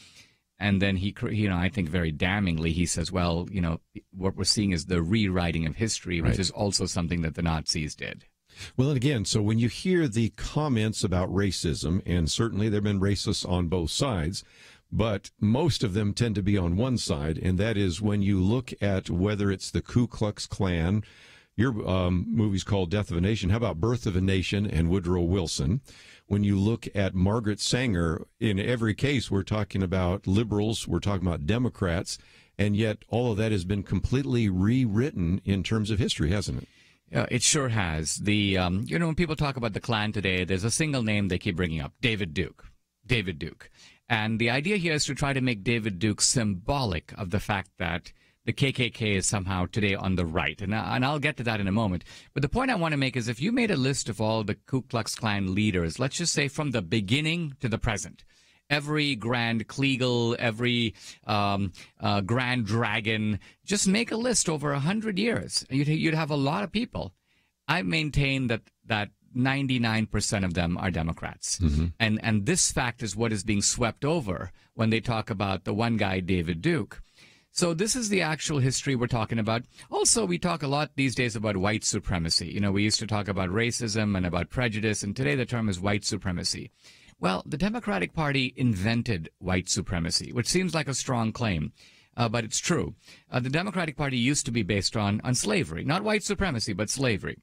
And then he, I think very damningly, he says, well, what we're seeing is the rewriting of history, which is also something that the Nazis did. Well, and again, so when you hear the comments about racism, and certainly there have been racists on both sides, but most of them tend to be on one side, and that is when you look at whether it's the Ku Klux Klan. Your movie's called Death of a Nation. How about Birth of a Nation and Woodrow Wilson? When you look at Margaret Sanger, in every case, we're talking about liberals, we're talking about Democrats, and yet all of that has been completely rewritten in terms of history, hasn't it? It sure has. When people talk about the Klan today, there's a single name they keep bringing up, David Duke. David Duke. And the idea here is to try to make David Duke symbolic of the fact that the KKK is somehow today on the right. And I'll get to that in a moment. But the point I want to make is if you made a list of all the Ku Klux Klan leaders, let's just say from the beginning to the present, every Grand Kleagle, every Grand Dragon, just make a list over 100 years. You'd have a lot of people. I maintain that 99% of them are Democrats. And this fact is what is being swept over when they talk about the one guy, David Duke. So this is the actual history we're talking about. Also, we talk a lot these days about white supremacy. We used to talk about racism and about prejudice, and today the term is white supremacy. Well, the Democratic Party invented white supremacy, which seems like a strong claim, but it's true. The Democratic Party used to be based on slavery, not white supremacy, but slavery.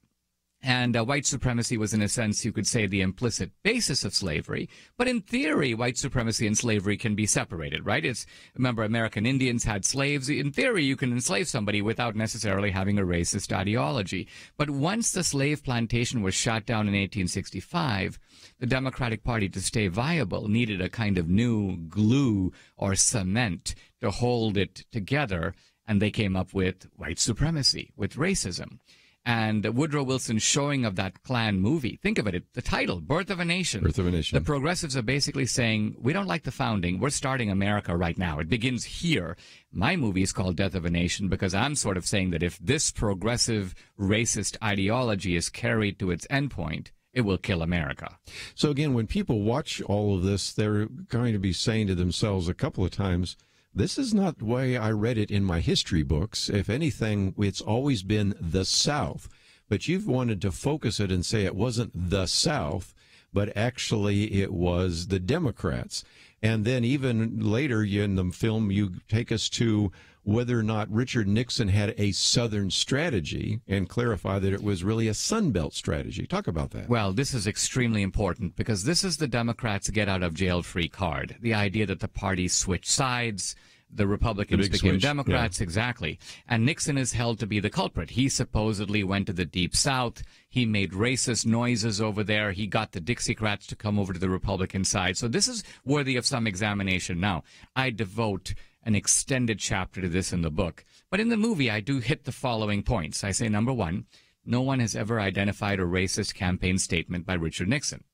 And white supremacy was, in a sense, you could say, the implicit basis of slavery. But in theory, white supremacy and slavery can be separated, right? Remember, American Indians had slaves. In theory, you can enslave somebody without necessarily having a racist ideology. But once the slave plantation was shot down in 1865, the Democratic Party, to stay viable, needed a kind of new glue or cement to hold it together. And they came up with white supremacy, with racism. And Woodrow Wilson's showing of that Klan movie, think of it, the title, Birth of a Nation. Birth of a Nation. The progressives are basically saying, we don't like the founding. We're starting America right now. It begins here. My movie is called Death of a Nation because I'm sort of saying that if this progressive racist ideology is carried to its endpoint, it will kill America. So again, when people watch all of this, they're going to be saying to themselves a couple of times, this is not the way I read it in my history books. If anything, it's always been the South. But you've wanted to focus it and say it wasn't the South, but actually it was the Democrats. And then even later in the film, you take us to whether or not Richard Nixon had a Southern strategy and clarify that it was really a Sunbelt strategy. Talk about that. Well, this is extremely important because this is the Democrats' get-out-of-jail-free card. The idea that the party switched sides, the Republicans became switch. Democrats, exactly. And Nixon is held to be the culprit. He supposedly went to the Deep South. He made racist noises over there. He got the Dixiecrats to come over to the Republican side. So this is worthy of some examination. Now, I devote an extended chapter to this in the book. But in the movie, I do hit the following points. I say, number one, no one has ever identified a racist campaign statement by Richard Nixon.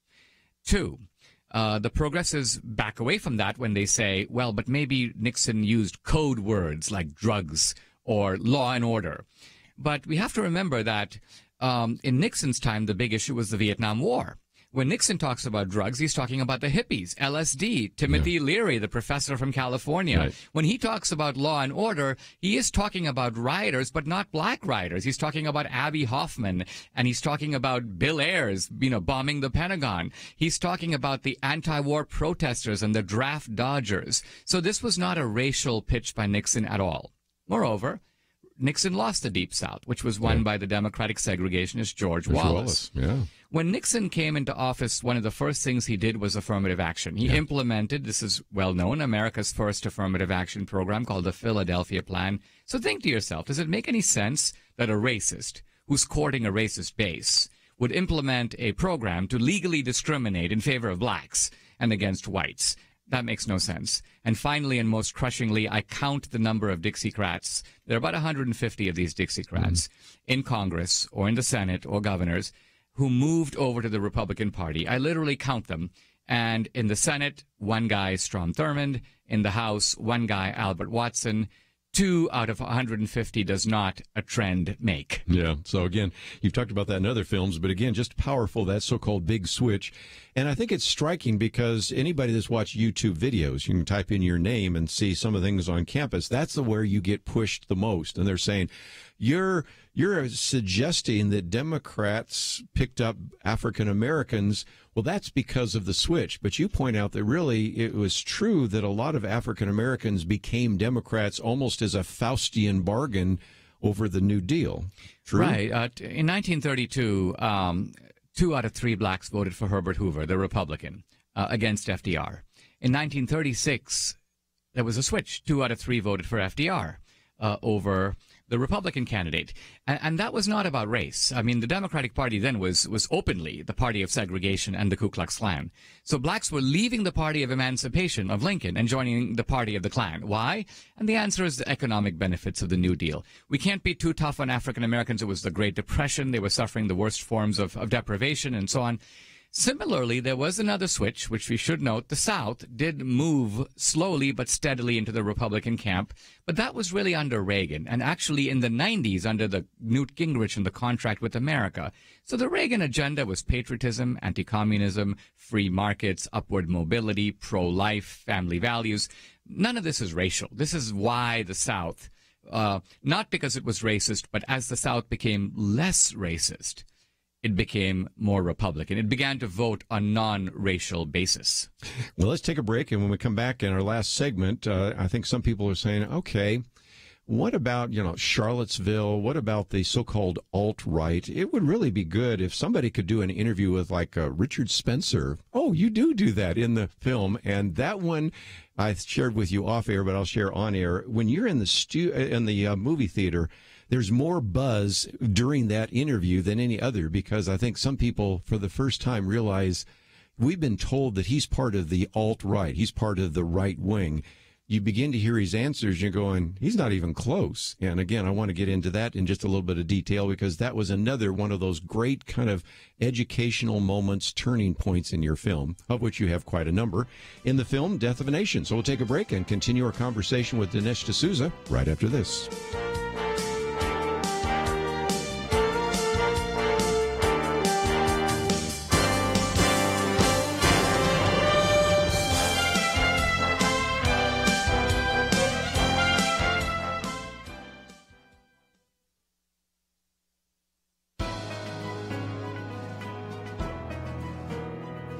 Two, the progressives back away from that when they say, well, but maybe Nixon used code words like drugs or law and order. But we have to remember that in Nixon's time, the big issue was the Vietnam War. When Nixon talks about drugs, he's talking about the hippies, LSD, Timothy Leary, the professor from California. Right. When he talks about law and order, he is talking about rioters, but not black rioters. He's talking about Abby Hoffman, and he's talking about Bill Ayers, bombing the Pentagon. He's talking about the anti-war protesters and the draft dodgers. So this was not a racial pitch by Nixon at all. Moreover, Nixon lost the Deep South, which was won by the Democratic segregationist George Wallace. Yeah. When Nixon came into office, one of the first things he did was affirmative action. He implemented, this is well known, America's first affirmative action program called the Philadelphia Plan. So think to yourself, does it make any sense that a racist who's courting a racist base would implement a program to legally discriminate in favor of blacks and against whites? That makes no sense. And finally, and most crushingly, I count the number of Dixiecrats. There are about 150 of these Dixiecrats in Congress or in the Senate or governors who moved over to the Republican Party. I literally count them. And in the Senate, one guy, Strom Thurmond. In the House, one guy, Albert Watson. 2 out of 150 does not a trend make. Yeah. So again, you've talked about that in other films, but again, just powerful, that so-called big switch. And I think it's striking because anybody that's watched YouTube videos, you can type in your name and see some of the things on campus. That's where you get pushed the most. And they're saying, you're suggesting that Democrats picked up African Americans. Well, that's because of the switch. But you point out that really it was true that a lot of African Americans became Democrats almost as a Faustian bargain over the New Deal. True? Right. In 1932, 2 out of 3 blacks voted for Herbert Hoover, the Republican, against FDR. In 1936, there was a switch. 2 out of 3 voted for FDR over the Republican candidate. And that was not about race. I mean, the Democratic Party then was openly the party of segregation and the Ku Klux Klan. So blacks were leaving the party of emancipation of Lincoln and joining the party of the Klan. Why? And the answer is the economic benefits of the New Deal. We can't be too tough on African Americans. It was the Great Depression. They were suffering the worst forms of deprivation and so on. Similarly, there was another switch, which we should note. The South did move slowly but steadily into the Republican camp, but that was really under Reagan, and actually in the 90s under the Newt Gingrich and the Contract with America. So the Reagan agenda was patriotism, anti-communism, free markets, upward mobility, pro-life, family values. None of this is racial. This is why the South, not because it was racist, but as the South became less racist, it became more Republican. It began to vote on non-racial basis. Well, let's take a break, and when we come back in our last segment, I think some people are saying, okay, What about, Charlottesville? What about the so-called alt-right? It would really be good if somebody could do an interview with like Richard Spencer. Oh, you do that in the film. And that one I shared with you off air, but I'll share on air. When you're in the movie theater, there's more buzz during that interview than any other, because I think some people for the first time realize we've been told that he's part of the alt-right. He's part of the right wing. You begin to hear his answers, you're going, he's not even close. And again, I want to get into that in just a little bit of detail, because that was another one of those great kind of educational moments, turning points in your film, of which you have quite a number in the film Death of a Nation. So we'll take a break and continue our conversation with Dinesh D'Souza right after this.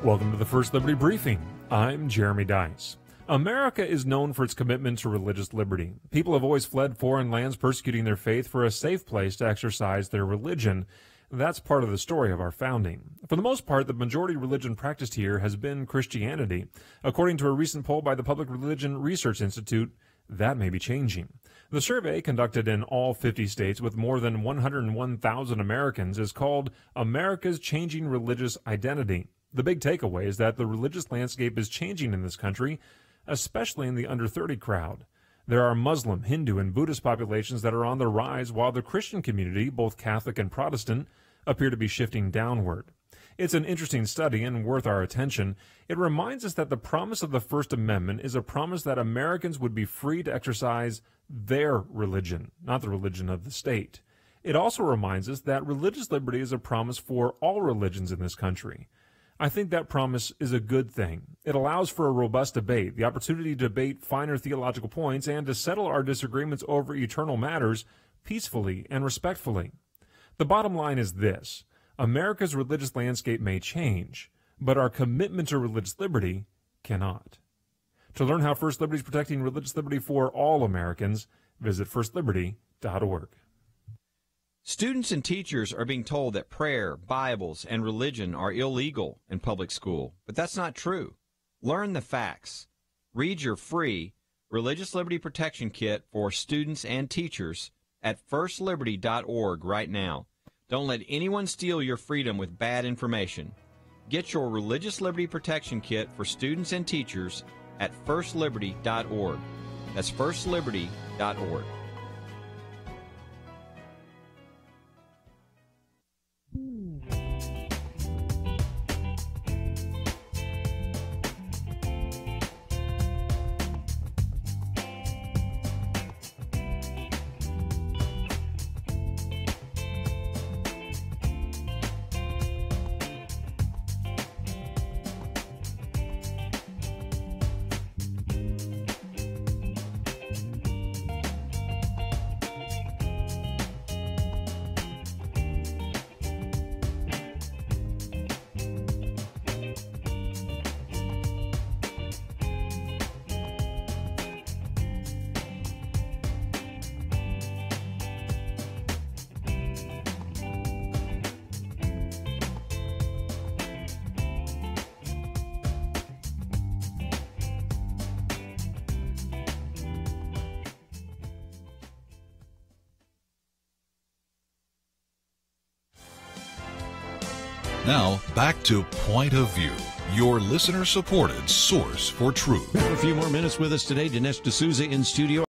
Welcome to the First Liberty Briefing. I'm Jeremy Dice. America is known for its commitment to religious liberty. People have always fled foreign lands persecuting their faith for a safe place to exercise their religion. That's part of the story of our founding. For the most part, the majority religion practiced here has been Christianity. According to a recent poll by the Public Religion Research Institute, that may be changing. The survey, conducted in all 50 states with more than 101,000 Americans, is called America's Changing Religious Identity. The big takeaway is that the religious landscape is changing in this country, especially in the under 30 crowd. There are Muslim, Hindu, and Buddhist populations that are on the rise, while the Christian community, both Catholic and Protestant, appear to be shifting downward. It's an interesting study and worth our attention. It reminds us that the promise of the First Amendment is a promise that Americans would be free to exercise their religion, not the religion of the state. It also reminds us that religious liberty is a promise for all religions in this country. I think that promise is a good thing. It allows for a robust debate, the opportunity to debate finer theological points, and to settle our disagreements over eternal matters peacefully and respectfully. The bottom line is this: America's religious landscape may change, but our commitment to religious liberty cannot. To learn how First Liberty is protecting religious liberty for all Americans, visit firstliberty.org. Students and teachers are being told that prayer, Bibles, and religion are illegal in public school, but that's not true. Learn the facts. Read your free Religious Liberty Protection Kit for students and teachers at firstliberty.org right now. Don't let anyone steal your freedom with bad information. Get your Religious Liberty Protection Kit for students and teachers at firstliberty.org. That's firstliberty.org. Now, back to Point of View, your listener-supported source for truth. We have a few more minutes with us today. Dinesh D'Souza in studio.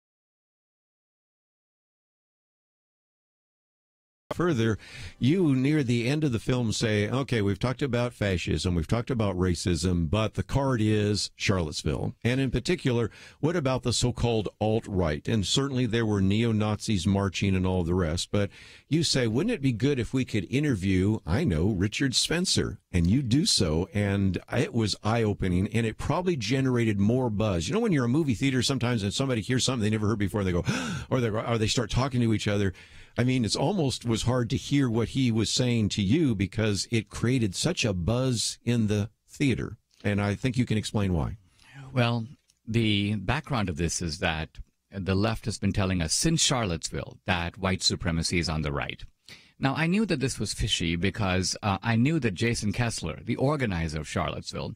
Further, you near the end of the film say, okay, we've talked about fascism, we've talked about racism, but the card is Charlottesville. And in particular, what about the so-called alt-right? And certainly there were neo-Nazis marching and all the rest, but you say, wouldn't it be good if we could interview, I know, Richard Spencer? And you do so, and it was eye-opening, and it probably generated more buzz. You know, when you're in a movie theater sometimes and somebody hears something they never heard before, they go, or they start talking to each other. I mean, it's almost was hard to hear what he was saying to you because it created such a buzz in the theater. And I think you can explain why. Well, the background of this is that the left has been telling us since Charlottesville that white supremacy is on the right. Now, I knew that this was fishy because I knew that Jason Kessler, the organizer of Charlottesville,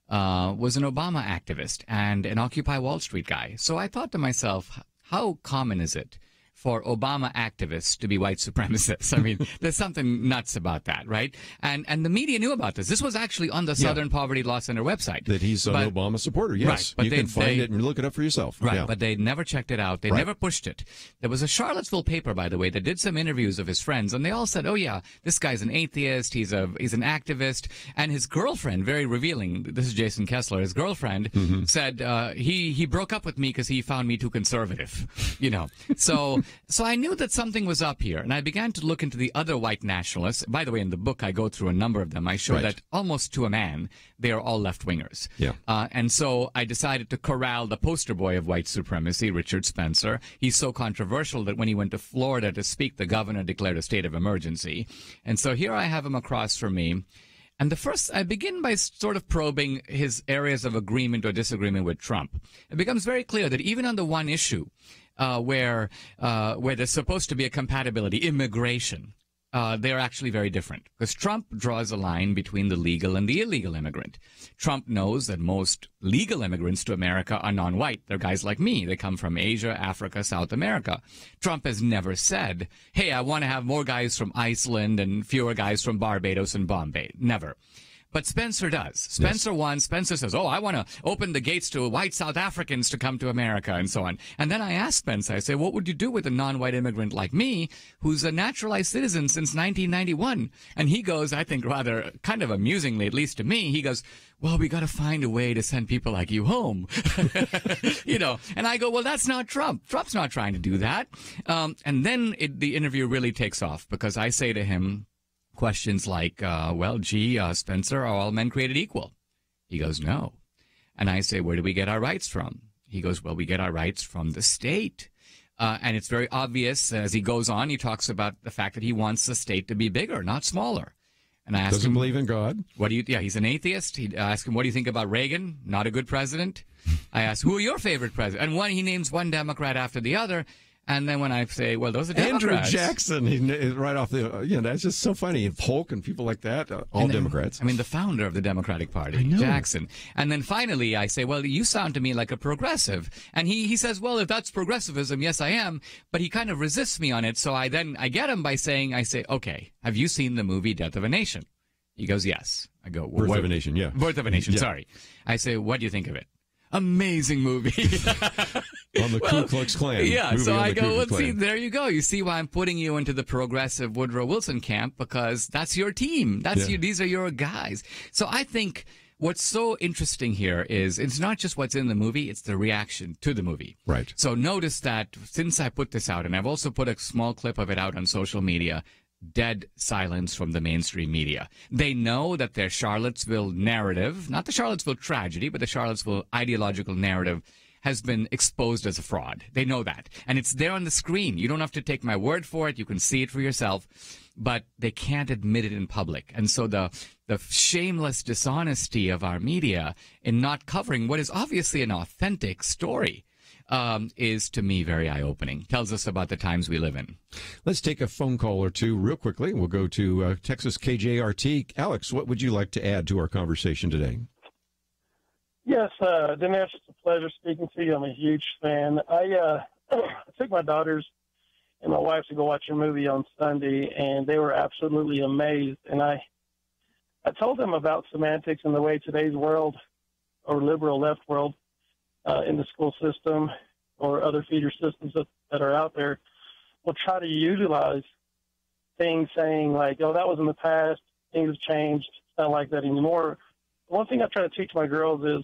was an Obama activist and an Occupy Wall Street guy. So I thought to myself, how common is it for Obama activists to be white supremacists? I mean, there's something nuts about that, right? And the media knew about this. This was actually on the Southern Poverty Law Center website. That he's an Obama supporter, yes. Right, but you can find it and look it up for yourself. Right, yeah. but they never checked it out. They never pushed it. There was a Charlottesville paper, by the way, that did some interviews of his friends, and they all said, oh, yeah, this guy's an atheist, he's an activist. And his girlfriend, very revealing, this is Jason Kessler, his girlfriend said he broke up with me because he found me too conservative, you know. So I knew that something was up here, and I began to look into the other white nationalists. By the way, in the book, I go through a number of them. I show that almost to a man, they are all left-wingers. Yeah. And so I decided to corral the poster boy of white supremacy, Richard Spencer. He's so controversial that when he went to Florida to speak, the governor declared a state of emergency. And so here I have him across from me. And I begin by sort of probing his areas of agreement or disagreement with Trump. It becomes very clear that even on the one issue, where there's supposed to be a compatibility, immigration, they're actually very different. Because Trump draws a line between the legal and the illegal immigrant. Trump knows that most legal immigrants to America are non-white. They're guys like me. They come from Asia, Africa, South America. Trump has never said, hey, I want to have more guys from Iceland and fewer guys from Barbados and Bombay. Never. But Spencer does. Spencer says, oh, I want to open the gates to white South Africans to come to America and so on. And then I ask Spencer, I say, what would you do with a non-white immigrant like me who's a naturalized citizen since 1991? And he goes, I think rather kind of amusingly, at least to me, he goes, well, we got to find a way to send people like you home. You know, and I go, well, that's not Trump. Trump's not trying to do that. And then the interview really takes off because I say to him, questions like, Spencer, are all men created equal? He goes, no. And I say, where do we get our rights from? He goes, well, we get our rights from the state. And it's very obvious as he goes on, he talks about the fact that he wants the state to be bigger, not smaller. And I ask Doesn't him, believe in God. He's an atheist. I ask him, what do you think about Reagan? Not a good president. I ask, who are your favorite presidents? And he names one Democrat after the other. And then when I say, well, those are Democrats. Andrew Jackson, right off that's just so funny. Polk and people like that, all Democrats. I mean, the founder of the Democratic Party, Jackson. And then finally I say, well, you sound to me like a progressive. And he says, well, if that's progressivism, yes, I am. But he kind of resists me on it. So I get him by saying, I say, okay, have you seen the movie Death of a Nation? He goes, yes. I go, well, Birth of a Nation, yeah. Birth of a Nation, sorry. I say, what do you think of it? Amazing movie. On the Ku Klux Klan. Yeah, so I go, well, see, there you go. You see why I'm putting you into the progressive Woodrow Wilson camp, because that's your team. These are your guys. So I think what's so interesting here is it's not just what's in the movie, it's the reaction to the movie. Right. So notice that since I put this out, and I've also put a small clip of it out on social media, dead silence from the mainstream media. They know that their Charlottesville narrative, not the Charlottesville tragedy, but the Charlottesville ideological narrative, has been exposed as a fraud. They know that. And it's there on the screen. You don't have to take my word for it. You can see it for yourself. But they can't admit it in public. And so the shameless dishonesty of our media in not covering what is obviously an authentic story is, to me, very eye-opening. Tells us about the times we live in. Let's take a phone call or two real quickly. We'll go to Texas KJRT. Alex, what would you like to add to our conversation today? Yes, Dinesh, it's a pleasure speaking to you. I'm a huge fan. I took my daughters and my wife to go watch your movie on Sunday, and they were absolutely amazed. And I told them about semantics and the way today's world, or liberal left world, in the school system or other feeder systems that are out there, will try to utilize things saying like, oh, that was in the past, things have changed, it's not like that anymore. One thing I try to teach my girls is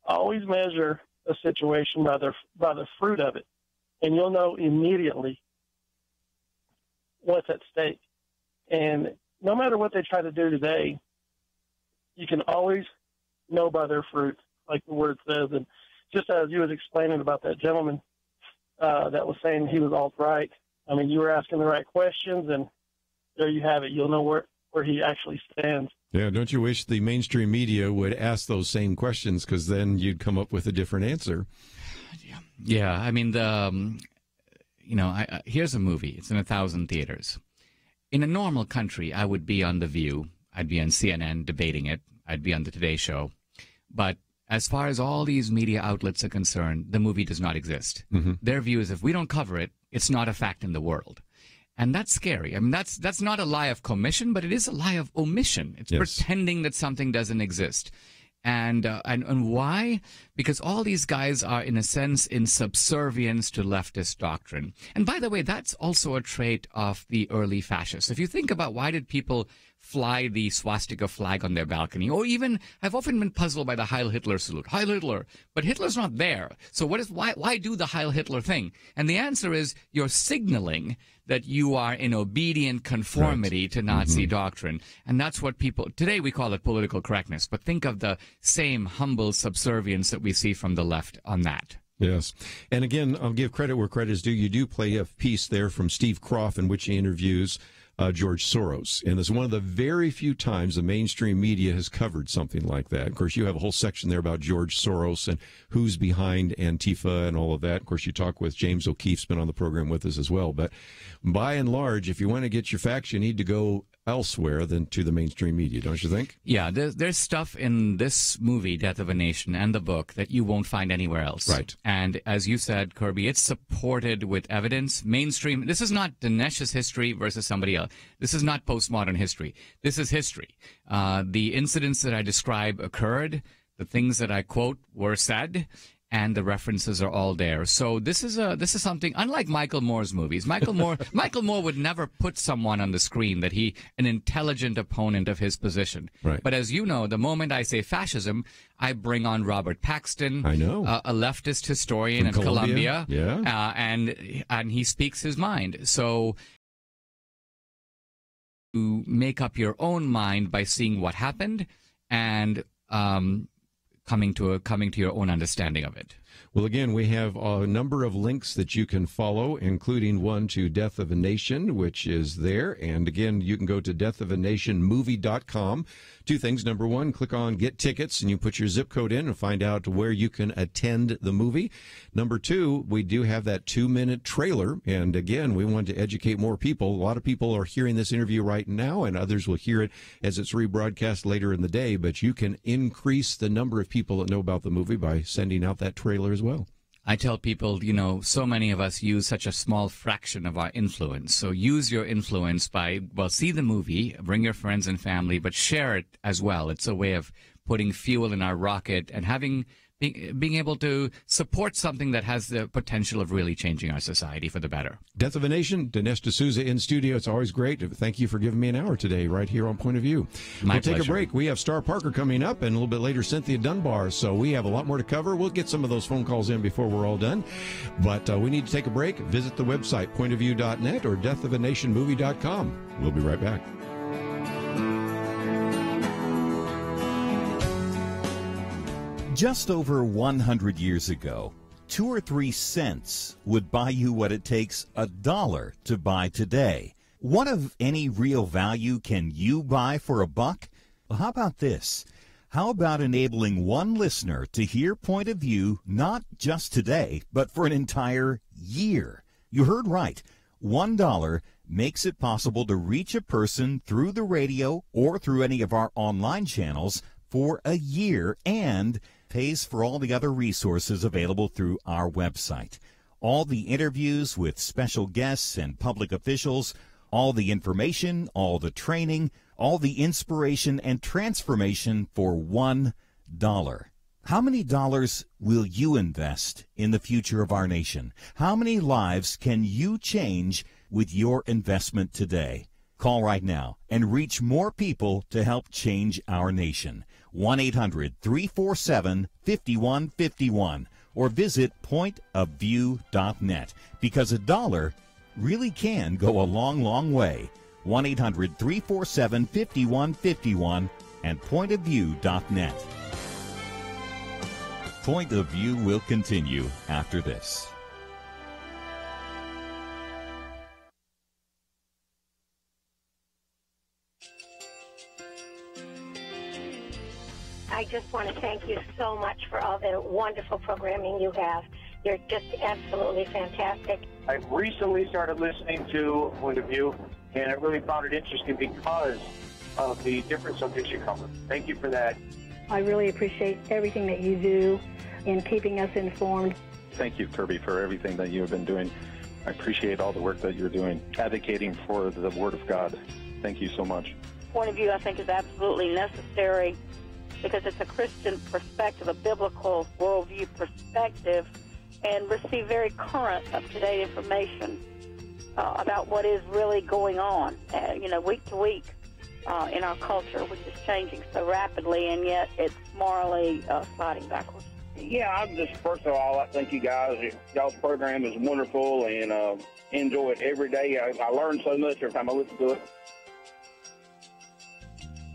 always measure a situation by the fruit of it, and you'll know immediately what's at stake. And no matter what they try to do today, you can always know by their fruit, like the word says. And just as you was explaining about that gentleman that was saying he was alt-right, I mean, you were asking the right questions, and there you have it. You'll know where he actually stands. Yeah, don't you wish the mainstream media would ask those same questions, because then you'd come up with a different answer? Yeah, I mean, here's a movie. It's in 1,000 theaters. In a normal country, I would be on The View. I'd be on CNN debating it. I'd be on the Today Show. But as far as all these media outlets are concerned, the movie does not exist. Mm-hmm. Their view is if we don't cover it, it's not a fact in the world. And that's scary. I mean, that's not a lie of commission, but it is a lie of omission. It's pretending that something doesn't exist. And why? Because all these guys are, in a sense, in subservience to leftist doctrine. And by the way, that's also a trait of the early fascists. If you think about why did people fly the swastika flag on their balcony, or even, I've often been puzzled by the Heil Hitler salute. Heil Hitler. But Hitler's not there. So why do the Heil Hitler thing? And the answer is you're signaling that you are in obedient conformity to Nazi doctrine. And that's what people, today we call it political correctness, but think of the same humble subservience that we see from the left on that. Yes. And again, I'll give credit where credit is due. You do play a piece there from Steve Kroft in which he interviews George Soros. And it's one of the very few times the mainstream media has covered something like that. Of course, you have a whole section there about George Soros and who's behind Antifa and all of that. Of course, you talk with James O'Keefe's been on the program with us as well. But by and large, if you want to get your facts, you need to go elsewhere than to the mainstream media, don't you think? Yeah, there's stuff in this movie, Death of a Nation, and the book that you won't find anywhere else. Right. And as you said, Kerby, it's supported with evidence. Mainstream, this is not Dinesh's history versus somebody else. This is not postmodern history. This is history. The incidents that I describe occurred. The things that I quote were said. And the references are all there. So this is something unlike Michael Moore's movies. Michael Moore would never put someone on the screen that an intelligent opponent of his position. Right. But as you know, the moment I say fascism, I bring on Robert Paxton. I know. A leftist historian From in Columbia. Yeah. And he speaks his mind. So you make up your own mind by seeing what happened and coming to your own understanding of it. Well, again, we have a number of links that you can follow, including one to Death of a Nation, which is there. And again, you can go to deathofanationmovie.com. Two things. Number one, click on Get Tickets, and you put your zip code in and find out where you can attend the movie. Number two, we do have that 2-minute trailer. And again, we want to educate more people. A lot of people are hearing this interview right now, and others will hear it as it's rebroadcast later in the day. But you can increase the number of people that know about the movie by sending out that trailer as well. I tell people, so many of us use such a small fraction of our influence. So use your influence by, see the movie, bring your friends and family, but share it as well. It's a way of putting fuel in our rocket and being able to support something that has the potential of really changing our society for the better. Death of a Nation, Dinesh D'Souza in studio. It's always great. Thank you for giving me an hour today right here on Point of View. My we'll pleasure. Take a break. We have Star Parker coming up, and a little bit later, Cynthia Dunbar. So we have a lot more to cover. We'll get some of those phone calls in before we're all done. But we need to take a break. Visit the website, pointofview.net or deathofanationmovie.com. We'll be right back. Just over 100 years ago, 2 or 3 cents would buy you what it takes $1 to buy today. What of any real value can you buy for $1? Well, how about this? How about enabling one listener to hear Point of View not just today, but for an entire year? You heard right. $1 makes it possible to reach a person through the radio or through any of our online channels for a year, and pays for all the other resources available through our website. All the interviews with special guests and public officials, all the information, all the training, all the inspiration and transformation for $1. How many dollars will you invest in the future of our nation? How many lives can you change with your investment today? Call right now and reach more people to help change our nation. 1-800-347-5151 or visit pointofview.net, because $1 really can go a long, long way. 1-800-347-5151 and pointofview.net. Point of View will continue after this. I just want to thank you so much for all the wonderful programming you have. You're just absolutely fantastic. I recently started listening to Point of View, and I really found it interesting because of the different subjects you cover. Thank you for that. I really appreciate everything that you do in keeping us informed. Thank you, Kerby, for everything that you have been doing. I appreciate all the work that you're doing, advocating for the Word of God. Thank you so much. Point of view, I think, is absolutely necessary because it's a Christian perspective, a biblical worldview perspective, and receive very current, up-to-date information about what is really going on, week to week in our culture, which is changing so rapidly, and yet it's morally sliding backwards. Yeah, I'm just, first of all, I thank you guys. Y'all's program is wonderful, and enjoy it every day. I learn so much every time I listen to it.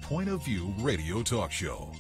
Point of View Radio Talk Show.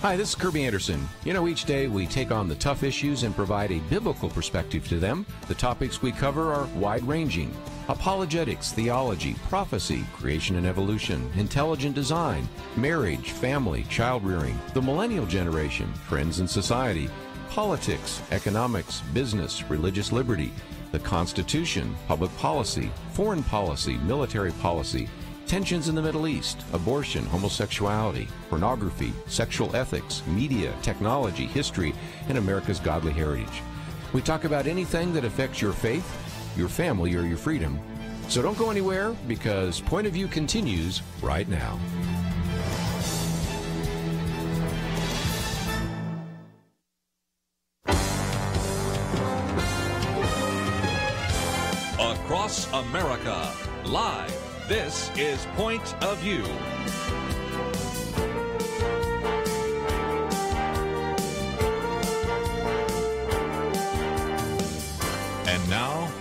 Hi, this is Kerby Anderson. You know, each day we take on the tough issues and provide a biblical perspective to them. The topics we cover are wide-ranging: apologetics, theology, prophecy, creation and evolution, intelligent design, marriage, family, child-rearing, the millennial generation, trends in society, politics, economics, business, religious liberty, the Constitution, public policy, foreign policy, military policy, tensions in the Middle East, abortion, homosexuality, pornography, sexual ethics, media, technology, history, and America's godly heritage. We talk about anything that affects your faith, your family, or your freedom. So don't go anywhere, because Point of View continues right now. Across America, live. This is Point of View. And now,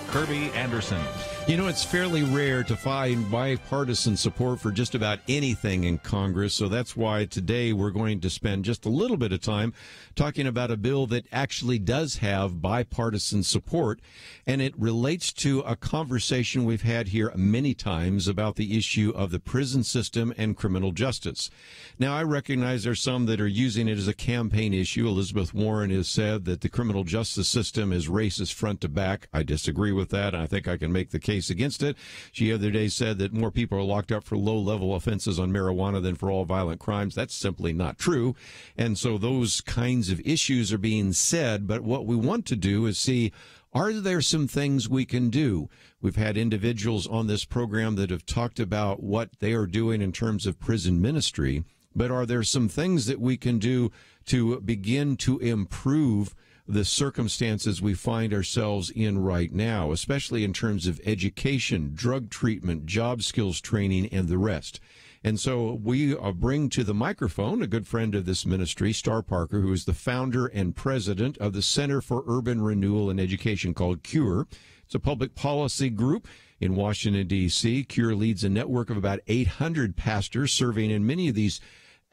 Kerby Anderson. You know, it's fairly rare to find bipartisan support for just about anything in Congress, so that's why today we're going to spend just a little bit of time talking about a bill that actually does have bipartisan support, and it relates to a conversation we've had here many times about the issue of the prison system and criminal justice. Now, I recognize there's some that are using it as a campaign issue. Elizabeth Warren has said that the criminal justice system is racist front to back. I disagree with that, and I think I can make the case against it. She the other day said that more people are locked up for low-level offenses on marijuana than for all violent crimes. That's simply not true. And so those kinds of issues are being said, but what we want to do is see, are there some things we can do? We've had individuals on this program that have talked about what they are doing in terms of prison ministry, but are there some things that we can do to begin to improve the circumstances we find ourselves in right now, especially in terms of education, drug treatment, job skills training, and the rest? And so we bring to the microphone a good friend of this ministry, Star Parker, who is the founder and president of the Center for Urban Renewal and Education called CURE. It's a public policy group in Washington, D.C. CURE leads a network of about 800 pastors serving in many of these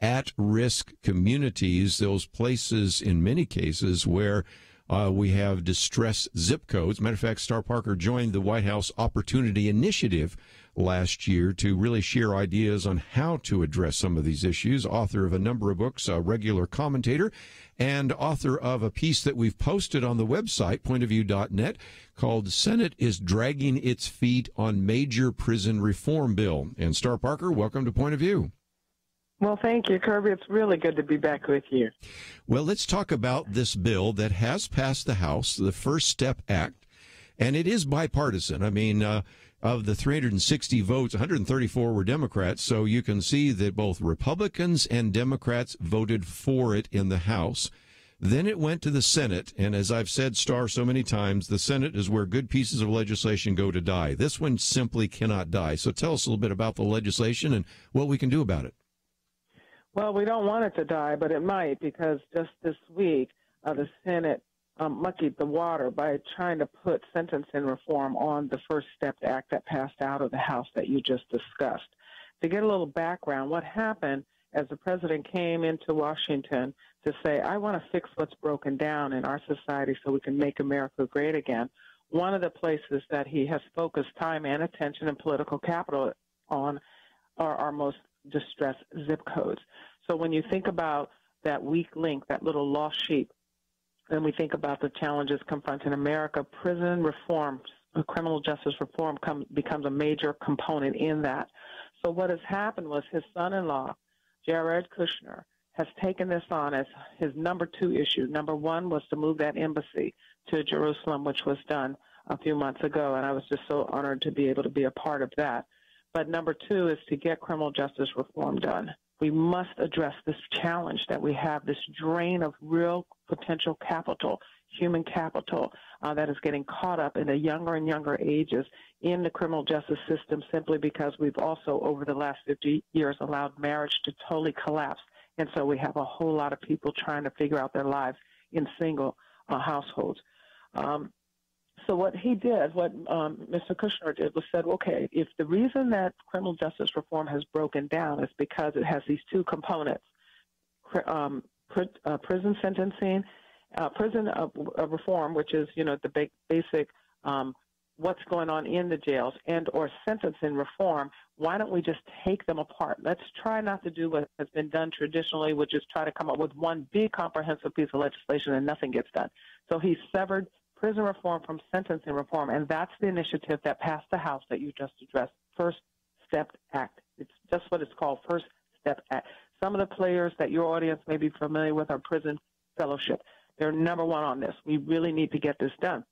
at-risk communities, those places in many cases where we have distressed zip codes. Matter of fact, Star Parker joined the White House Opportunity Initiative last year to really share ideas on how to address some of these issues. Author of a number of books, a regular commentator, and author of a piece that we've posted on the website, pointofview.net, called Senate is Dragging Its Feet on Major Prison Reform Bill. And Star Parker, welcome to Point of View. Well, thank you, Kerby. It's really good to be back with you. Well, let's talk about this bill that has passed the House, the First Step Act, and it is bipartisan. I mean, of the 360 votes, 134 were Democrats, so you can see that both Republicans and Democrats voted for it in the House. Then it went to the Senate, and as I've said, Star, so many times, the Senate is where good pieces of legislation go to die. This one simply cannot die. So tell us a little bit about the legislation and what we can do about it. Well, we don't want it to die, but it might, because just this week, the Senate muckied the water by trying to put sentencing reform on the First Step Act that passed out of the House that you just discussed. To get a little background, what happened as the president came into Washington to say, I want to fix what's broken down in our society so we can make America great again, one of the places that he has focused time and attention and political capital on are our most distressed zip codes. So when you think about that weak link, that little lost sheep, and we think about the challenges confronting America, prison reform, criminal justice reform becomes a major component in that. So what has happened was his son-in-law, Jared Kushner, has taken this on as his number 2 issue. Number 1 was to move that embassy to Jerusalem, which was done a few months ago, and I was just so honored to be able to be a part of that. But number 2 is to get criminal justice reform done. We must address this challenge that we have, this drain of real potential capital, human capital, that is getting caught up in the younger and younger ages in the criminal justice system, simply because we've also, over the last 50 years, allowed marriage to totally collapse. And so we have a whole lot of people trying to figure out their lives in single households. So what he did, what Mr. Kushner did, was said, okay, if the reason that criminal justice reform has broken down is because it has these 2 components, prison sentencing, prison reform, which is, the basic what's going on in the jails, and or sentencing reform, why don't we just take them apart? Let's try not to do what has been done traditionally, which is try to come up with one big comprehensive piece of legislation and nothing gets done. So he severed prison reform from sentencing reform, and that's the initiative that passed the House that you just addressed, First Step Act. It's just what it's called, First Step Act. Some of the players that your audience may be familiar with are Prison Fellowship. They're number one on this. We really need to get this done.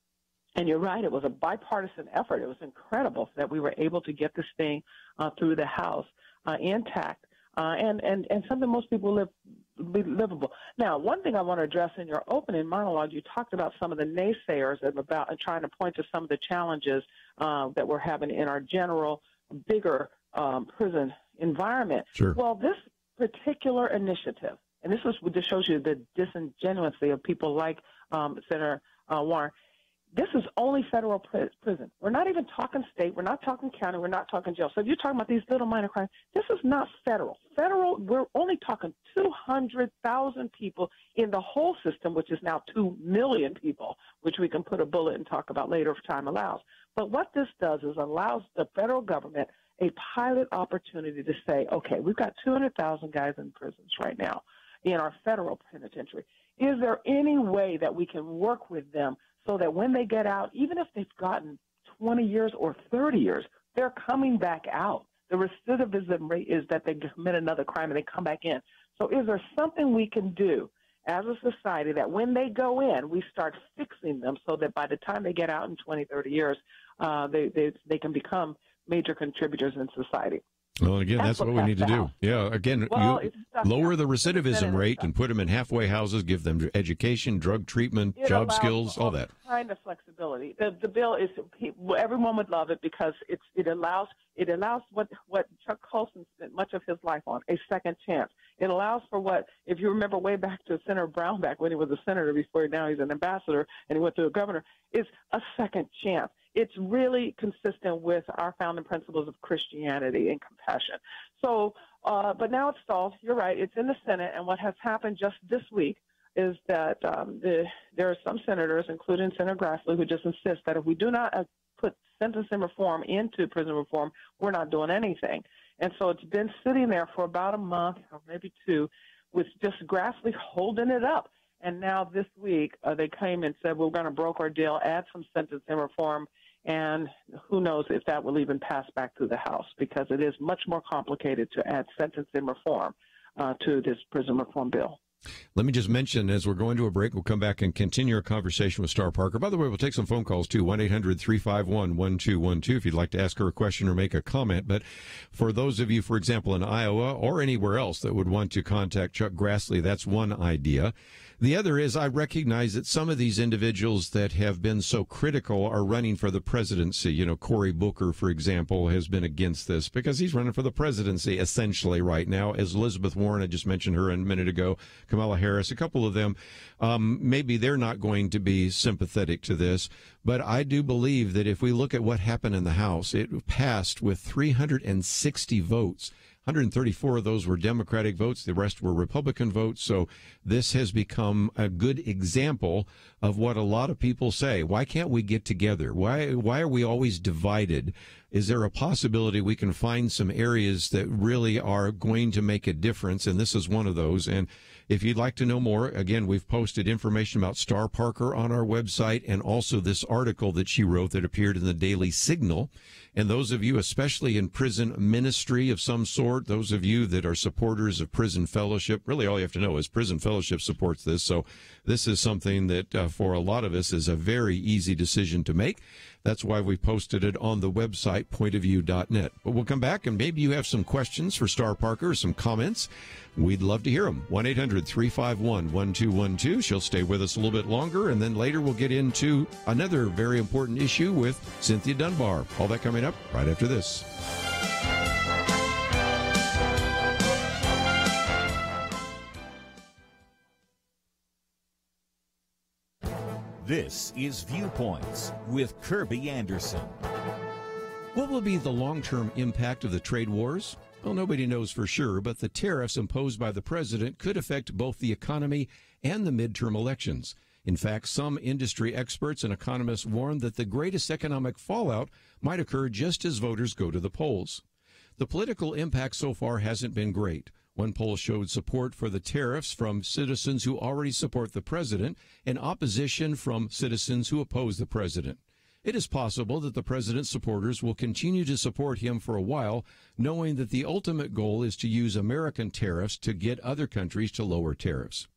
And you're right, it was a bipartisan effort. It was incredible that we were able to get this thing through the House intact and something most people livable. Now, one thing I want to address in your opening monologue, you talked about some of the naysayers and trying to point to some of the challenges that we're having in our general, bigger prison environment. Sure. Well, this particular initiative, and this shows you the disingenuously of people like Senator Warren. This is only federal prison. We're not even talking state. We're not talking county. We're not talking jail. So if you're talking about these little minor crimes, this is not federal. Federal, we're only talking 200,000 people in the whole system, which is now 2 million people, which we can put a bullet and talk about later if time allows. But what this does is allows the federal government a pilot opportunity to say, okay, we've got 200,000 guys in prisons right now in our federal penitentiary. Is there any way that we can work with them so that when they get out, even if they've gotten 20 years or 30 years, they're coming back out? The recidivism rate is that they commit another crime and they come back in. So is there something we can do as a society that when they go in, we start fixing them so that by the time they get out in 20, 30 years, they can become major contributors in society? Well, again, that's what we need to do. Yeah, again, you lower the recidivism rate and put them in halfway houses, give them education, drug treatment, job skills, all that. Kind of flexibility. The bill is, everyone would love it because it allows what Chuck Colson spent much of his life on, a second chance. It allows for what, if you remember way back to Senator Brownback when he was a senator before now he's an ambassador and he went to a governor, is a second chance. It's really consistent with our founding principles of Christianity and compassion. So, but now it's stalled. You're right. It's in the Senate. And what has happened just this week is that there are some senators, including Senator Grassley, who just insist that if we do not put sentencing reform into prison reform, we're not doing anything. And so it's been sitting there for about a month or maybe two with just Grassley holding it up. And now this week they came and said, we're going to broker a deal, add some sentencing reform, and who knows if that will even pass back through the House, because it is much more complicated to add sentencing reform to this prison reform bill. Let me just mention, as we're going to a break, we'll come back and continue our conversation with Star Parker. By the way, we'll take some phone calls, too, 1-800-351-1212, if you'd like to ask her a question or make a comment. But for those of you, for example, in Iowa or anywhere else that would want to contact Chuck Grassley, that's one idea. The other is I recognize that some of these individuals that have been so critical are running for the presidency. You know, Cory Booker, for example, has been against this because he's running for the presidency essentially right now. As Elizabeth Warren, I just mentioned her a minute ago, Kamala Harris, a couple of them, maybe they're not going to be sympathetic to this. But I do believe that if we look at what happened in the House, it passed with 360 votes. 134 of those were Democratic votes. The rest were Republican votes. So this has become a good example of what a lot of people say. Why can't we get together? Why are we always divided? Is there a possibility we can find some areas that really are going to make a difference? And this is one of those. And if you'd like to know more, again, we've posted information about Star Parker on our website and also this article that she wrote that appeared in the Daily Signal. And those of you, especially in prison ministry of some sort, those of you that are supporters of Prison Fellowship, really all you have to know is Prison Fellowship supports this. So this is something that for a lot of us is a very easy decision to make. That's why we posted it on the website, pointofview.net. But we'll come back, and maybe you have some questions for Star Parker, some comments. We'd love to hear them. 1-800-351-1212. She'll stay with us a little bit longer, and then later we'll get into another very important issue with Cynthia Dunbar. All that coming up right after this. This is Viewpoints with Kerby Anderson. What will be the long-term impact of the trade wars? Well, nobody knows for sure, but the tariffs imposed by the president could affect both the economy and the midterm elections. In fact, some industry experts and economists warn that the greatest economic fallout might occur just as voters go to the polls. The political impact so far hasn't been great. One poll showed support for the tariffs from citizens who already support the president and opposition from citizens who oppose the president. It is possible that the president's supporters will continue to support him for a while, knowing that the ultimate goal is to use American tariffs to get other countries to lower tariffs.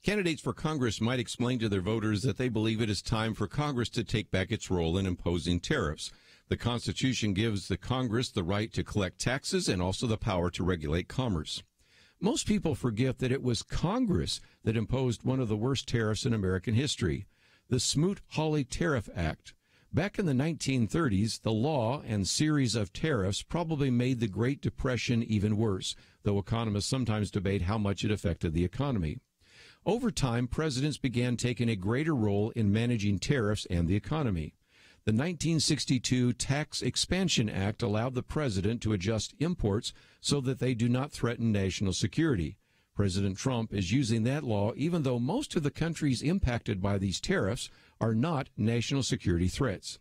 Candidates for Congress might explain to their voters that they believe it is time for Congress to take back its role in imposing tariffs. The Constitution gives the Congress the right to collect taxes and also the power to regulate commerce. Most people forget that it was Congress that imposed one of the worst tariffs in American history, the Smoot-Hawley Tariff Act. Back in the 1930s, the law and series of tariffs probably made the Great Depression even worse, though economists sometimes debate how much it affected the economy. Over time, presidents began taking a greater role in managing tariffs and the economy. The 1962 Tax Expansion Act allowed the president to adjust imports so that they do not threaten national security. President Trump is using that law even though most of the countries impacted by these tariffs are not national security threats.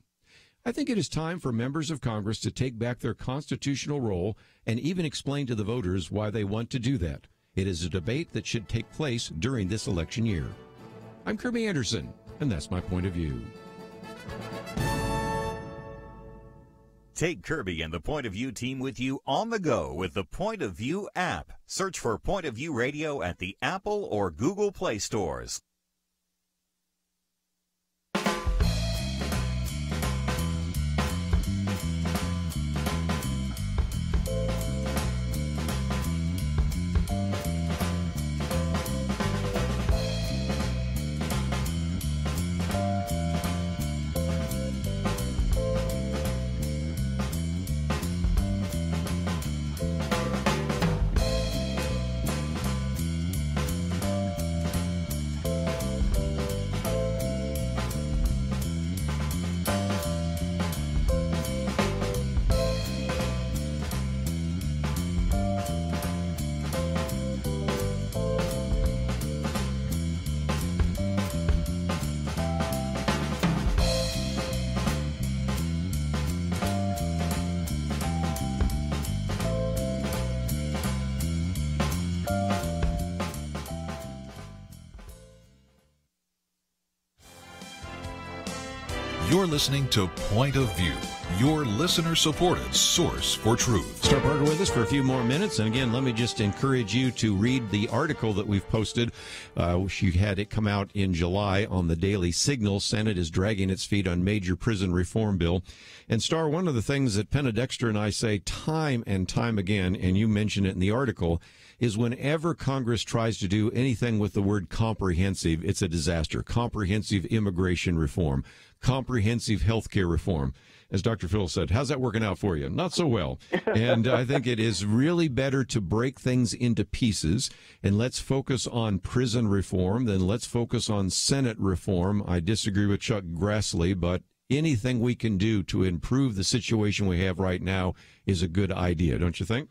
I think it is time for members of Congress to take back their constitutional role and even explain to the voters why they want to do that. It is a debate that should take place during this election year. I'm Kerby Anderson, and that's my point of view. Take Kerby and the Point of View team with you on the go with the Point of View app. Search for Point of View Radio at the Apple or Google Play stores. You're listening to Point of View, your listener-supported source for truth. Star Parker with us for a few more minutes. And again, let me just encourage you to read the article that we've posted. She had it come out in July on the Daily Signal. Senate is dragging its feet on major prison reform bill. And Star, one of the things that Penna Dexter and I say time and time again, and you mention it in the article, is whenever Congress tries to do anything with the word comprehensive, it's a disaster. Comprehensive immigration reform, comprehensive health care reform. As Dr. Phil said, how's that working out for you? Not so well. And I think it is really better to break things into pieces, and let's focus on prison reform, then let's focus on Senate reform. I disagree with Chuck Grassley, but anything we can do to improve the situation we have right now is a good idea, don't you think?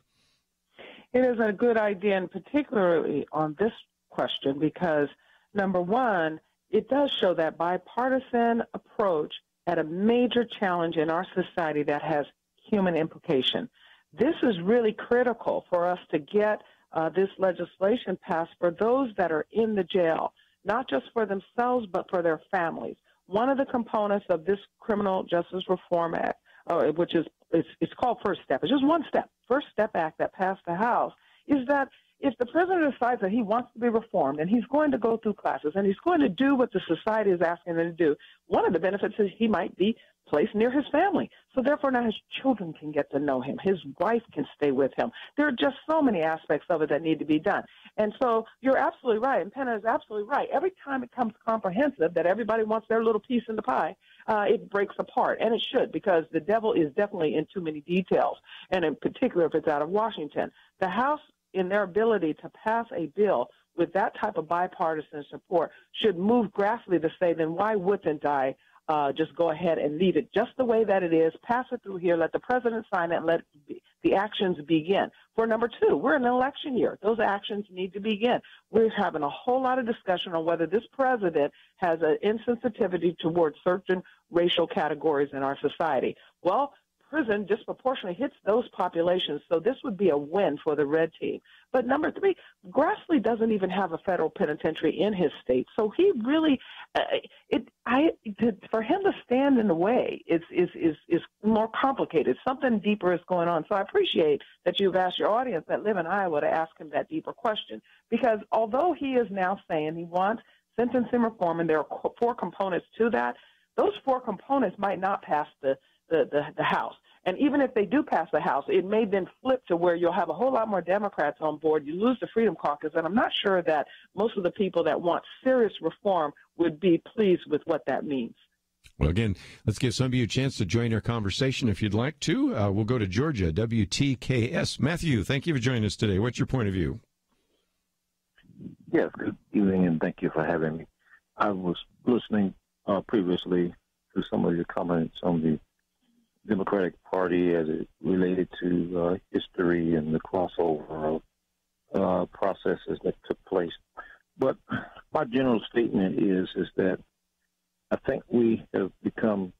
It is a good idea, and particularly on this question, because, number one, it does show that bipartisan approach at a major challenge in our society that has human implication. This is really critical for us to get this legislation passed for those that are in the jail, not just for themselves, but for their families. One of the components of this Criminal Justice Reform Act, which is it's called First Step. It's just one step. First Step Act that passed the House is that if the president decides that he wants to be reformed and he's going to go through classes and he's going to do what the society is asking him to do, one of the benefits is he might be placed near his family. So therefore now his children can get to know him. His wife can stay with him. There are just so many aspects of it that need to be done. And so you're absolutely right, and Penna is absolutely right. Every time it comes comprehensive, that everybody wants their little piece in the pie, it breaks apart, and it should, because the devil is definitely in too many details, and in particular if it's out of Washington. The House, in their ability to pass a bill with that type of bipartisan support, should move Grassley to say, then why wouldn't I just go ahead and leave it just the way that it is, pass it through here, let the president sign it, and let the actions begin. For number two, we're in an election year. Those actions need to begin. We're having a whole lot of discussion on whether this president has an insensitivity towards certain racial categories in our society. Well, prison disproportionately hits those populations, so this would be a win for the red team. But number three, Grassley doesn't even have a federal penitentiary in his state, so he really, for him to stand in the way is more complicated. Something deeper is going on. So I appreciate that you've asked your audience that live in Iowa to ask him that deeper question, because although he is now saying he wants sentencing reform, and there are 4 components to that, those 4 components might not pass the House. And even if they do pass the House, it may then flip to where you'll have a whole lot more Democrats on board. You lose the Freedom Caucus, and I'm not sure that most of the people that want serious reform would be pleased with what that means. Well, again, let's give some of you a chance to join our conversation if you'd like to. We'll go to Georgia, WTKS. Matthew, thank you for joining us today. What's your point of view? Yes, good evening, and thank you for having me. I was listening previously to some of your comments on the Democratic Party as it related to history and the crossover of processes that took place. But my general statement is that I think we have become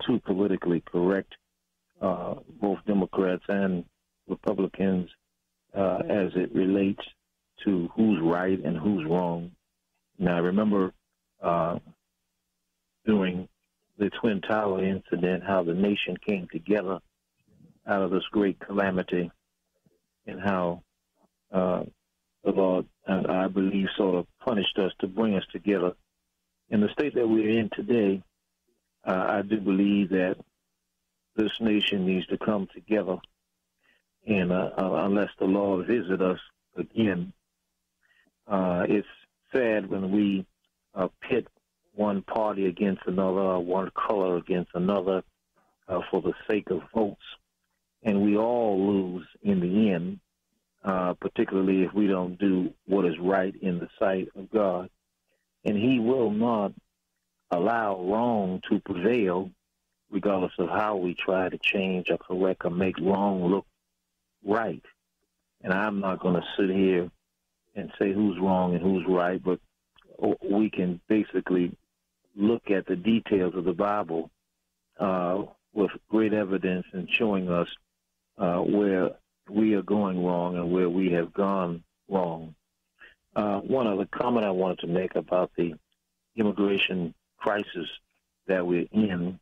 too politically correct, both Democrats and Republicans, as it relates to who's right and who's wrong. Now, I remember during the Twin Tower incident, how the nation came together out of this great calamity, and how the Lord, and I believe, sort of punished us to bring us together. In the state that we're in today, I do believe that this nation needs to come together, and unless the Lord visit us again, it's sad when we pit one party against another, one color against another, for the sake of votes. And we all lose in the end, particularly if we don't do what is right in the sight of God. And he will not allow wrong to prevail, regardless of how we try to change or correct or make wrong look right. And I'm not going to sit here and say who's wrong and who's right, but we can basically look at the details of the Bible with great evidence and showing us where we are going wrong and where we have gone wrong. One other comment I wanted to make about the immigration crisis that we're in,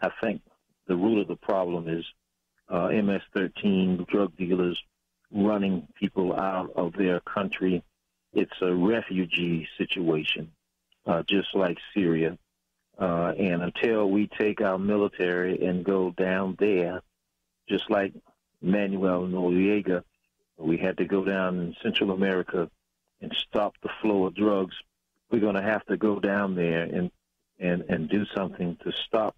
I think the root of the problem is MS-13, drug dealers running people out of their country. It's a refugee situation. Just like Syria. And until we take our military and go down there, just like Manuel Noriega, we had to go down in Central America and stop the flow of drugs. We're going to have to go down there and do something to stop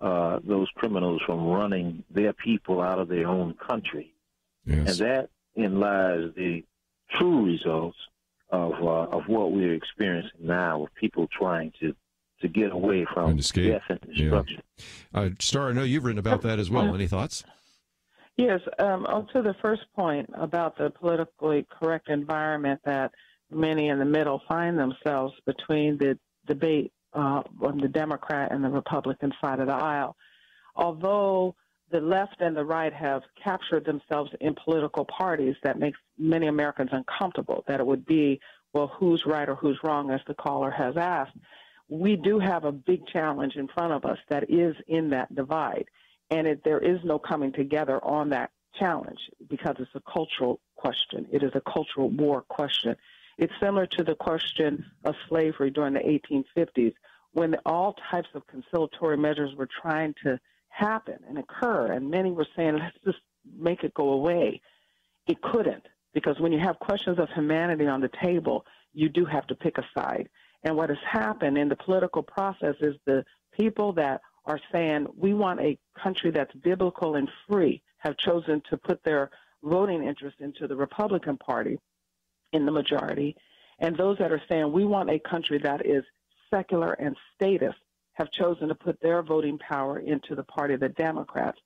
those criminals from running their people out of their own country. Yes. And that in lies the true results of what we're experiencing now, with people trying to get away from death and destruction. Yeah. Star, I know you've written about that as well. Any thoughts? Yes. To the first point about the politically correct environment that many in the middle find themselves between the debate on the Democrat and the Republican side of the aisle. Although the left and the right have captured themselves in political parties, that makes many Americans uncomfortable, that it would be, well, who's right or who's wrong, as the caller has asked. We do have a big challenge in front of us that is in that divide, and there is no coming together on that challenge because it's a cultural question. It is a cultural war question. It's similar to the question of slavery during the 1850s, when all types of conciliatory measures were trying to happen and occur, and many were saying, let's just make it go away. It couldn't, because when you have questions of humanity on the table, you do have to pick a side. And what has happened in the political process is the people that are saying we want a country that's biblical and free have chosen to put their voting interest into the Republican Party in the majority. And those that are saying we want a country that is secular and statist have chosen to put their voting power into the party of the Democrats.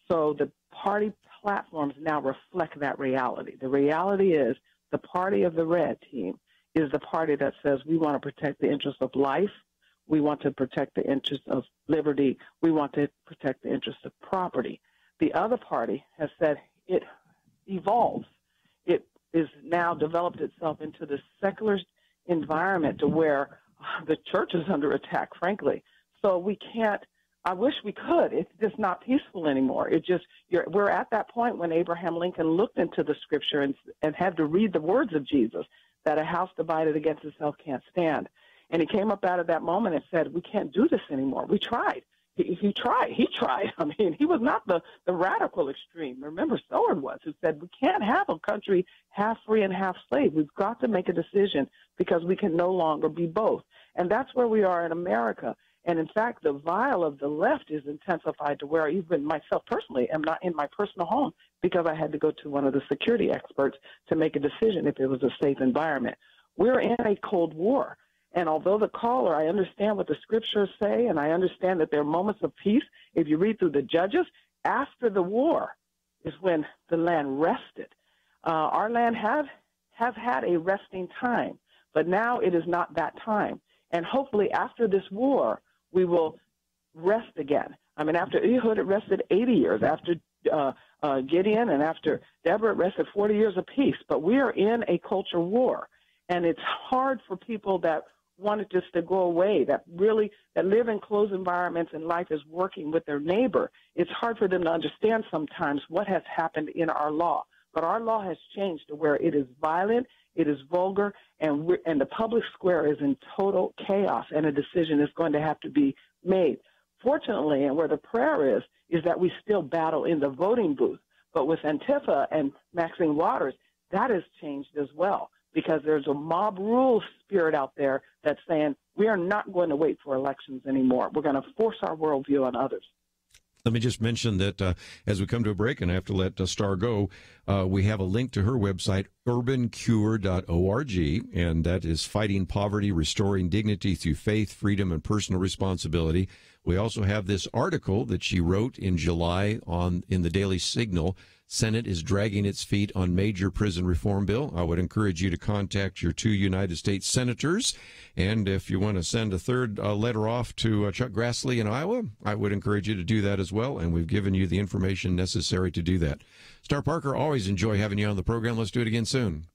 So the party platforms now reflect that reality. The reality is the party of the red team is the party that says we want to protect the interests of life, we want to protect the interests of liberty, we want to protect the interests of property. The other party has said it evolves. It is now developed itself into this secular environment to where the church is under attack, frankly. So we can't, I wish we could. It's just not peaceful anymore. We're at that point when Abraham Lincoln looked into the scripture and had to read the words of Jesus, that a house divided against itself can't stand. And he came up out of that moment and said, we can't do this anymore. We tried. He tried. I mean, he was not the radical extreme. Remember, Soward was, who said we can't have a country half free and half slave. We've got to make a decision because we can no longer be both. And that's where we are in America. And in fact, the vile of the left is intensified to where even myself personally am not in my personal home because I had to go to one of the security experts to make a decision if it was a safe environment. We're in a Cold War. And although the caller, I understand what the scriptures say, and I understand that there are moments of peace. If you read through the Judges, after the war is when the land rested. Our land have had a resting time, but now it is not that time. And hopefully after this war, we will rest again. I mean, after Ehud, it rested 80 years. After Gideon and after Deborah, it rested 40 years of peace. But we are in a culture war, and it's hard for people that want it just to go away, that live in closed environments and life is working with their neighbor. It's hard for them to understand sometimes what has happened in our law. But our law has changed to where it is violent, it is vulgar, and the public square is in total chaos, and a decision is going to have to be made. Fortunately, and where the prayer is that we still battle in the voting booth. But with Antifa and Maxine Waters, that has changed as well, because there's a mob rule spirit out there that's saying we are not going to wait for elections anymore. We're going to force our worldview on others. Let me just mention that as we come to a break, and I have to let Star go, we have a link to her website, urbancure.org, and that is fighting poverty, restoring dignity through faith, freedom, and personal responsibility. We also have this article that she wrote in July in the Daily Signal, Senate is dragging its feet on major prison reform bill. I would encourage you to contact your 2 United States senators. And if you want to send a third letter off to Chuck Grassley in Iowa, I would encourage you to do that as well. And we've given you the information necessary to do that. Star Parker, always enjoy having you on the program. Let's do it again soon.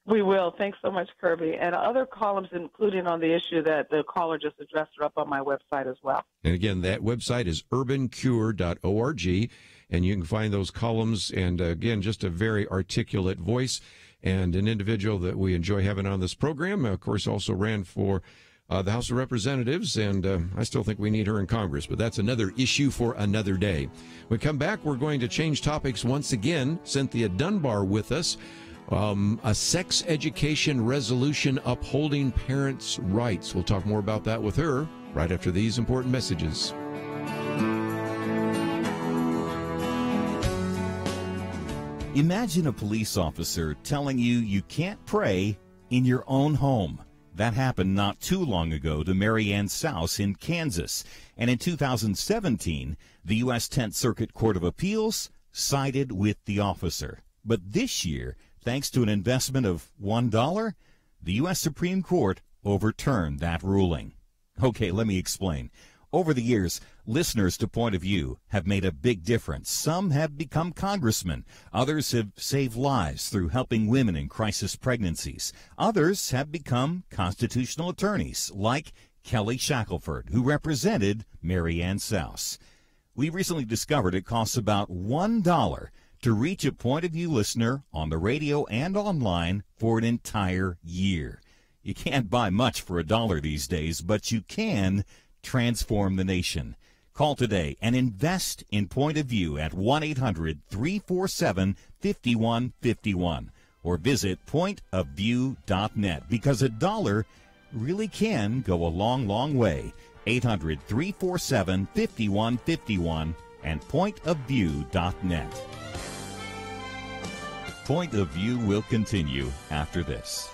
We will. Thanks so much, Kerby. And other columns, including on the issue that the caller just addressed, are up on my website as well. And again, that website is urbancure.org. And you can find those columns, and again, just a very articulate voice and an individual that we enjoy having on this program. Of course, also ran for the House of Representatives, and I still think we need her in Congress, but that's another issue for another day. When we come back, we're going to change topics once again. Cynthia Dunbar with us. A sex education resolution upholding parents' rights. We'll talk more about that with her right after these important messages. Imagine a police officer telling you you can't pray in your own home. That happened not too long ago to Mary Ann Souse in Kansas. And in 2017, the U.S. 10th Circuit Court of Appeals sided with the officer. But this year, thanks to an investment of $1, the U.S. Supreme Court overturned that ruling. Okay, let me explain. Over the years, listeners to Point of View have made a big difference. Some have become congressmen. Others have saved lives through helping women in crisis pregnancies. Others have become constitutional attorneys, like Kelly Shackelford, who represented Mary Ann Souse. We recently discovered it costs about $1 to reach a Point of View listener on the radio and online for an entire year. You can't buy much for $1 these days, but you can transform the nation. Call today and invest in Point of View at 1-800-347-5151 or visit pointofview.net, because $1 really can go a long, long way. 800-347-5151 and pointofview.net. Point of View will continue after this.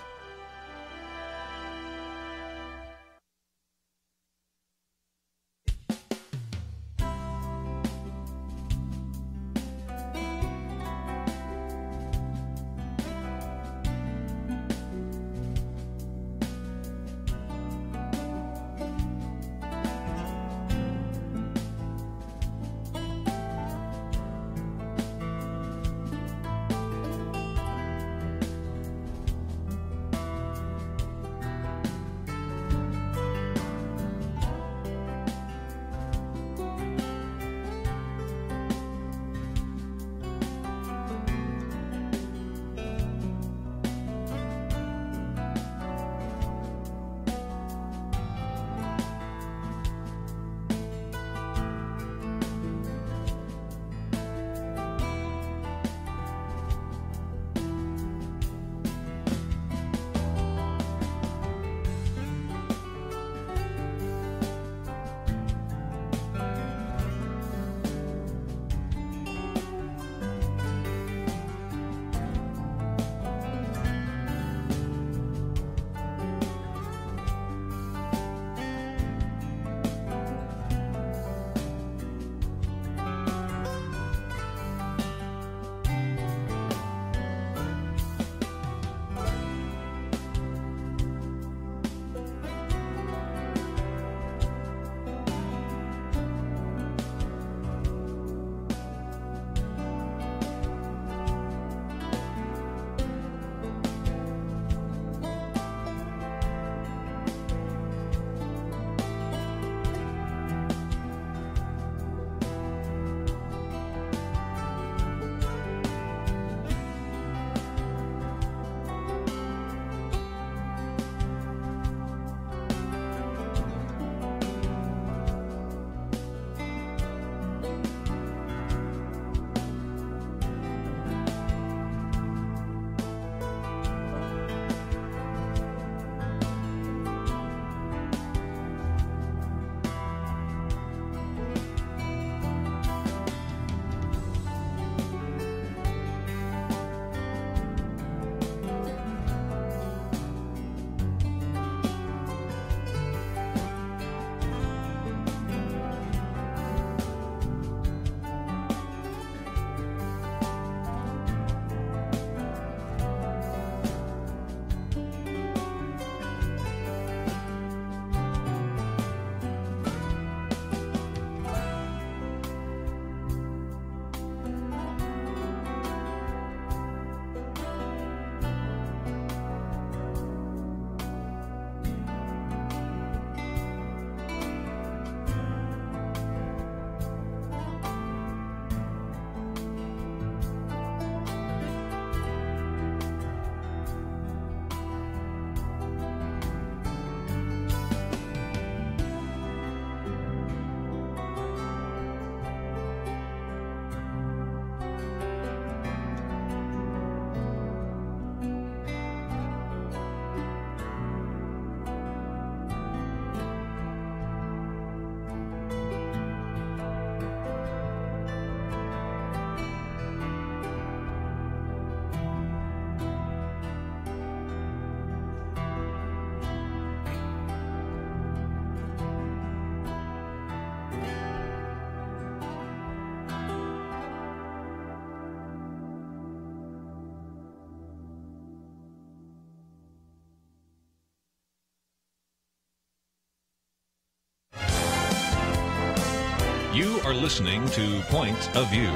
You are listening to Point of View.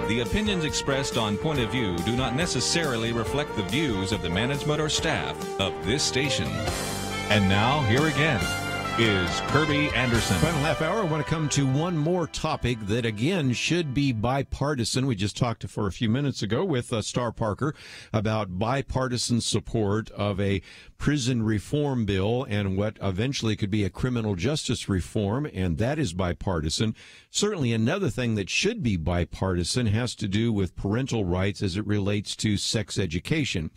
The opinions expressed on Point of View do not necessarily reflect the views of the management or staff of this station. And now, here again is Kerby Anderson. Final half hour, I want to come to one more topic that, again, should be bipartisan. We just talked for a few minutes ago with Star Parker about bipartisan support of a prison reform bill and what eventually could be a criminal justice reform, and that is bipartisan. Certainly another thing that should be bipartisan has to do with parental rights as it relates to sex education.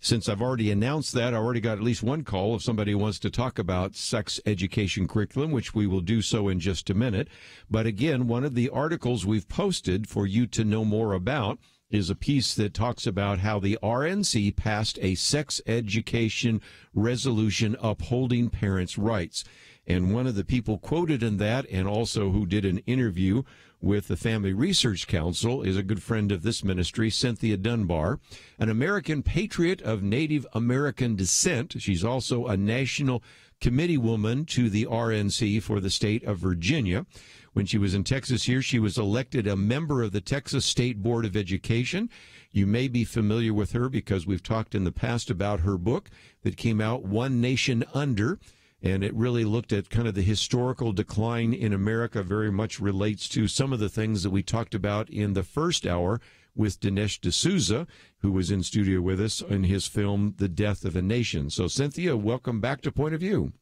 Since I've already announced that, I already got at least one call if somebody wants to talk about sex education curriculum, which we will do so in just a minute. But again, one of the articles we've posted for you to know more about is a piece that talks about how the RNC passed a sex education resolution upholding parents' rights. And one of the people quoted in that, and also who did an interview with the Family Research Council, is a good friend of this ministry, Cynthia Dunbar, an American patriot of Native American descent. She's also a national committee woman to the RNC for the state of Virginia. When she was in Texas here, she was elected a member of the Texas State Board of Education. You may be familiar with her because we've talked in the past about her book that came out, One Nation Under, and it really looked at kind of the historical decline in America, very much relates to some of the things that we talked about in the first hour with Dinesh D'Souza, who was in studio with us in his film, The Death of a Nation. So, Cynthia, welcome back to Point of View.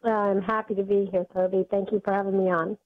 I'm happy to be here, Kerby. Thank you for having me on.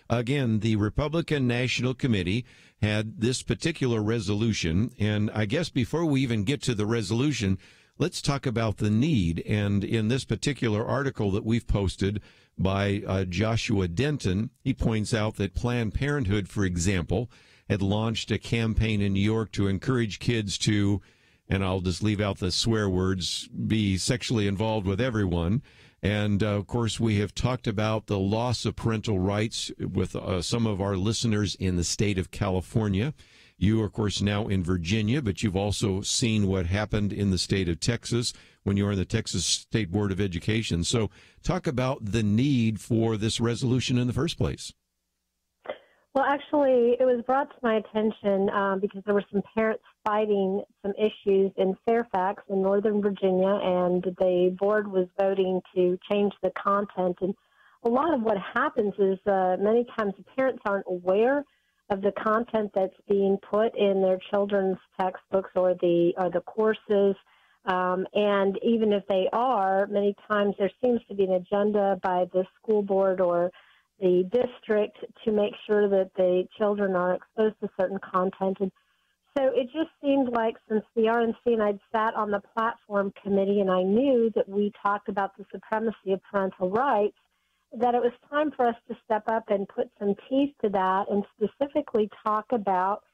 Again, the Republican National Committee had this particular resolution, and I guess before we even get to the resolution, let's talk about the need. And in this particular article that we've posted by Joshua Denton, he points out that Planned Parenthood, for example, had launched a campaign in New York to encourage kids to, and I'll just leave out the swear words, be sexually involved with everyone. And, of course, we have talked about the loss of parental rights with some of our listeners in the state of California. You are, of course, now in Virginia, but you've also seen what happened in the state of Texas when you were in the Texas State Board of Education. So talk about the need for this resolution in the first place. Well, actually, it was brought to my attention because there were some parents fighting some issues in Fairfax in Northern Virginia, and the board was voting to change the content. And a lot of what happens is many times the parents aren't aware of the content that's being put in their children's textbooks or the courses. And even if they are, many times there seems to be an agenda by the school board or the district to make sure that the children are exposed to certain content. And so it just seemed like, since the RNC and I'd sat on the platform committee and I knew that we talked about the supremacy of parental rights, that it was time for us to step up and put some teeth to that and specifically talk about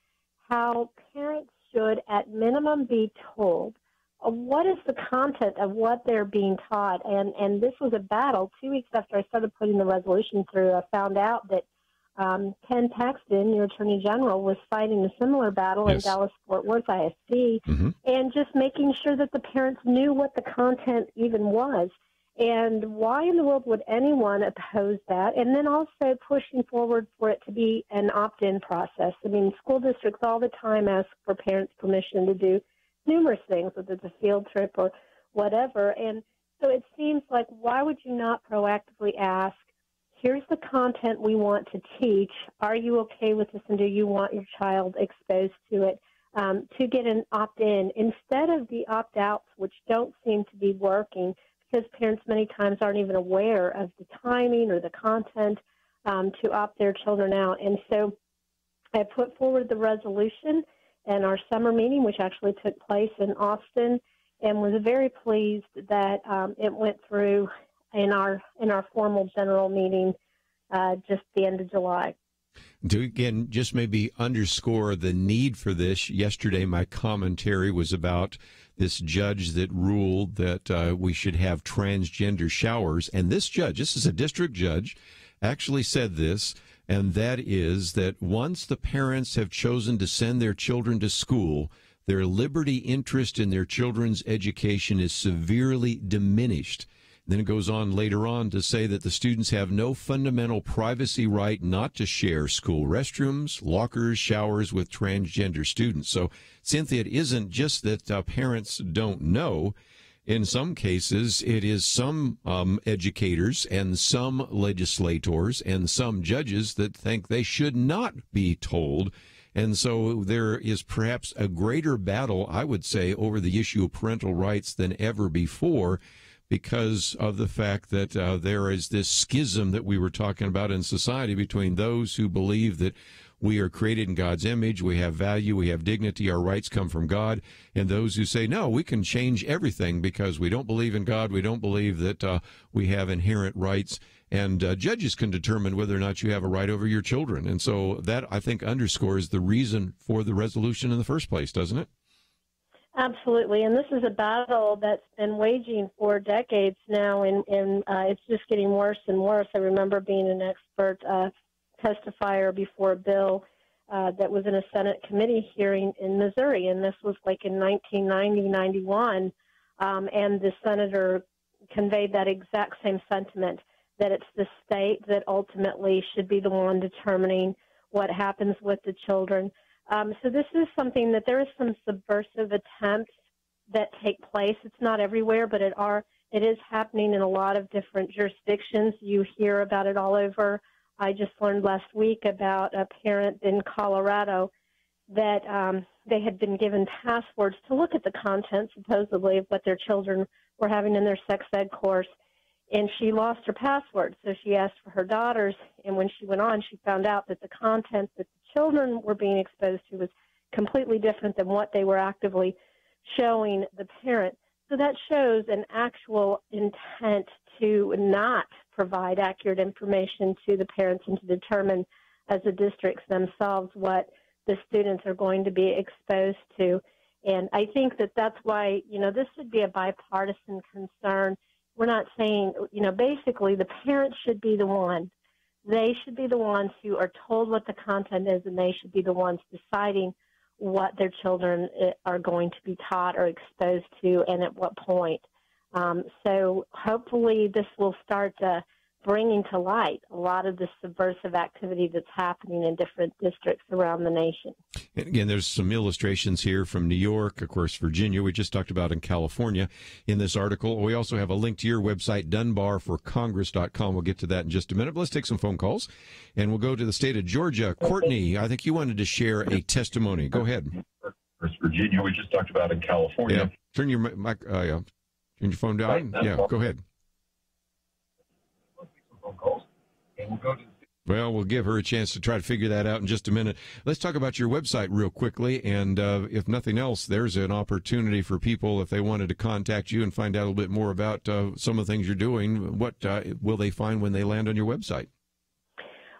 how parents should at minimum be told what is the content of what they're being taught. And this was a battle. 2 weeks after I started putting the resolution through, I found out that Ken Paxton, your Attorney General, was fighting a similar battle in Dallas-Fort Worth ISD, and just making sure that the parents knew what the content even was. And why in the world would anyone oppose that? And then also pushing forward for it to be an opt-in process. I mean, school districts all the time ask for parents' permission to do numerous things, whether it's a field trip or whatever. And so it seems like, why would you not proactively ask, here's the content we want to teach. Are you okay with this, and do you want your child exposed to it? To get an opt-in instead of the opt-outs, which don't seem to be working because parents many times aren't even aware of the timing or the content to opt their children out. And so I put forward the resolution in our summer meeting, which actually took place in Austin, and was very pleased that it went through in our formal general meeting just the end of July. To, again, just maybe underscore the need for this, yesterday my commentary was about this judge that ruled that we should have transgender showers. And this judge, this is a district judge, actually said this, and that is that once the parents have chosen to send their children to school, their liberty interest in their children's education is severely diminished. Then it goes on later on to say that the students have no fundamental privacy right not to share school restrooms, lockers, showers with transgender students. So, Cynthia, it isn't just that parents don't know. In some cases, it is some educators and some legislators and some judges that think they should not be told. And so there is perhaps a greater battle, I would say, over the issue of parental rights than ever before, because of the fact that there is this schism that we were talking about in society between those who believe that we are created in God's image, we have value, we have dignity, our rights come from God, and those who say, no, we can change everything because we don't believe in God, we don't believe that we have inherent rights, and judges can determine whether or not you have a right over your children. And so that, I think, underscores the reason for the resolution in the first place, doesn't it? Absolutely, and this is a battle that's been waging for decades now, and it's just getting worse and worse. I remember being an expert testifier before a bill that was in a Senate committee hearing in Missouri, and this was like in 1990-91, and the senator conveyed that exact same sentiment, that it's the state that ultimately should be the one determining what happens with the children. So this is something that there is some subversive attempts that take place. It's not everywhere, but it is happening in a lot of different jurisdictions. You hear about it all over. I just learned last week about a parent in Colorado that they had been given passwords to look at the content, supposedly, of what their children were having in their sex ed course. And she lost her password, so she asked for her daughters, and when she went on, she found out that the content that the children were being exposed to was completely different than what they were actively showing the parent. So that shows an actual intent to not provide accurate information to the parents and to determine as the districts themselves what the students are going to be exposed to. And I think that that's why, this should be a bipartisan concern. We're not saying, basically the parents should be the one. They should be the ones who are told what the content is, and they should be the ones deciding what their children are going to be taught or exposed to and at what point. So hopefully this will start bringing to light a lot of the subversive activity that's happening in different districts around the nation. And again, there's some illustrations here from New York, of course, Virginia. We just talked about in California in this article. We also have a link to your website, DunbarForCongress.com. We'll get to that in just a minute. But let's take some phone calls, and we'll go to the state of Georgia. Courtney, I think you wanted to share a testimony. Go ahead. Virginia, we just talked about in California. Yeah. Turn your mic, turn your phone down. Yeah, go ahead. Well, we'll give her a chance to try to figure that out in just a minute. Let's talk about your website real quickly, and if nothing else, there's an opportunity for people, if they wanted to contact you and find out a little bit more about some of the things you're doing. What will they find when they land on your website?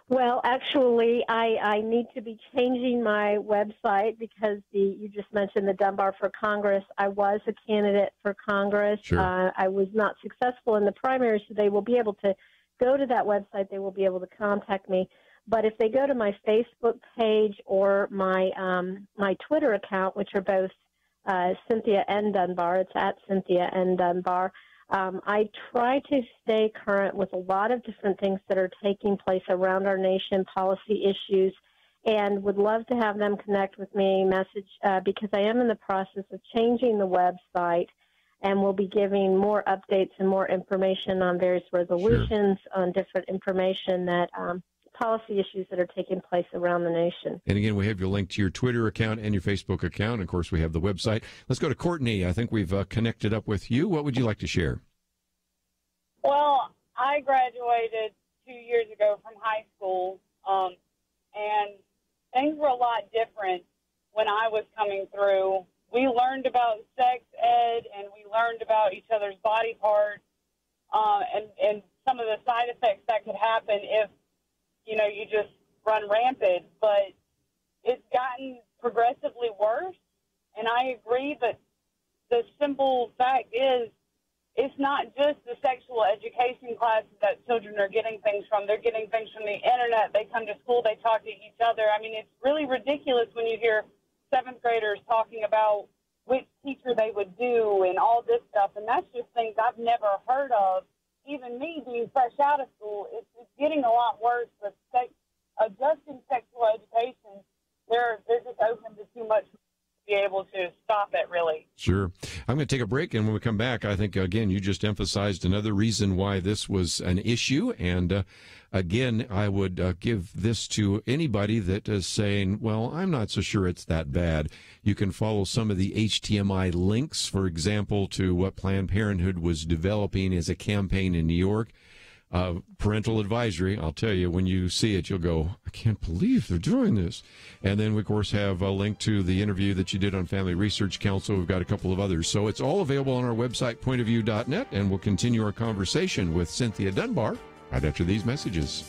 Well, actually, I need to be changing my website because you just mentioned the Dunbar for Congress. I was a candidate for Congress. Sure. I was not successful in the primary, so they will be able to go to that website. They will be able to contact me. But if they go to my Facebook page or my my Twitter account, which are both Cynthia N. Dunbar, it's at Cynthia N. Dunbar, I try to stay current with a lot of different things that are taking place around our nation, policy issues, and would love to have them connect with me, because I am in the process of changing the website, and we'll be giving more updates and more information on various resolutions, Sure. on different information that policy issues that are taking place around the nation. And again, we have your link to your Twitter account and your Facebook account. Of course, we have the website. Let's go to Courtney. I think we've connected up with you. What would you like to share? Well, I graduated 2 years ago from high school, and things were a lot different when I was coming through. We learned about sex ed, and we learned about each other's body parts, and some of the side effects that could happen if, you just run rampant. But it's gotten progressively worse, and I agree that the simple fact is it's not just the sexual education classes that children are getting things from. They're getting things from the internet. They come to school. They talk to each other. I mean, it's really ridiculous when you hear seventh graders talking about which teacher they would do and all this stuff, and that's just things I've never heard of even me being fresh out of school, it's getting a lot worse with adjusting sexual education. They're just open to too much to be able to stop it, really. Sure. I'm going to take a break, and when we come back, I think, again, you just emphasized another reason why this was an issue, and again, I would give this to anybody that is saying, well, I'm not so sure it's that bad. You can follow some of the HTMI links, for example, to what Planned Parenthood was developing as a campaign in New York. Parental advisory, I'll tell you, when you see it, you'll go, I can't believe they're doing this. And then we, of course, have a link to the interview that you did on Family Research Council. We've got a couple of others. So it's all available on our website, pointofview.net, and we'll continue our conversation with Cynthia Dunbar right after these messages.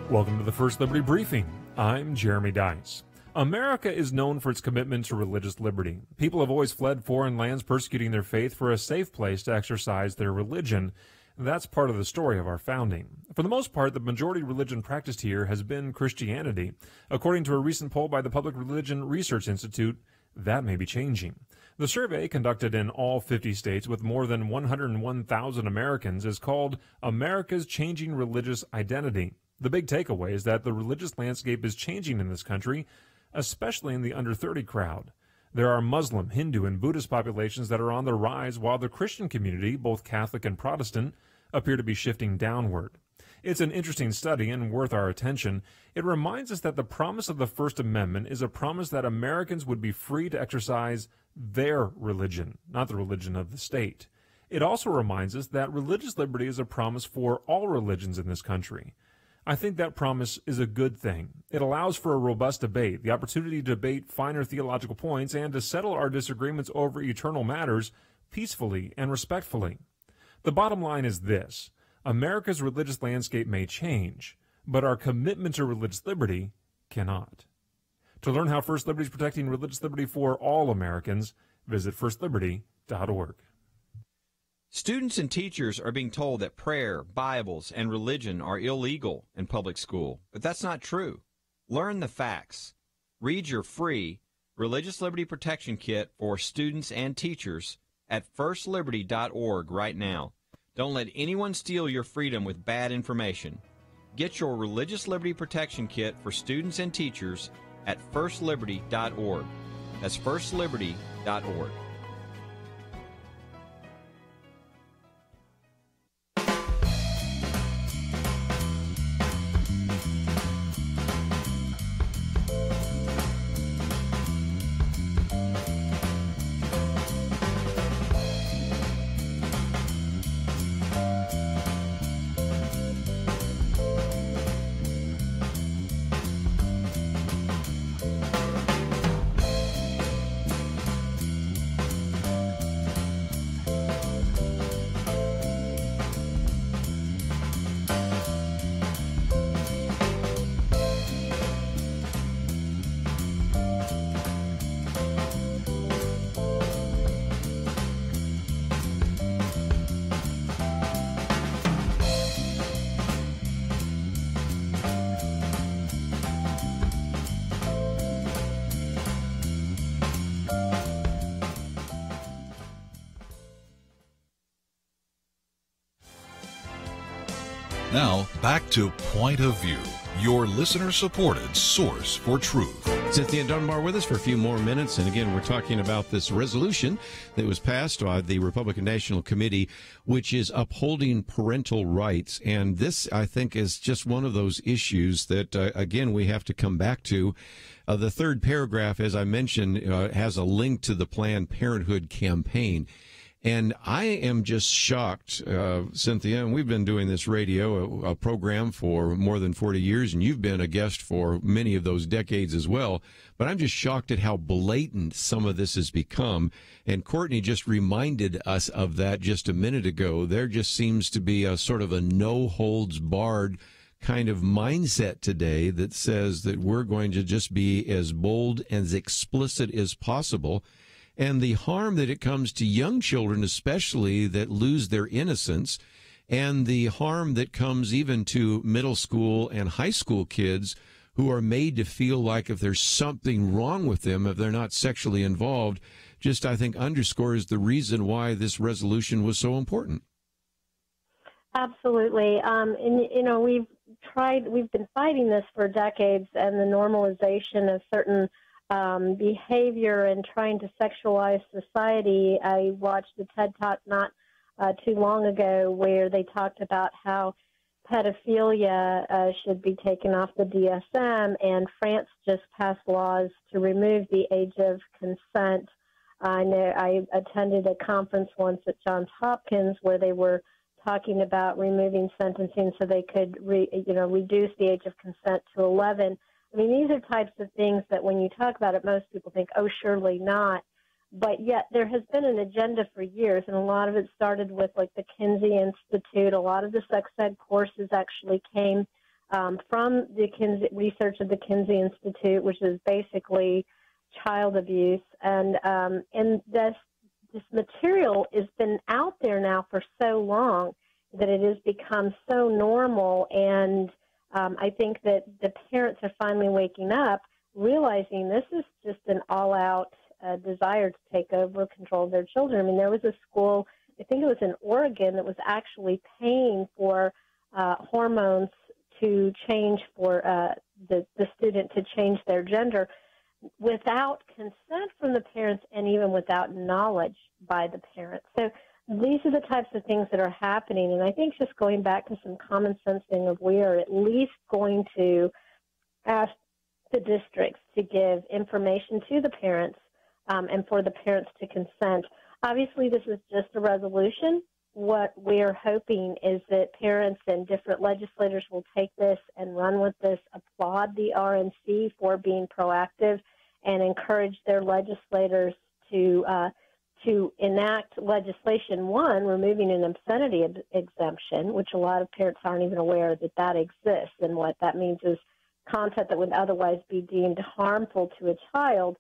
Welcome to the First Liberty Briefing. I'm Jeremy Dice. America is known for its commitment to religious liberty. People have always fled foreign lands persecuting their faith for a safe place to exercise their religion. That's part of the story of our founding. For the most part, the majority religion practiced here has been Christianity. According to a recent poll by the Public Religion Research Institute, that may be changing. The survey, conducted in all 50 states with more than 101,000 Americans, is called America's Changing Religious Identity. The big takeaway is that the religious landscape is changing in this country, especially in the under 30 crowd. There are Muslim, Hindu, and Buddhist populations that are on the rise, while the Christian community, both Catholic and Protestant, appear to be shifting downward. It's an interesting study and worth our attention. It reminds us that the promise of the First Amendment is a promise that Americans would be free to exercise their religion, not the religion of the state. It also reminds us that religious liberty is a promise for all religions in this country. I think that promise is a good thing. It allows for a robust debate, the opportunity to debate finer theological points, and to settle our disagreements over eternal matters peacefully and respectfully. The bottom line is this: America's religious landscape may change, but our commitment to religious liberty cannot. To learn how First Liberty is protecting religious liberty for all Americans, visit firstliberty.org. Students and teachers are being told that prayer, Bibles, and religion are illegal in public school, but that's not true. Learn the facts. Read your free Religious Liberty Protection Kit for students and teachers at firstliberty.org right now. Don't let anyone steal your freedom with bad information. Get your Religious Liberty Protection Kit for students and teachers at firstliberty.org. That's firstliberty.org. Now, back to Point of View, your listener-supported source for truth. Cynthia Dunbar with us for a few more minutes. And again, we're talking about this resolution that was passed by the Republican National Committee, which is upholding parental rights. And this, I think, is just one of those issues that, again, we have to come back to. The third paragraph, as I mentioned, has a link to the Planned Parenthood campaign. And I am just shocked, Cynthia, and we've been doing this radio program for more than 40 years, and you've been a guest for many of those decades as well. But I'm just shocked at how blatant some of this has become. And Courtney just reminded us of that just a minute ago. There just seems to be a sort of a no-holds-barred kind of mindset today that says that we're going to just be as bold and as explicit as possible. and the harm that it comes to young children, especially, that lose their innocence, and the harm that comes even to middle school and high school kids who are made to feel like if there's something wrong with them, if they're not sexually involved, just, I think, underscores the reason why this resolution was so important. Absolutely. And, you know, we've been fighting this for decades, and the normalization of certain behavior and trying to sexualize society. I watched a TED Talk not too long ago where they talked about how pedophilia should be taken off the DSM, and France just passed laws to remove the age of consent. I know I attended a conference once at Johns Hopkins where they were talking about removing sentencing so they could reduce the age of consent to 11. I mean, these are types of things that when you talk about it, most people think, oh, surely not. But yet there has been an agenda for years, and a lot of it started with, like, the Kinsey Institute. A lot of the sex ed courses actually came from the research of the Kinsey Institute, which is basically child abuse. And this material has been out there now for so long that it has become so normal. And I think that the parents are finally waking up, realizing this is just an all-out desire to take over control of their children. I mean, there was a school, I think it was in Oregon, that was actually paying for hormones to change for the student to change their gender without consent from the parents and even without knowledge by the parents. So these are the types of things that are happening. And I think just going back to some common sense thing of we are at least going to ask the districts to give information to the parents and for the parents to consent. Obviously, this is just a resolution. What we're hoping is that parents and different legislators will take this and run with this, applaud the RNC for being proactive, and encourage their legislators to enact legislation, one, removing an obscenity exemption, which a lot of parents aren't even aware that that exists. And what that means is content that would otherwise be deemed harmful to a child.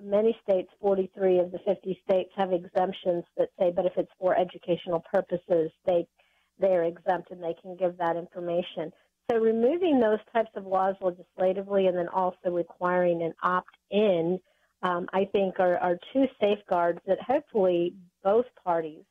Many states, 43 of the 50 states, have exemptions that say, but if it's for educational purposes, they're exempt and they can give that information. So removing those types of laws legislatively and then also requiring an opt-in, I think are two safeguards that hopefully both parties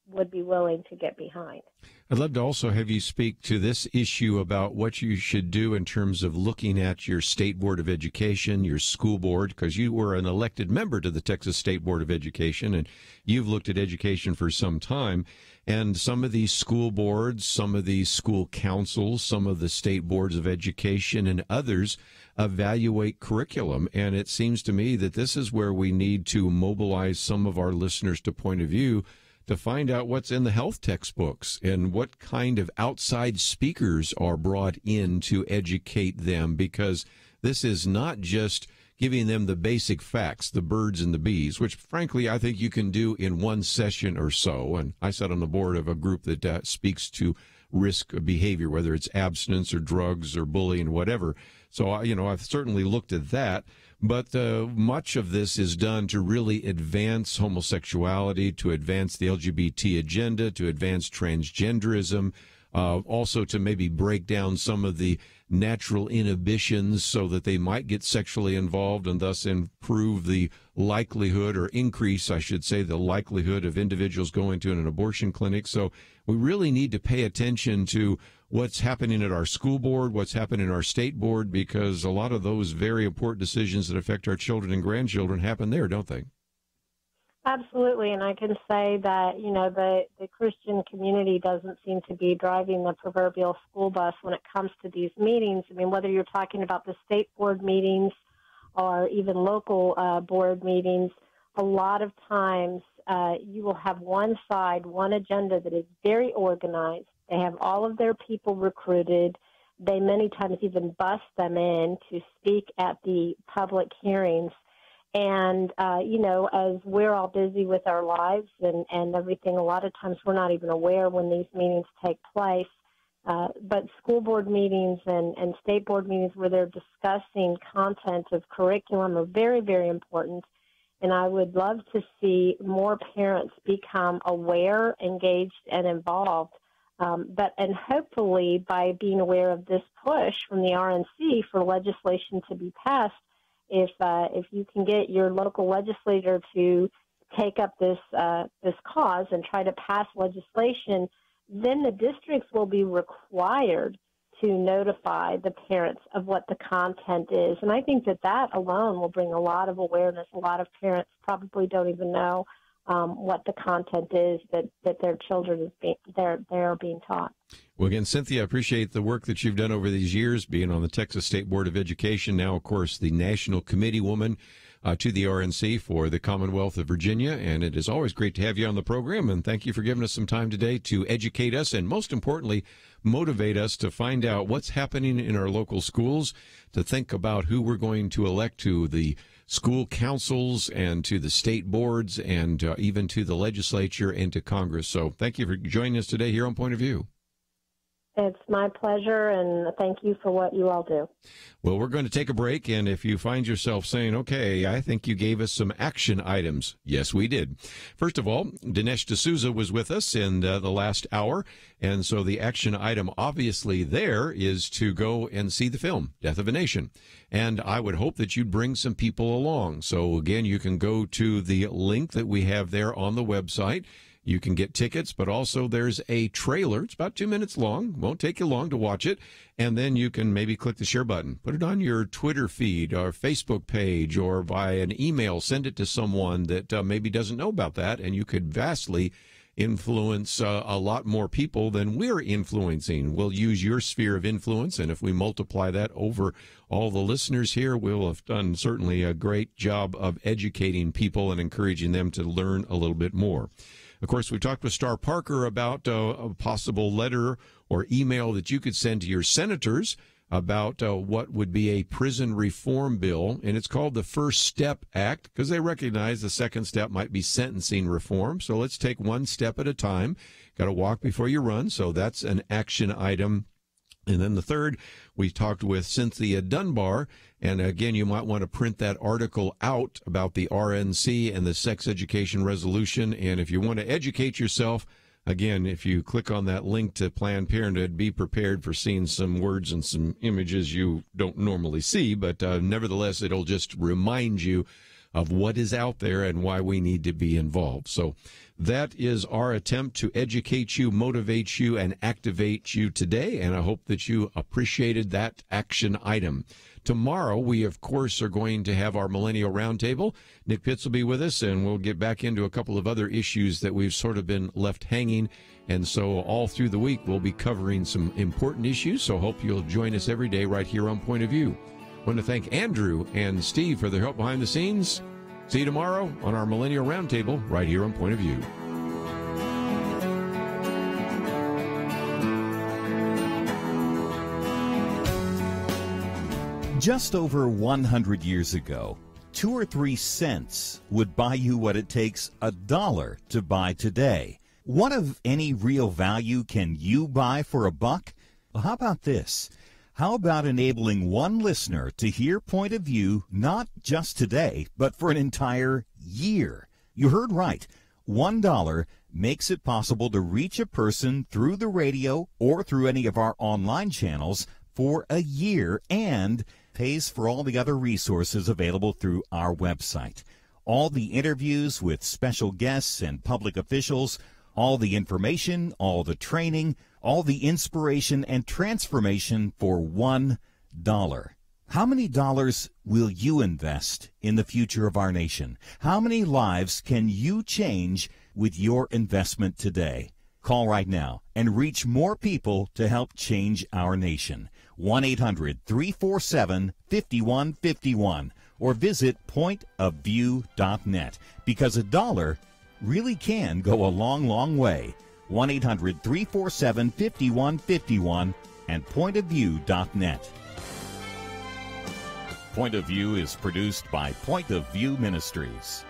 would be willing to get behind. I'd love to also have you speak to this issue about what you should do in terms of looking at your State Board of Education, your school board, because you were an elected member to the Texas State Board of Education, and you've looked at education for some time. And some of these school boards, some of these school councils, some of the state boards of education and others evaluate curriculum. And it seems to me that this is where we need to mobilize some of our listeners to Point of View to find out what's in the health textbooks and what kind of outside speakers are brought in to educate them, because this is not just giving them the basic facts, the birds and the bees, which frankly I think you can do in one session or so. And I sat on the board of a group that speaks to risk behavior, whether it's abstinence or drugs or bullying, whatever. So, I've certainly looked at that. But much of this is done to really advance homosexuality, to advance the LGBT agenda, to advance transgenderism, also to maybe break down some of the natural inhibitions so that they might get sexually involved and thus improve the likelihood, or increase, I should say, the likelihood of individuals going to an abortion clinic. So we really need to pay attention to what's happening at our school board, what's happening in our state board, because a lot of those very important decisions that affect our children and grandchildren happen there, don't they? Absolutely, and I can say that, the Christian community doesn't seem to be driving the proverbial school bus when it comes to these meetings. I mean, whether you're talking about the state board meetings or even local board meetings, a lot of times you will have one side, one agenda that is very organized. They have all of their people recruited. They many times even bust them in to speak at the public hearings. And, as we're all busy with our lives and everything, a lot of times we're not even aware when these meetings take place. But school board meetings and state board meetings where they're discussing content of curriculum are very, very important. And I would love to see more parents become aware, engaged, and involved. And hopefully by being aware of this push from the RNC for legislation to be passed, if you can get your local legislator to take up this cause and try to pass legislation, then the districts will be required to notify the parents of what the content is. And I think that alone will bring a lot of awareness. A lot of parents probably don't even know what the content is that their children they're being taught. Well, again, Cynthia, I appreciate the work that you've done over these years, being on the Texas State Board of Education, now, of course, the National Committee Woman to the RNC for the Commonwealth of Virginia. And it is always great to have you on the program. And thank you for giving us some time today to educate us and, most importantly, motivate us to find out what's happening in our local schools, to think about who we're going to elect to the school councils and to the state boards and even to the legislature and to Congress. So thank you for joining us today here on Point of View. It's my pleasure, and thank you for what you all do. Well, we're going to take a break, and if you find yourself saying, okay, I think you gave us some action items. Yes, we did. First of all, Dinesh D'Souza was with us in the last hour, and so the action item obviously there is to go and see the film, Death of a Nation. And I would hope that you'd bring some people along. So, again, you can go to the link that we have there on the website. You can get tickets, but also there's a trailer. It's about 2 minutes long. Won't take you long to watch it. And then you can maybe click the share button. Put it on your Twitter feed or Facebook page or via an email. Send it to someone that maybe doesn't know about that, and you could vastly influence a lot more people than we're influencing. We'll use your sphere of influence, and if we multiply that over all the listeners here, we'll have done certainly a great job of educating people and encouraging them to learn a little bit more. Of course, we talked with Star Parker about a possible letter or email that you could send to your senators about what would be a prison reform bill, and it's called the First Step Act because they recognize the second step might be sentencing reform. So let's take one step at a time. Got to walk before you run, so that's an action item. And then the third, we talked with Cynthia Dunbar, and again, you might want to print that article out about the RNC and the sex education resolution. And if you want to educate yourself, again, if you click on that link to Planned Parenthood, be prepared for seeing some words and some images you don't normally see, but nevertheless, it'll just remind you of what is out there and why we need to be involved. So that is our attempt to educate you, motivate you, and activate you today, and I hope that you appreciated that action item. Tomorrow, we, of course, are going to have our Millennial Roundtable. Nick Pitts will be with us, and we'll get back into a couple of other issues that we've sort of been left hanging. And so all through the week, we'll be covering some important issues, so hope you'll join us every day right here on Point of View. I want to thank Andrew and Steve for their help behind the scenes. See you tomorrow on our Millennial Roundtable right here on Point of View. Just over 100 years ago, 2 or 3 cents would buy you what it takes $1 to buy today. What of any real value can you buy for $1? Well, how about this? How about enabling one listener to hear Point of View not just today, but for an entire year? You heard right. $1 makes it possible to reach a person through the radio or through any of our online channels for a year and pays for all the other resources available through our website. All the interviews with special guests and public officials, all the information, all the training, all the inspiration and transformation for $1. How many dollars will you invest in the future of our nation? How many lives can you change with your investment today? Call right now and reach more people to help change our nation. 1-800-347-5151 or visit pointofview.net because $1 really can go a long, long way. 1-800-347-5151 and pointofview.net. Point of View is produced by Point of View Ministries.